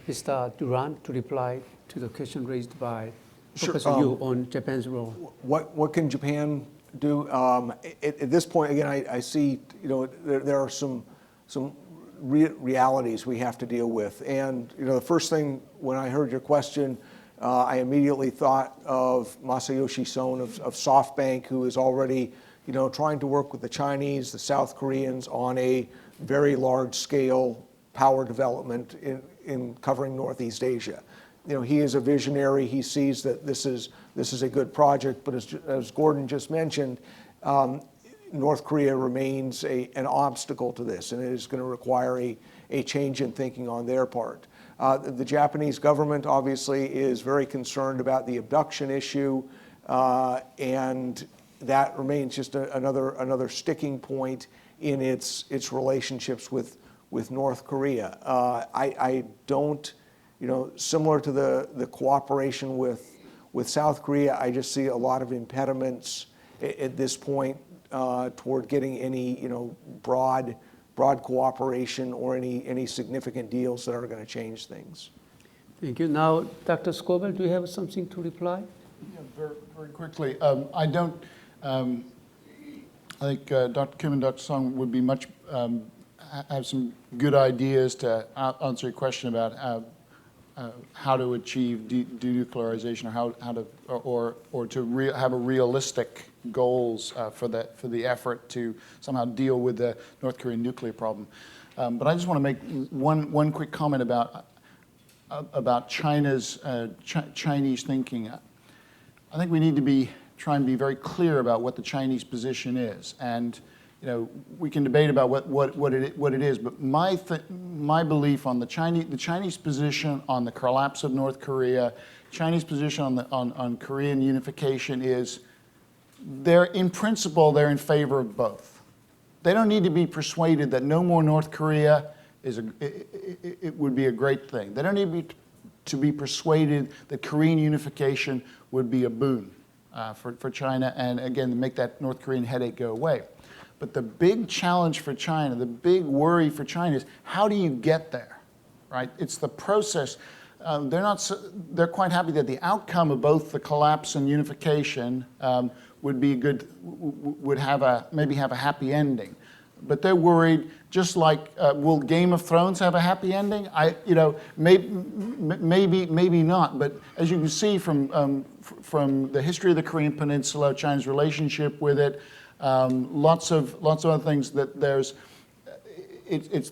Mr. Durand to reply to the question raised by Professor Yu on Japan's role. What can Japan do? At this point, again, I see there are some realities we have to deal with. And the first thing when I heard your question, I immediately thought of Masayoshi Son of SoftBank, who is already trying to work with the Chinese, the South Koreans on a very large scale power development in covering Northeast Asia. He is a visionary. He sees that this is a good project, but as Gordon just mentioned, North Korea remains an obstacle to this, and it is going to require a change in thinking on their part. The Japanese government obviously is very concerned about the abduction issue, and that remains just another sticking point in its relationships with North Korea. I don't. Similar to the cooperation with South Korea, I just see a lot of impediments at this point toward getting any broad cooperation or any significant deals that are going to change things. Thank you. Now, Dr. Scobell, do you have something to reply? Yeah, very, very quickly. I don't. I think Dr. Kim and Dr. Song would be much have some good ideas to answer your question about how to achieve denuclearization, or to have a realistic goals for the effort to somehow deal with the North Korean nuclear problem. But I just want to make one quick comment about China's Chinese thinking. I think we need to try and be very clear about what the Chinese position is, and we can debate about what it is, but my belief on the Chinese position on the collapse of North Korea, Chinese position on Korean unification is in principle they're in favor of both. They don't need to be persuaded that no more North Korea it would be a great thing. They don't need to be persuaded that Korean unification would be a boon for China, and again make that North Korean headache go away. But the big challenge for China, the big worry for China is how do you get there, right? It's the process. They're quite happy that the outcome of both the collapse and unification would be good, maybe have a happy ending. But they're worried, just like will Game of Thrones have a happy ending? Maybe not. But as you can see from the history of the Korean Peninsula, China's relationship with it. Lots of other things that it's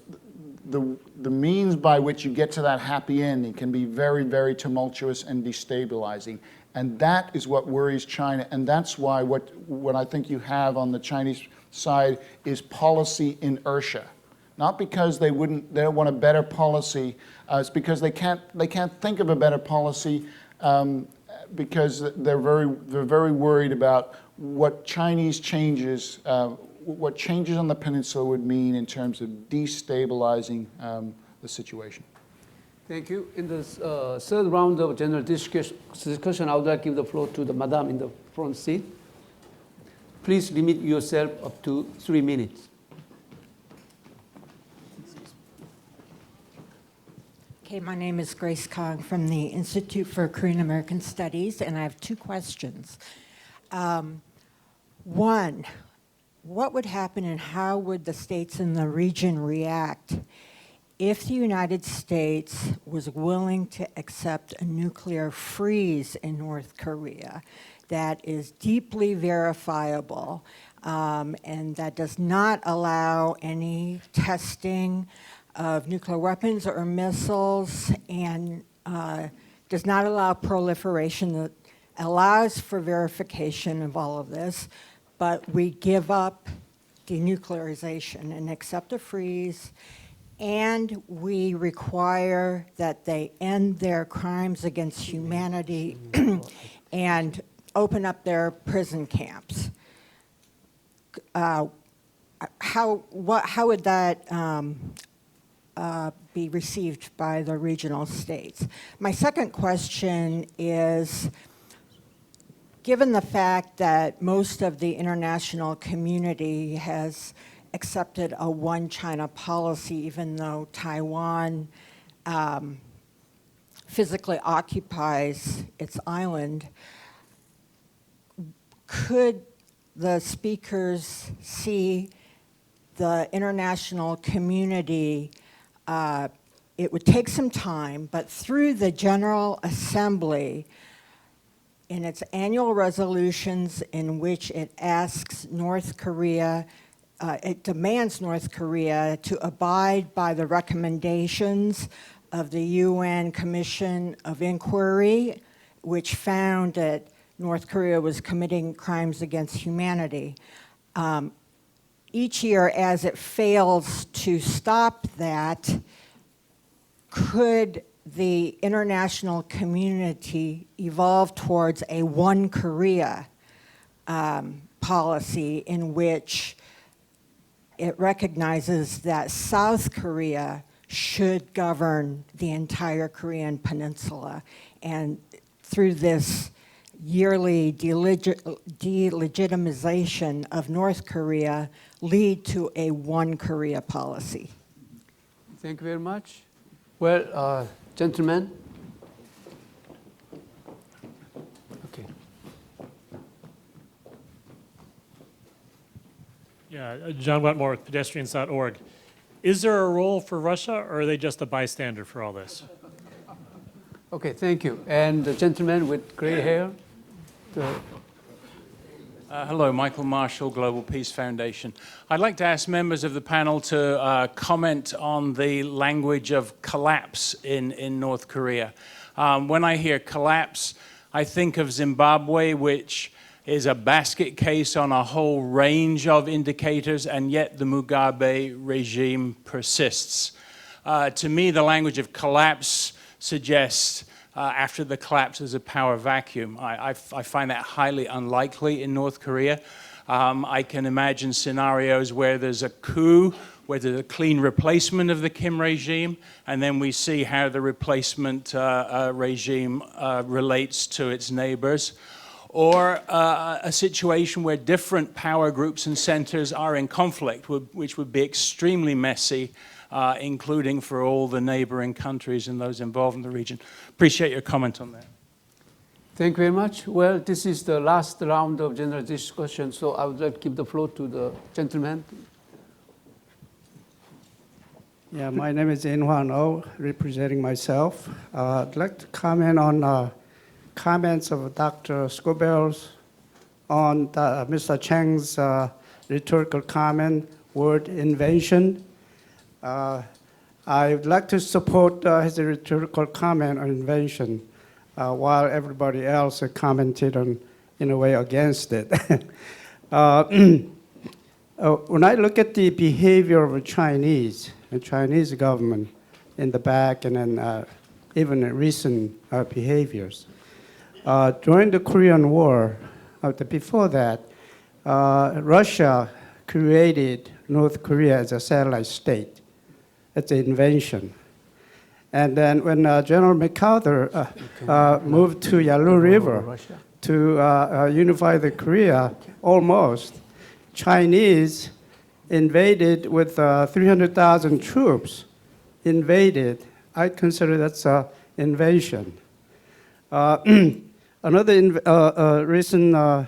the means by which you get to that happy ending can be very, very tumultuous and destabilizing, and that is what worries China, and that's why what I think you have on the Chinese side is policy inertia. not because they don't want a better policy. It's because they can't think of a better policy because they're very worried about what Chinese changes, what changes on the peninsula would mean in terms of destabilizing the situation. Thank you. In the third round of general discussion, I would like to give the floor to the madam in the front seat. Please limit yourself up to 3 minutes. Okay, my name is Grace Kong from the Institute for Korean American Studies, and I have 2 questions. One, what would happen and how would the states in the region react if the United States was willing to accept a nuclear freeze in North Korea that is deeply verifiable and that does not allow any testing of nuclear weapons or missiles and does not allow proliferation, that allows for verification of all of this, but we give up denuclearization and accept a freeze, and we require that they end their crimes against humanity and open up their prison camps. How would that be received by the regional states? My second question is, given the fact that most of the international community has accepted a one China policy, even though Taiwan physically occupies its island, could the speakers see the international community, it would take some time, but through the General Assembly, in its annual resolutions in which it asks North Korea, it demands North Korea to abide by the recommendations of the UN Commission of Inquiry, which found that North Korea was committing crimes against humanity. Each year, as it fails to stop that, could the international community evolve towards a one Korea policy in which it recognizes that South Korea should govern the entire Korean peninsula, and through this yearly delegitimization of North Korea lead to a one Korea policy? Thank you very much. Well, gentlemen. Okay. Yeah, John Wetmore with pedestrians.org. Is there a role for Russia, or are they just a bystander for all this? Okay, thank you. And the gentleman with gray hair. Hello, Michael Marshall, Global Peace Foundation. I'd like to ask members of the panel to comment on the language of collapse in North Korea. When I hear collapse, I think of Zimbabwe, which is a basket case on a whole range of indicators, and yet the Mugabe regime persists. To me, the language of collapse suggests after the collapse there's a power vacuum. I find that highly unlikely in North Korea. I can imagine scenarios where there's a coup, where there's a clean replacement of the Kim regime, and then we see how the replacement regime relates to its neighbors. Or a situation where different power groups and centers are in conflict, which would be extremely messy, including for all the neighboring countries and those involved in the region. Appreciate your comment on that. Thank you very much. Well, this is the last round of general discussion, so I would like to give the floor to the gentleman. Yeah, my name is In Hwan Oh, representing myself. I'd like to comment on comments of Dr. Scobell on Mr. Chang's rhetorical comment, word invention. I would like to support his rhetorical comment on invention, while everybody else commented on, in a way, against it. when I look at the behavior of the Chinese government in the back and then even recent behaviors, during the Korean War, before that, Russia created North Korea as a satellite state. It's an invention. And then when General MacArthur moved to Yalu River to unify the Korea, almost, Chinese invaded with 300,000 troops, invaded. I consider that's an invasion. Another recent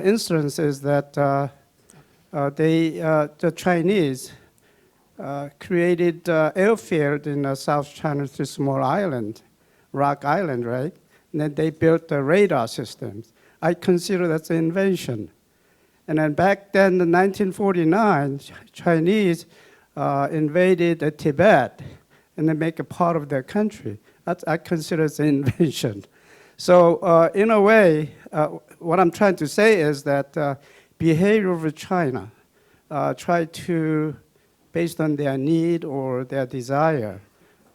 instance is that the Chinese created airfield in South China Sea, small island, Rock Island, right? And then they built the radar systems. I consider that's an invention. And then back then, in 1949, Chinese invaded Tibet and they make a part of their country. I consider it's an invention. So in a way, what I'm trying to say is that behavior of China try to, based on their need or their desire,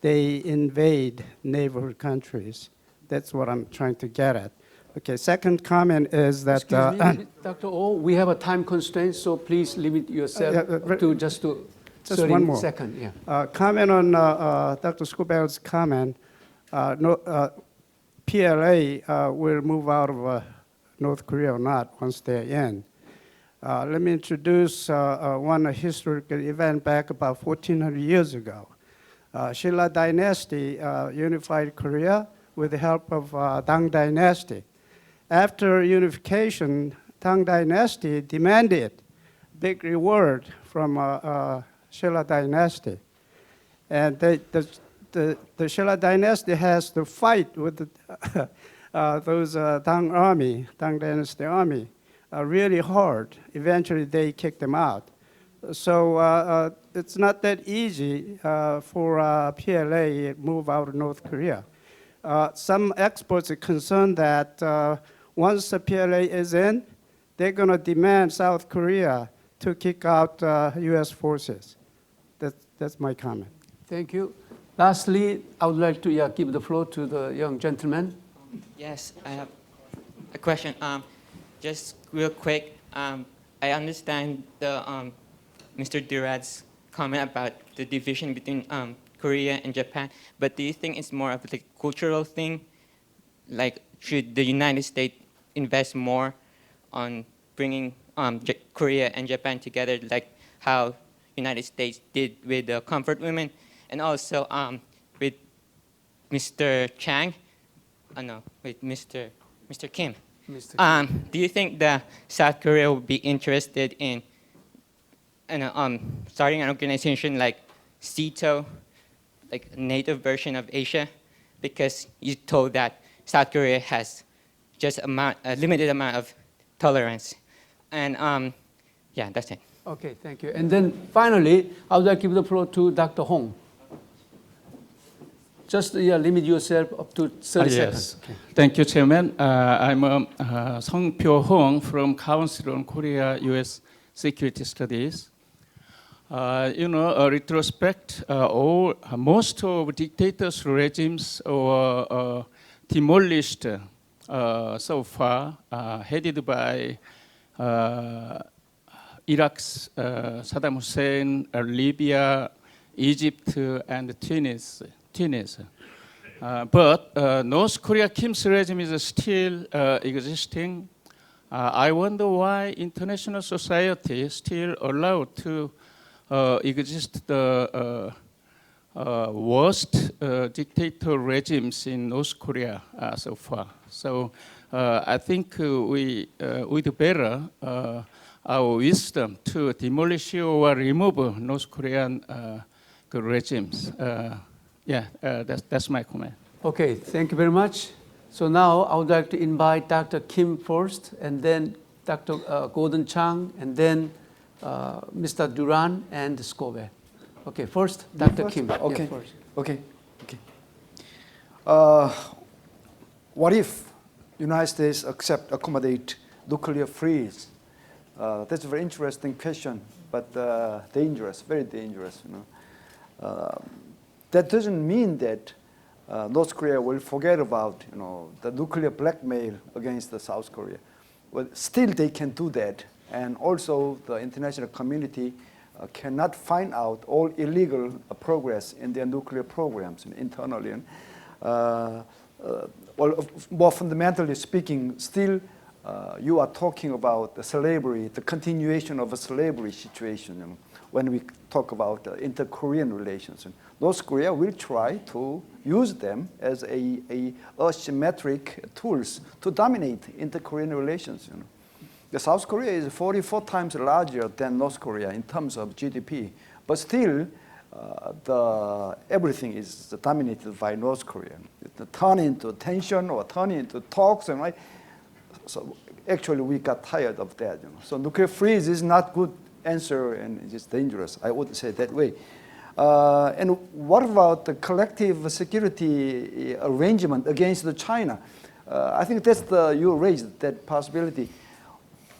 they invade neighborhood countries. That's what I'm trying to get at. Okay, second comment is that... Excuse me, Dr. Oh, we have a time constraint, so please limit yourself to just 30 one more seconds. Yeah. Comment on Dr. Scobell's comment. PLA will move out of North Korea or not once they're in. Let me introduce one historical event back about 1,400 years ago. Silla dynasty unified Korea with the help of Tang dynasty. After unification, Tang dynasty demanded big reward from Silla dynasty. And the Silla dynasty has to fight with those Tang army, Tang dynasty army, really hard. Eventually, they kicked them out. So it's not that easy for PLA to move out of North Korea. Some experts are concerned that once the PLA is in, they're going to demand South Korea to kick out U.S. forces. That's my comment. Thank you. Lastly, I would like to give the floor to the young gentleman. Yes, I have a question. Just real quick, I understand the Mr. Durand's comment about the division between Korea and Japan, but do you think it's more of a cultural thing? Like, should the United States invest more on bringing Korea and Japan together, like how United States did with the comfort women, and also with Mr. Chang? No, with Mr. Kim. Do you think that South Korea would be interested in starting an organization like CETO, like a native version of Asia? Because you told that South Korea has just a limited amount of tolerance. And yeah, that's it. Okay, thank you. And then finally, I would like to give the floor to Dr. Hong. Just limit yourself up to 30 seconds. Okay. Thank you, Chairman. I'm Song Pyo-hong from Council on Korea-U.S. Security Studies. Retrospect, most of dictators' regimes were demolished so far, headed by Iraq's Saddam Hussein, Libya, Egypt, and Tunis. But North Korea Kim's regime is still existing. I wonder why international society still allowed to exist the worst dictator regimes in North Korea so far. So I think we would better our wisdom to demolish or remove North Korean regimes. That's my comment. Okay, thank you very much. So now I would like to invite Dr. Kim first, and then Dr. Gordon Chang, and then Mr. Durand and Scobell. Okay, first, Dr. Kim. Okay. Yeah, first. Okay. What if United States accommodate nuclear freeze That's a very interesting question, but dangerous, very dangerous. That doesn't mean that North Korea will forget about the nuclear blackmail against the South Korea. But still they can do that. And also the international community cannot find out all illegal progress in their nuclear programs internally. Well, more fundamentally speaking, still you are talking about the slavery, the continuation of a slavery situation when we talk about inter-Korean relations. North Korea will try to use them as asymmetric tools to dominate inter-Korean relations. The South Korea is 44 times larger than North Korea in terms of GDP, but still everything is dominated by North Korea. It turn into tension or turn into talks, right? So actually we got tired of that. So nuclear freeze is not good answer and it's dangerous. I would say that way. And what about the collective security arrangement against China? I think that's you raised that possibility.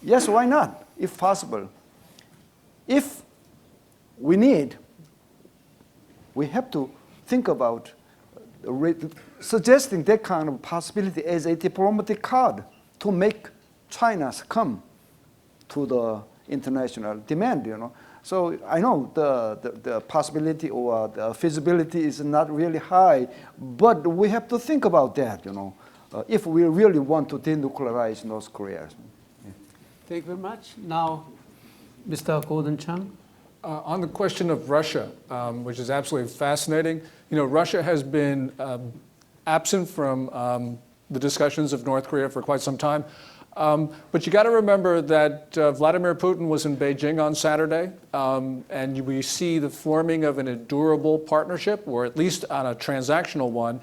Yes, why not, if possible? If we need, we have to think about suggesting that kind of possibility as a diplomatic card to make China succumb to the international demand, So I know the possibility or the feasibility is not really high, but we have to think about that, if we really want to denuclearize North Korea. Thank you very much. Now, Mr. Gordon Chang. On the question of Russia, which is absolutely fascinating, Russia has been absent from the discussions of North Korea for quite some time. But you got to remember that Vladimir Putin was in Beijing on Saturday, and we see the forming of an endurable partnership, or at least on a transactional one.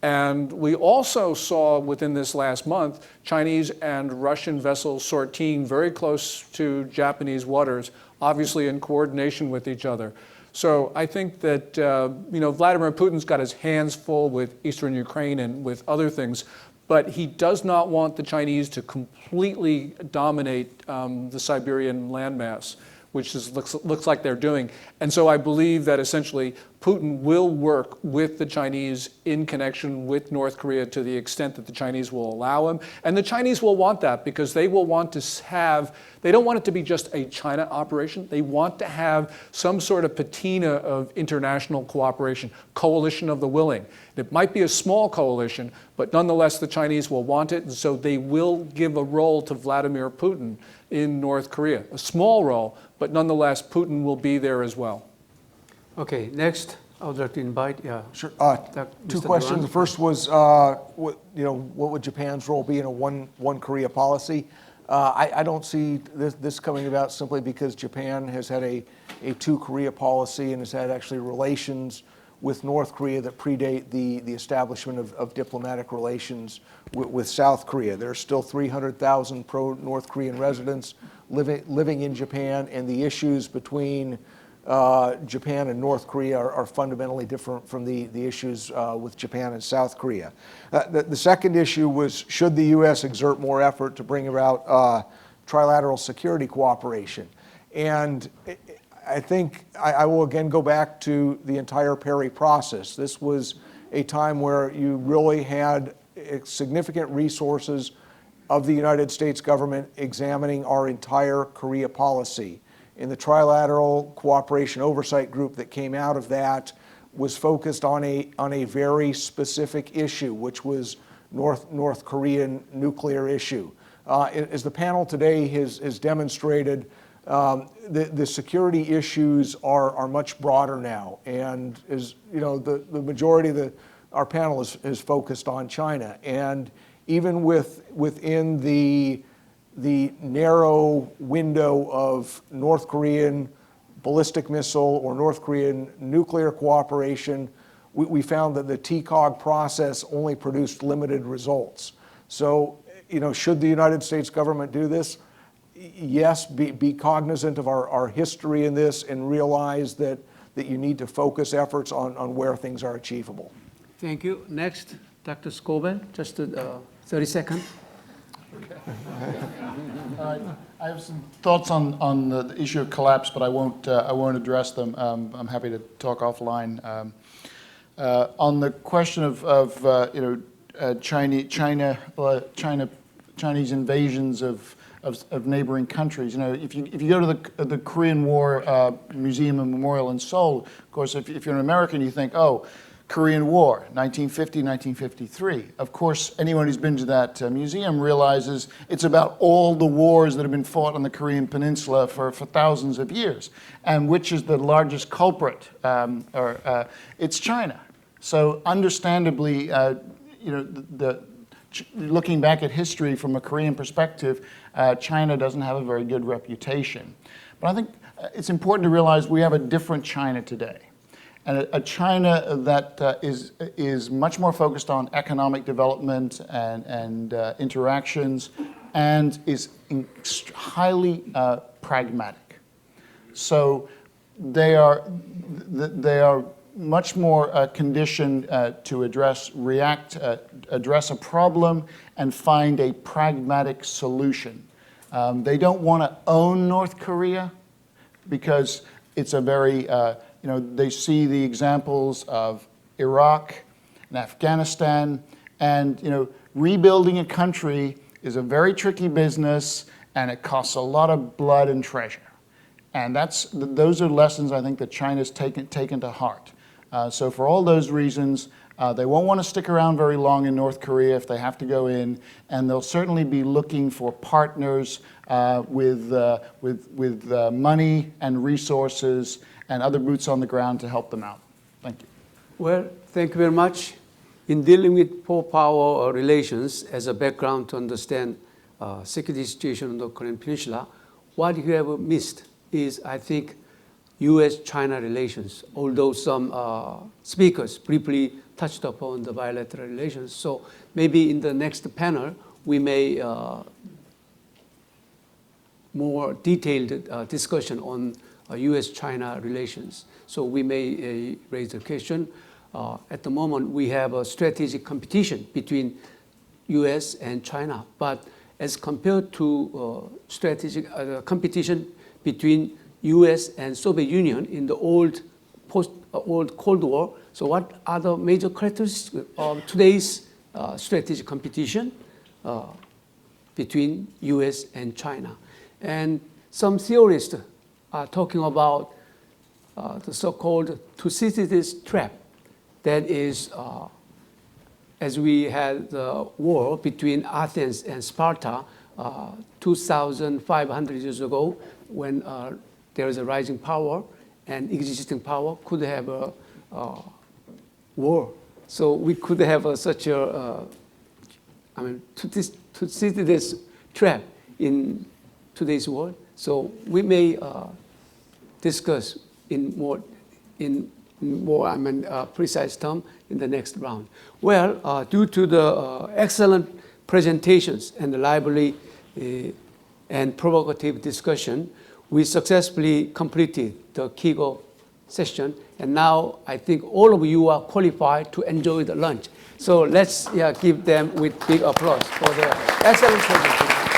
And we also saw within this last month Chinese and Russian vessels sortying very close to Japanese waters, obviously in coordination with each other. So I think that Vladimir Putin's got his hands full with Eastern Ukraine and with other things, but he does not want the Chinese to completely dominate the Siberian landmass, which looks like they're doing. And so I believe that essentially Putin will work with the Chinese in connection with North Korea to the extent that the Chinese will allow him. And the Chinese will want that because they will want to have, they don't want it to be just a China operation. They want to have some sort of patina of international cooperation, coalition of the willing. It might be a small coalition, but nonetheless the Chinese will want it, and so they will give a role to Vladimir Putin in North Korea. A small role, but nonetheless Putin will be there as well. Okay, next I would like to invite, Sure. Two Mr. questions. Durand. The first was, what would Japan's role be in a one Korea policy? I don't see this coming about simply because Japan has had a two Korea policy and has had actually relations with North Korea that predate the establishment of diplomatic relations with South Korea. There are still 300,000 pro-North Korean residents living in Japan, and the issues between Japan and North Korea are fundamentally different from the issues with Japan and South Korea. The second issue was, should the U.S. exert more effort to bring about trilateral security cooperation? And I think I will again go back to the entire Perry process. This was a time where you really had significant resources of the United States government examining our entire Korea policy. And the Trilateral Cooperation Oversight Group that came out of that was focused on a very specific issue, which was North Korean nuclear issue. As the panel today has demonstrated, the security issues are much broader now, and as the majority of our panel is focused on China, and even within the narrow window of North Korean ballistic missile or North Korean nuclear cooperation, we found that the TCOG process only produced limited results. So, should the United States government do this? Yes, be cognizant of our history in this and realize that you need to focus efforts on where things are achievable. Thank you. Next, Dr. Scobell, just 30 seconds. I have some thoughts on the issue of collapse, but I won't address them. I'm happy to talk offline. On the question of Chinese invasions of neighboring countries, if you go to the Korean War Museum and Memorial in Seoul, of course, if you're an American, you think, oh, Korean War, 1950, 1953. Of course, anyone who's been to that museum realizes it's about all the wars that have been fought on the Korean Peninsula for thousands of years. And which is the largest culprit? It's China. So understandably, looking back at history from a Korean perspective, China doesn't have a very good reputation. But I think it's important to realize we have a different China today. And a China that is much more focused on economic development and interactions, and is highly pragmatic. So they are much more conditioned to address a problem and find a pragmatic solution. They don't want to own North Korea because it's a very they see the examples of Iraq and Afghanistan, and rebuilding a country is a very tricky business, and it costs a lot of blood and treasure. And those are lessons I think that China's taken to heart. So for all those reasons, they won't want to stick around very long in North Korea if they have to go in, and they'll certainly be looking for partners with money and resources and other boots on the ground to help them out. Thank you. Well, thank you very much. In dealing with power relations as a background to understand security situation on the Korean Peninsula, what you have missed is, I think, U.S.-China relations, although some speakers briefly touched upon the bilateral relations. So maybe in the next panel, we may more detailed discussion on U.S.-China relations. So we may raise the question. At the moment, we have a strategic competition between U.S. and China. But as compared to strategic competition between U.S. and Soviet Union in the old Cold War, so what are the major characteristics of today's strategic competition between U.S. and China? And some theorists are talking about the so-called Thucydides trap. That is, as we had the war between Athens and Sparta 2,500 years ago, when there is a rising power and existing power could have a war. So we could have such a, Thucydides trap in today's world. So we may discuss in more precise term in the next round. Well, due to the excellent presentations and the lively and provocative discussion, we successfully completed the kickoff session, and now I think all of you are qualified to enjoy the lunch. So let's give them with big applause for their excellent presentation.